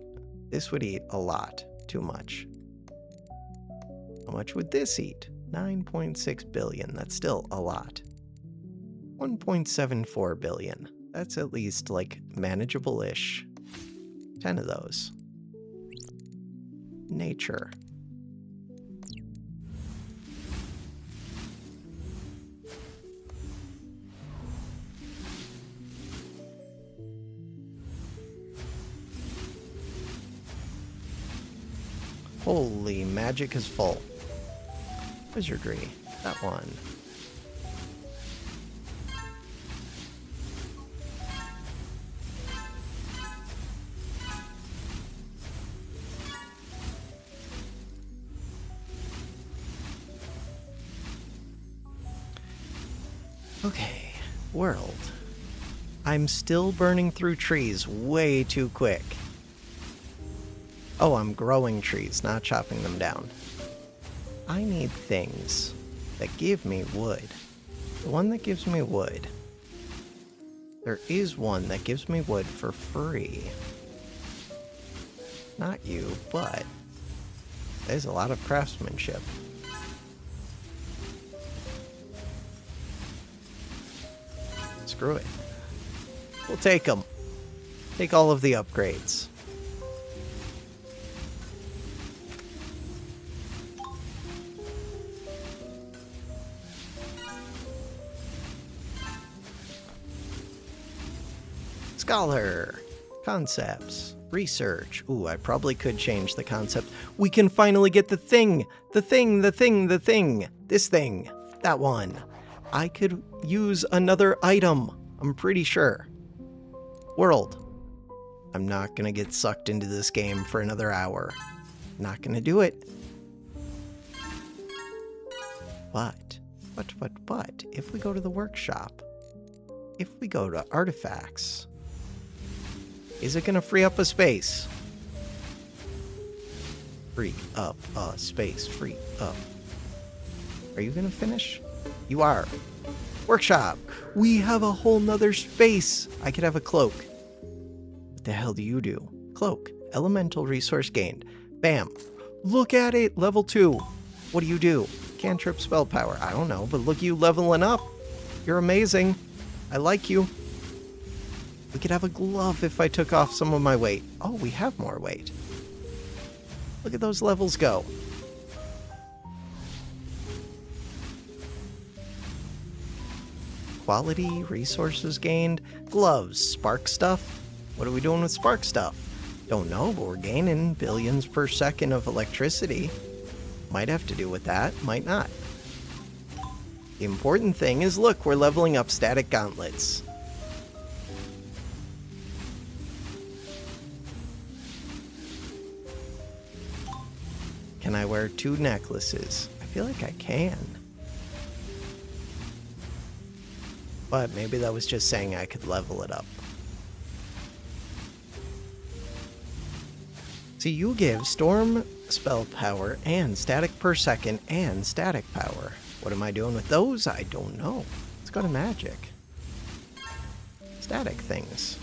This would eat a lot. Too much. How much would this eat? 9.6 billion. That's still a lot. 1.74 billion. That's at least, like, manageable-ish. 10 of those. Nature. Holy, magic is full. Wizardry. That one. Okay, world. I'm still burning through trees way too quick. Oh, I'm growing trees, not chopping them down. I need things that give me wood. The one that gives me wood. There is one that gives me wood for free. Not you, but there's a lot of craftsmanship. Screw it. We'll take them. Take all of the upgrades. Scholar. Concepts. Research. Ooh, I probably could change the concept. We can finally get the thing. The thing. This thing. That one. I could use another item. I'm pretty sure. World. I'm not gonna get sucked into this game for another hour. Not gonna do it. But, if we go to the workshop, if we go to artifacts, is it gonna free up a space? Free up a space, free up. Are you gonna finish? You are. Workshop. We have a whole nother space. I could have a cloak. What the hell do you do? Cloak. Elemental resource gained. Bam. Look at it. Level 2. What do? Cantrip spell power. I don't know, but look you leveling up. You're amazing. I like you. We could have a glove if I took off some of my weight. Oh, we have more weight. Look at those levels go. Quality, resources gained, gloves, spark stuff. What are we doing with spark stuff? Don't know, but we're gaining billions per second of electricity. Might have to do with that, might not. The important thing is, look, we're leveling up static gauntlets. Can I wear 2 necklaces? I feel like I can. But maybe that was just saying I could level it up. See, you give storm spell power and static per second and static power. What am I doing with those? I don't know. Let's go to magic. Static things.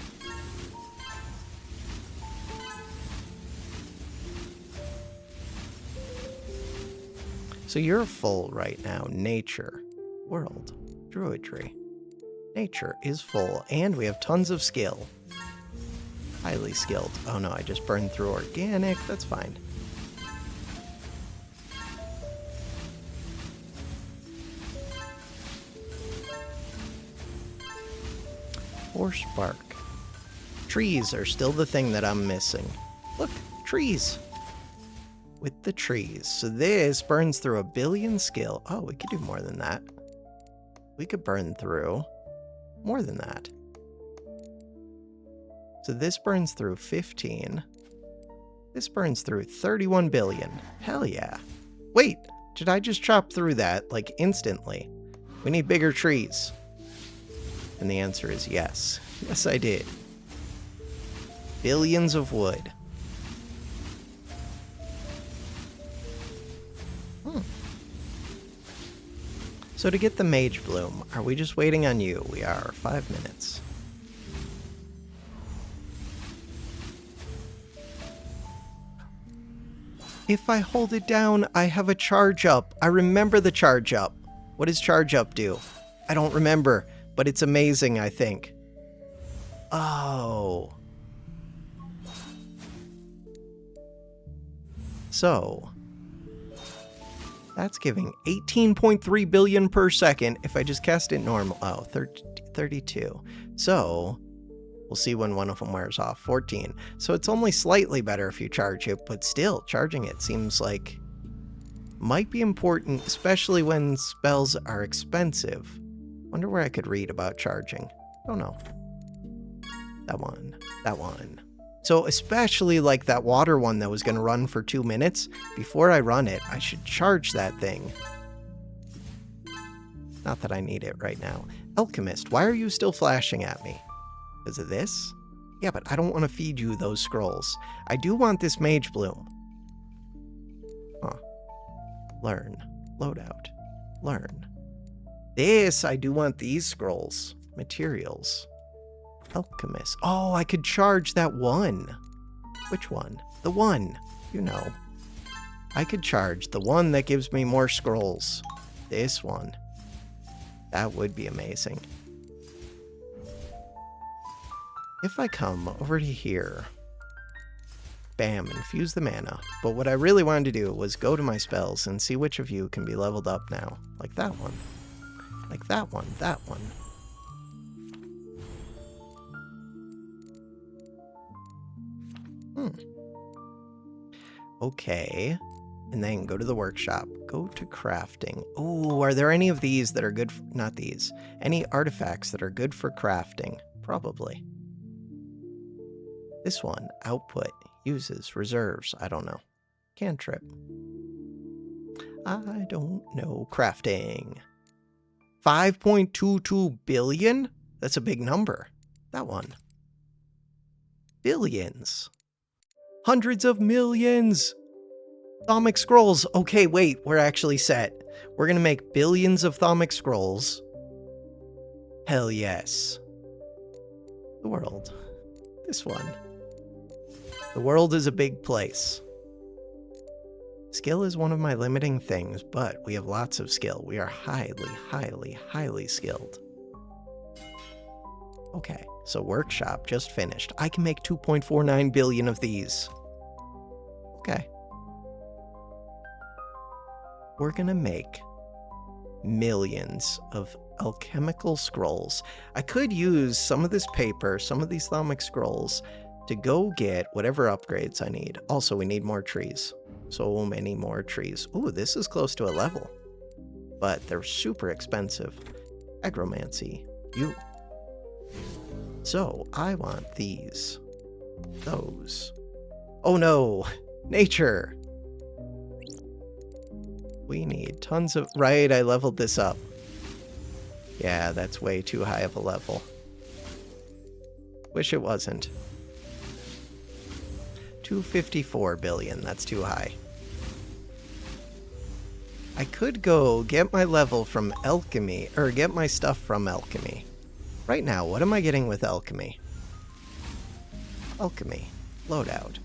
So you're full right now. Nature. World. Druidry. Nature is full, and we have tons of skill. Highly skilled. Oh no, I just burned through organic. That's fine. Horse bark. Trees are still the thing that I'm missing. Look, trees. With the trees. So this burns through 1 billion skill. Oh, we could do more than that. We could burn through more than that. So this burns through 15. This burns through 31 billion. Hell yeah. Wait, did I just chop through that, like, instantly? We need bigger trees. And the answer is yes. Yes, I did. Billions of wood. So to get the Mage Bloom, are we just waiting on you? We are. 5 minutes. If I hold it down, I have a charge up. I remember the charge up. What does charge up do? I don't remember, but it's amazing, I think. Oh. So, that's giving 18.3 billion per second if I just cast it normal. Oh, 32. So, we'll see when one of them wears off. 14. So it's only slightly better if you charge it, but still, charging it seems like might be important, especially when spells are expensive. Wonder where I could read about charging. Oh no. That one. That one. So especially like that water one that was going to run for 2 minutes, before I run it, I should charge that thing. Not that I need it right now. Alchemist, why are you still flashing at me? Is it this? Yeah, but I don't want to feed you those scrolls. I do want this Mage Bloom. Huh. Learn. Loadout. Learn. This, I do want these scrolls. Materials. Alchemist. Oh, I could charge that one. Which one? The one. You know. I could charge the one that gives me more scrolls. This one. That would be amazing. If I come over to here, bam, infuse the mana. But what I really wanted to do was go to my spells and see which of you can be leveled up now. Like that one. Like that one. That one. Okay. And then go to the workshop. Go to crafting. Oh, are there any of these that are good? Not these. Any artifacts that are good for crafting? Probably. This one, output, uses, reserves, I don't know. Cantrip. I don't know. Crafting. 5.22 billion? That's a big number. That one. Billions. Hundreds of millions. Thaumic scrolls. Okay, wait, we're actually set. We're gonna make billions of Thaumic scrolls. Hell yes. The world. This one. The world is a big place. Skill is one of my limiting things, but we have lots of skill. We are highly, highly, highly skilled. Okay, so workshop just finished. I can make 2.49 billion of these. Okay. We're gonna make millions of alchemical scrolls. I could use some of this paper, some of these Thaumic scrolls, to go get whatever upgrades I need. Also, we need more trees. So many more trees. Ooh, this is close to a level. But they're super expensive. Agromancy. You. So, I want these. Those. Oh no! Nature! We need tons of... Right, I leveled this up. Yeah, that's way too high of a level. Wish it wasn't. 254 billion, that's too high. I could go get my level from alchemy, or get my stuff from alchemy. Right now, what am I getting with alchemy? Alchemy. Loadout.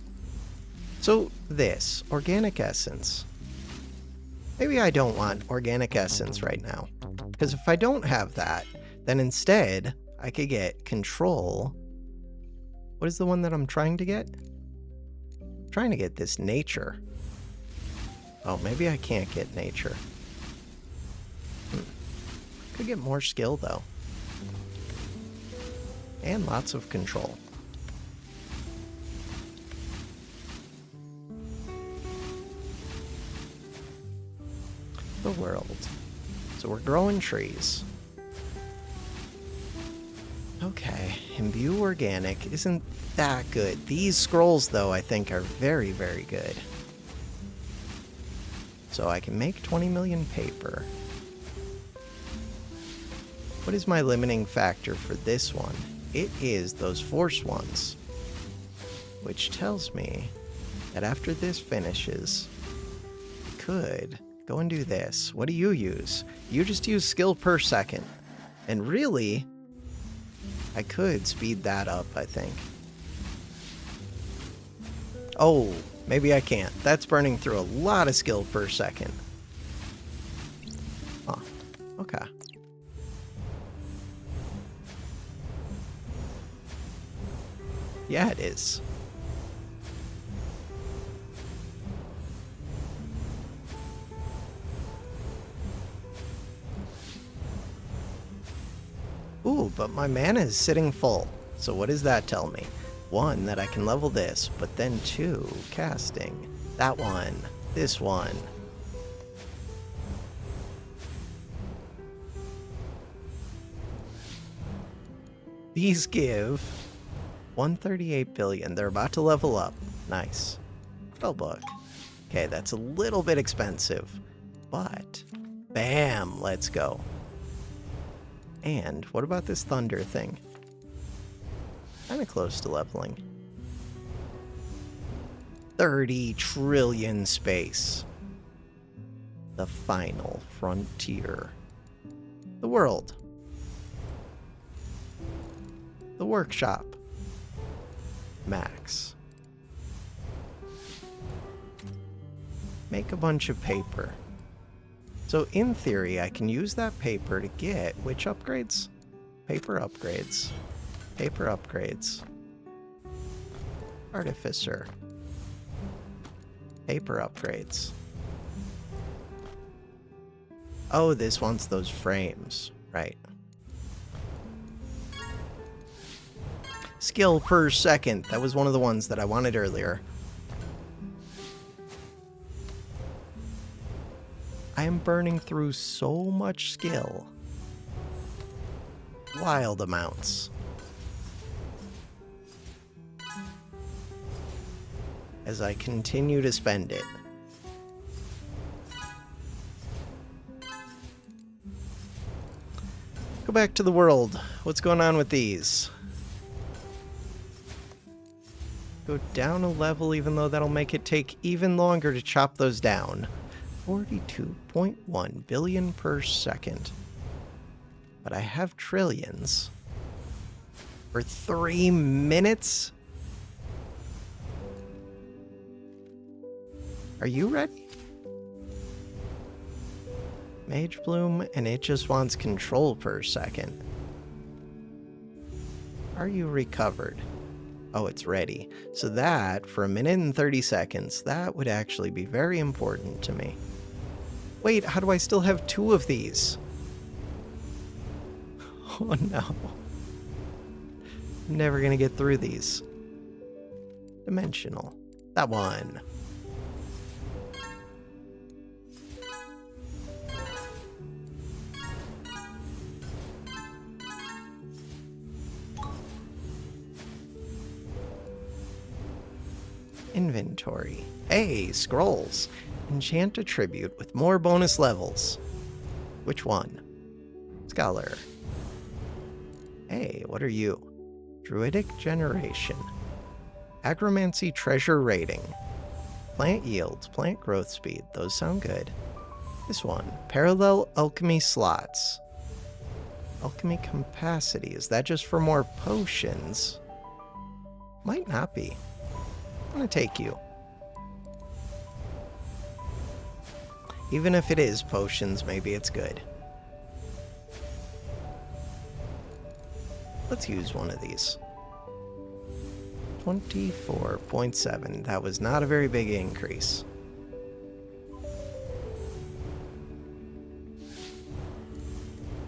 So, this. Organic essence. Maybe I don't want organic essence right now. Because if I don't have that, then instead, I could get control. What is the one that I'm trying to get? I'm trying to get this nature. Oh, maybe I can't get nature. Could get more skill, though. And lots of control. The world. So we're growing trees. Okay, imbue organic isn't that good. These scrolls, though, I think are very, very good. So I can make 20 million paper. What is my limiting factor for this one? It is those force ones. Which tells me that after this finishes, I could go and do this. What do you use? You just use skill per second. And really, I could speed that up, I think. Oh, maybe I can't. That's burning through a lot of skill per second. Oh, okay. Yeah, it is. Ooh, but my mana is sitting full. So what does that tell me? 1, that I can level this, but then 2, casting. That one. This one. These give 138 billion. They're about to level up. Nice. Spellbook. Okay, that's a little bit expensive, but bam, let's go. And what about this thunder thing? Kind of close to leveling. 30 trillion space. The final frontier. The world. The workshop. Max. Make a bunch of paper. So in theory, I can use that paper to get which upgrades? Paper upgrades. Paper upgrades. Artificer. Paper upgrades. Oh, this wants those frames. Right. Skill per second. That was one of the ones that I wanted earlier. I am burning through so much skill. Wild amounts. As I continue to spend it. Go back to the world. What's going on with these? Go down a level, even though that'll make it take even longer to chop those down. 42.1 billion per second. But I have trillions. For 3 minutes? Are you ready? Mage Bloom, and it just wants control per second. Are you recovered? Oh, it's ready. So that, for 1 minute and 30 seconds, that would actually be very important to me. Wait, how do I still have 2 of these? Oh no. I'm never gonna get through these. Dimensional. That one. Inventory. Hey, scrolls. Enchant a tribute with more bonus levels. Which one? Scholar. Hey, what are you? Druidic Generation. Agromancy Treasure Rating. Plant yields, plant growth speed. Those sound good. This one. Parallel Alchemy Slots. Alchemy Capacity. Is that just for more potions? Might not be. I'm gonna take you. Even if it is potions, maybe it's good. Let's use one of these. 24.7. That was not a very big increase.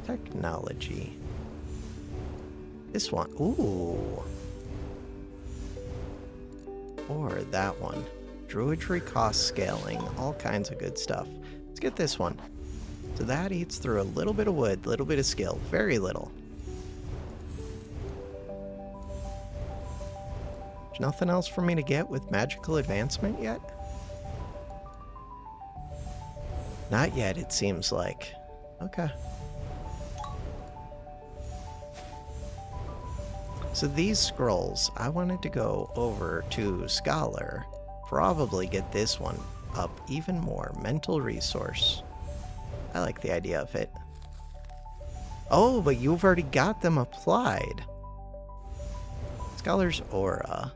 Technology. This one. Ooh. Or that one. Druidry cost scaling. All kinds of good stuff. Let's get this one. So that eats through a little bit of wood, little bit of skill. Very little. There's nothing else for me to get with magical advancement yet? Not yet, it seems like. Okay. So these scrolls, I wanted to go over to Scholar. Probably get this one up even more. Mental resource. I like the idea of it. Oh, but you've already got them applied. Scholar's aura.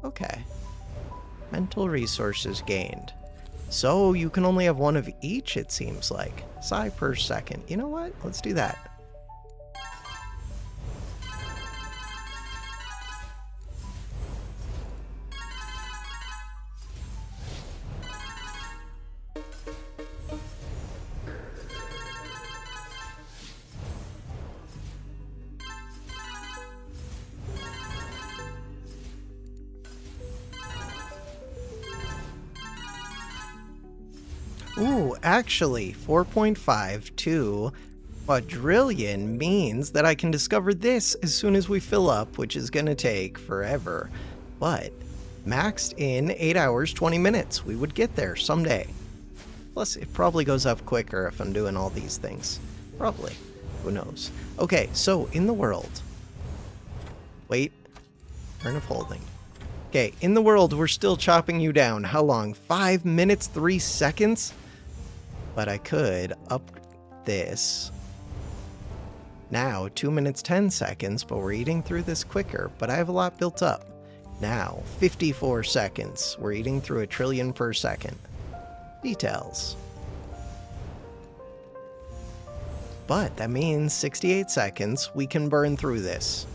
Okay. Mental resources gained. So you can only have one of each, it seems like. Psi per second. You know what? Let's do that. Ooh, actually, 4.52 quadrillion means that I can discover this as soon as we fill up, which is going to take forever. But maxed in 8 hours, 20 minutes. We would get there someday. Plus, it probably goes up quicker if I'm doing all these things. Probably. Who knows? Okay, so in the world. Wait. Turn of holding. Okay, in the world, we're still chopping you down. How long? 5 minutes, 3 seconds? But I could up this. Now, 2 minutes, 10 seconds, but we're eating through this quicker. But I have a lot built up. Now, 54 seconds. We're eating through 1 trillion per second. Details. But that means 68 seconds. We can burn through this.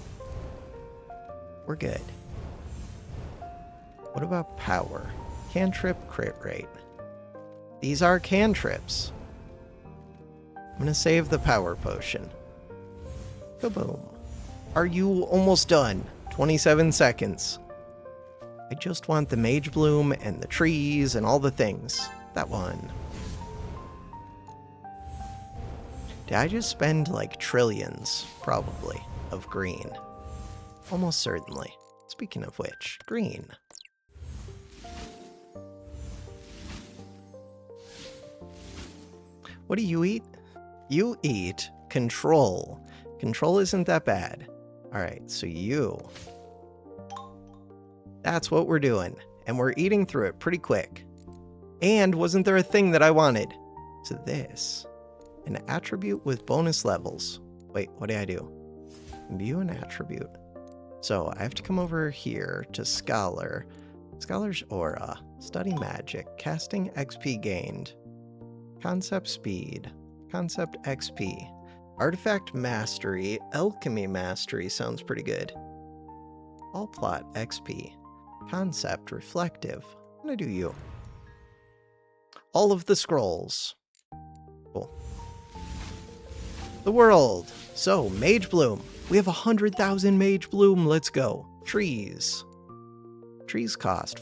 We're good. What about power? Cantrip crit rate. These are cantrips. I'm gonna save the power potion. Kaboom. Are you almost done? 27 seconds. I just want the Mage Bloom and the trees and all the things. That one. Did I just spend like trillions, probably, of green? Almost certainly. Speaking of which, green. What do you eat? You eat control. Control isn't that bad. Alright, so you. That's what we're doing. And we're eating through it pretty quick. And wasn't there a thing that I wanted? So this. An attribute with bonus levels. Wait, what do I do? View an attribute. So I have to come over here to Scholar. Scholar's aura. Study magic. Casting XP gained. Concept speed. Concept XP. Artifact mastery. Alchemy mastery sounds pretty good. All plot XP. Concept reflective. I'm gonna do you. All of the scrolls. Cool. The world. So, Mage Bloom. We have 100,000 Mage Bloom. Let's go. Trees. Trees cost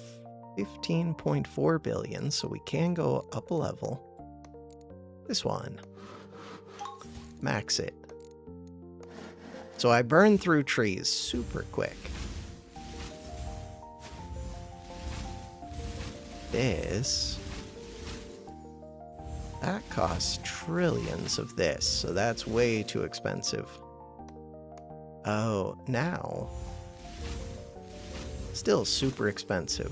15.4 billion, so we can go up a level. This one. Max it. So I burn through trees super quick. This. That costs trillions of this, so that's way too expensive. Oh, now. Still super expensive.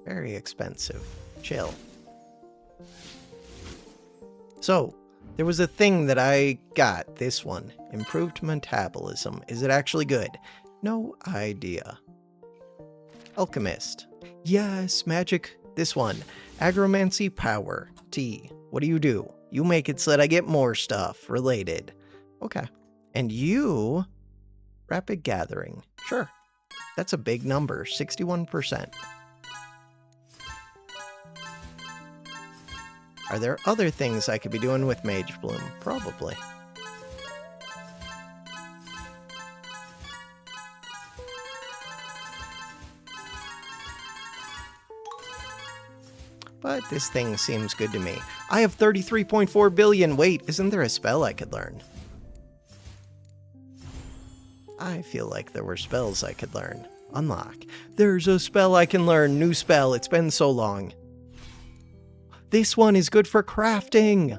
Very expensive. Chill. So, there was a thing that I got. This one. Improved metabolism. Is it actually good? No idea. Alchemist. Yes, magic. This one. Agromancy power. T. What do? You make it so that I get more stuff related. Okay. And you... Rapid gathering. Sure. That's a big number. 61%. Are there other things I could be doing with Mage Bloom? Probably. But this thing seems good to me. I have 33.4 billion. Wait, isn't there a spell I could learn? I feel like there were spells I could learn. Unlock. There's a spell I can learn. New spell. It's been so long. This one is good for crafting.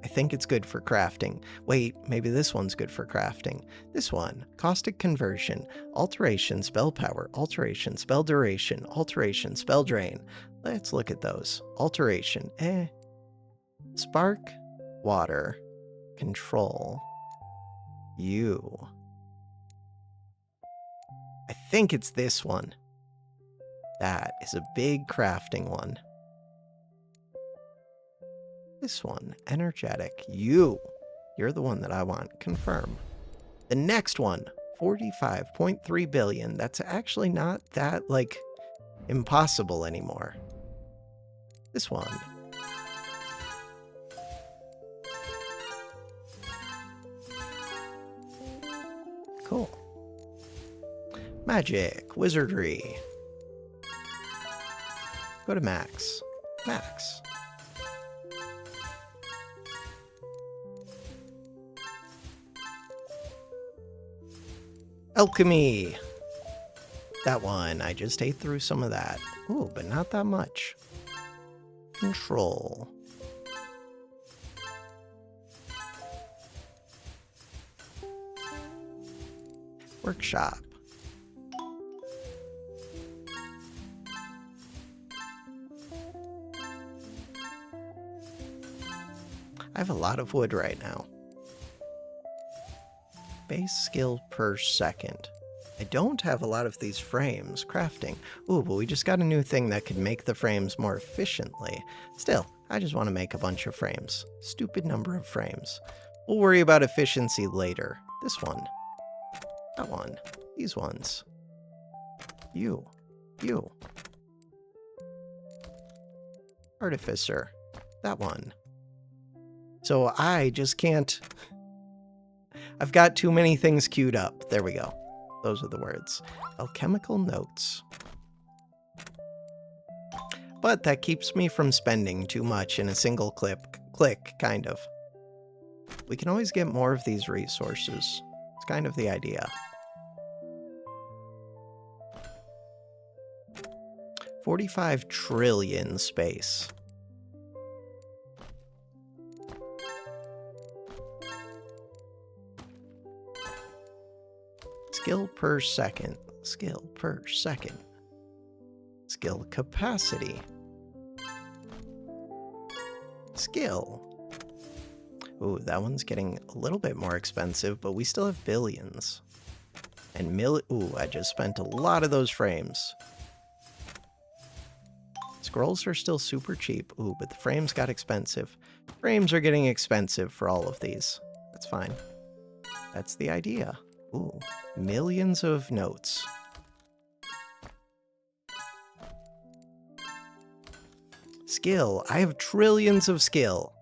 I think it's good for crafting. Wait, maybe this one's good for crafting. This one. Caustic Conversion. Alteration, spell power. Alteration, spell duration. Alteration, spell drain. Let's look at those. Alteration. Spark. Water. Control. You. I think it's this one. That is a big crafting one. This one, energetic. You're the one that I want. Confirm. The next one, 45.3 billion. That's actually not that, like, impossible anymore. This one. Cool. Magic, wizardry. Go to max. Max. Alchemy. That one, I just ate through some of that. Ooh, but not that much. Control. Workshop. I have a lot of wood right now. Base skill per second. I don't have a lot of these frames. Crafting. Ooh, but we just got a new thing that could make the frames more efficiently. Still, I just want to make a bunch of frames. Stupid number of frames. We'll worry about efficiency later. This one. That one. These ones. You. Artificer. That one. So I just can't... I've got too many things queued up. There we go. Those are the words. Alchemical notes. But that keeps me from spending too much in a single click, kind of. We can always get more of these resources. It's kind of the idea. 45 trillion space. Skill per second. Skill per second. Skill capacity. Skill. Ooh, that one's getting a little bit more expensive, but we still have billions. And ooh, I just spent a lot of those frames. Scrolls are still super cheap. Ooh, but the frames got expensive. Frames are getting expensive for all of these. That's fine. That's the idea. Ooh, millions of notes. Skill. I have trillions of skill.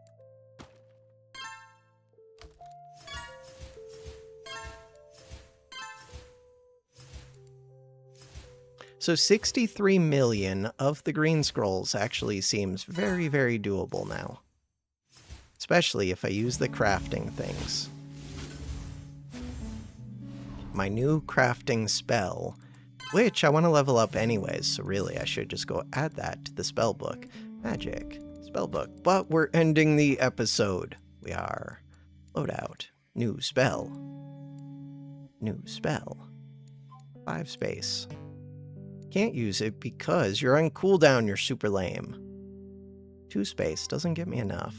So 63 million of the green scrolls actually seems very, very doable now. Especially if I use the crafting things. My new crafting spell, which I want to level up anyways, so really I should just go add that to the spell book. Magic, spell book. But we're ending the episode. We are. Loadout. New spell. New spell. 5 space. Can't use it because you're on cooldown, you're super lame. 2 space doesn't get me enough.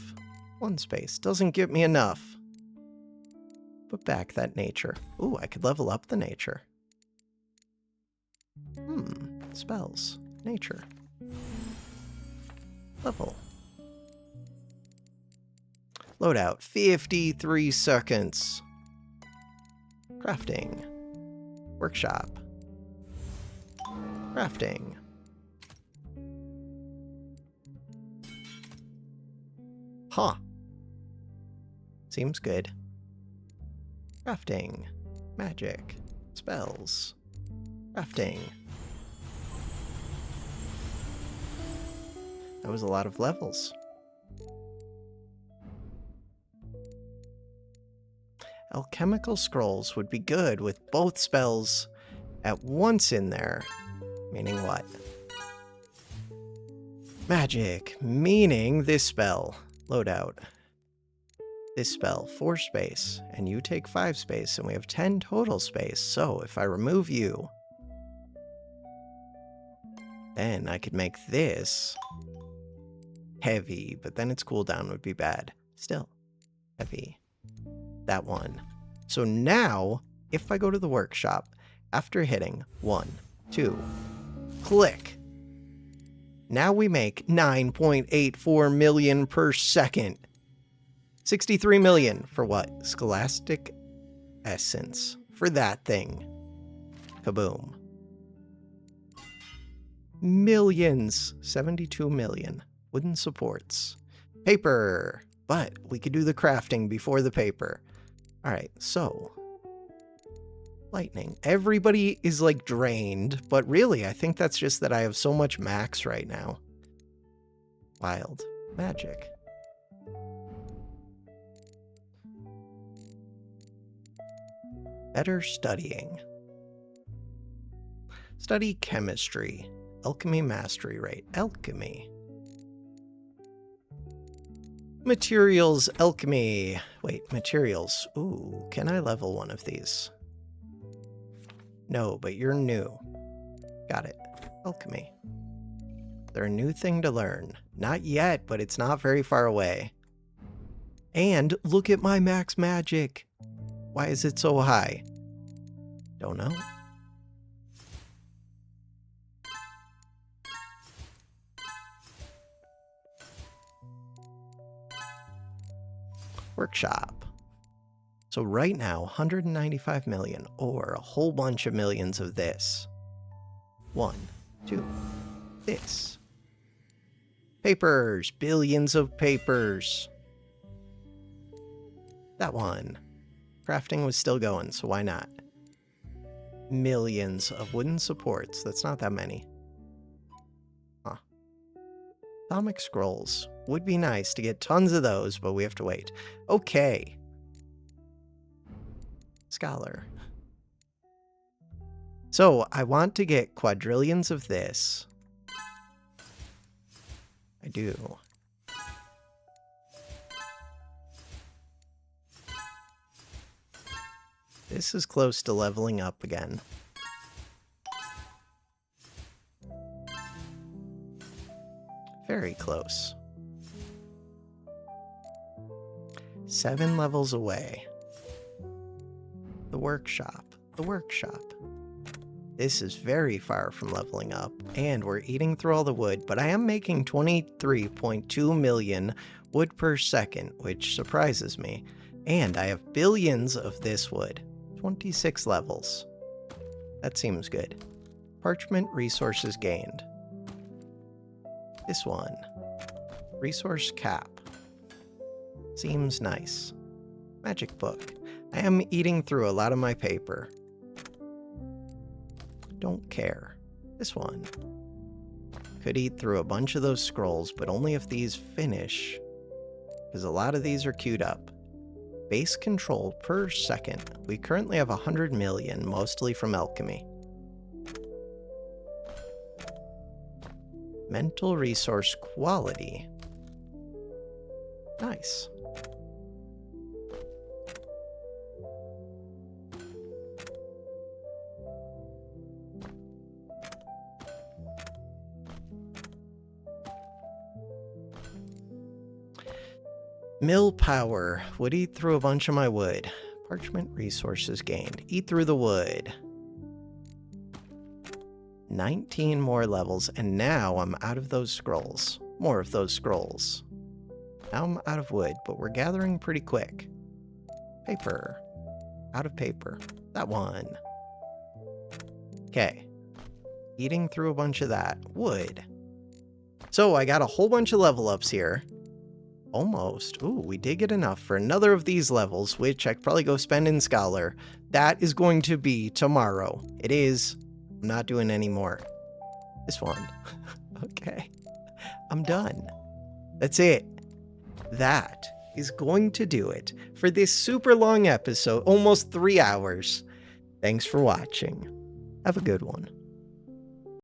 1 space doesn't get me enough. Put back that nature. Ooh, I could level up the nature. Spells. Nature. Level. Loadout. 53 seconds. Crafting. Workshop. Crafting. Huh. Seems good. Crafting. Magic. Spells. Crafting. That was a lot of levels. Alchemical scrolls would be good with both spells at once in there. Meaning what? Magic. Meaning this spell. Loadout. This spell, 4 space, and you take 5 space, and we have 10 total space. So if I remove you, then I could make this heavy, but then its cooldown would be bad. Still, heavy. That one. So now, if I go to the workshop, after hitting 1, 2, click. Now we make 9.84 million per second. 63 million for what? Scholastic Essence. For that thing. Kaboom. Millions. 72 million. Wooden supports. Paper. But we could do the crafting before the paper. Alright, so. Lightning. Everybody is like drained, but really I think that's just that I have so much max right now. Wild. Magic. Better studying. Study chemistry. Alchemy mastery rate. Alchemy. Materials alchemy. Wait, materials. Ooh, can I level one of these? No, but you're new. Got it. Alchemy. They're a new thing to learn. Not yet, but it's not very far away. And look at my max magic. Why is it so high? Don't know. Workshop. So right now, 195 million, or a whole bunch of millions of this. 1, 2, this. Papers, billions of papers. That one. Crafting was still going, so why not? Millions of wooden supports. That's not that many. Huh. Atomic scrolls. Would be nice to get tons of those, but we have to wait. Okay. Scholar. So, I want to get quadrillions of this. I do. This is close to leveling up again. Very close. 7 levels away. The workshop. The workshop. This is very far from leveling up, and we're eating through all the wood, but I am making 23.2 million wood per second, which surprises me. And I have billions of this wood. 26 levels. That seems good. Parchment resources gained. This one. Resource cap. Seems nice. Magic book. I am eating through a lot of my paper. Don't care. This one. Could eat through a bunch of those scrolls, but only if these finish. Because a lot of these are queued up. Base control per second. We currently have 100 million, mostly from alchemy. Mental resource quality. Nice. Mill power. Would eat through a bunch of my wood. Parchment resources gained. Eat through the wood. 19 more levels, and now I'm out of those scrolls. More of those scrolls. Now I'm out of wood, but we're gathering pretty quick. Paper. Out of paper. That one. Okay. Eating through a bunch of that. Wood. So I got a whole bunch of level ups here. Almost. Ooh, we did get enough for another of these levels, which I could probably go spend in Scholar. That is going to be tomorrow. It is. I'm not doing any more. This one. Okay. I'm done. That's it. That is going to do it for this super long episode, almost 3 hours. Thanks for watching. Have a good one.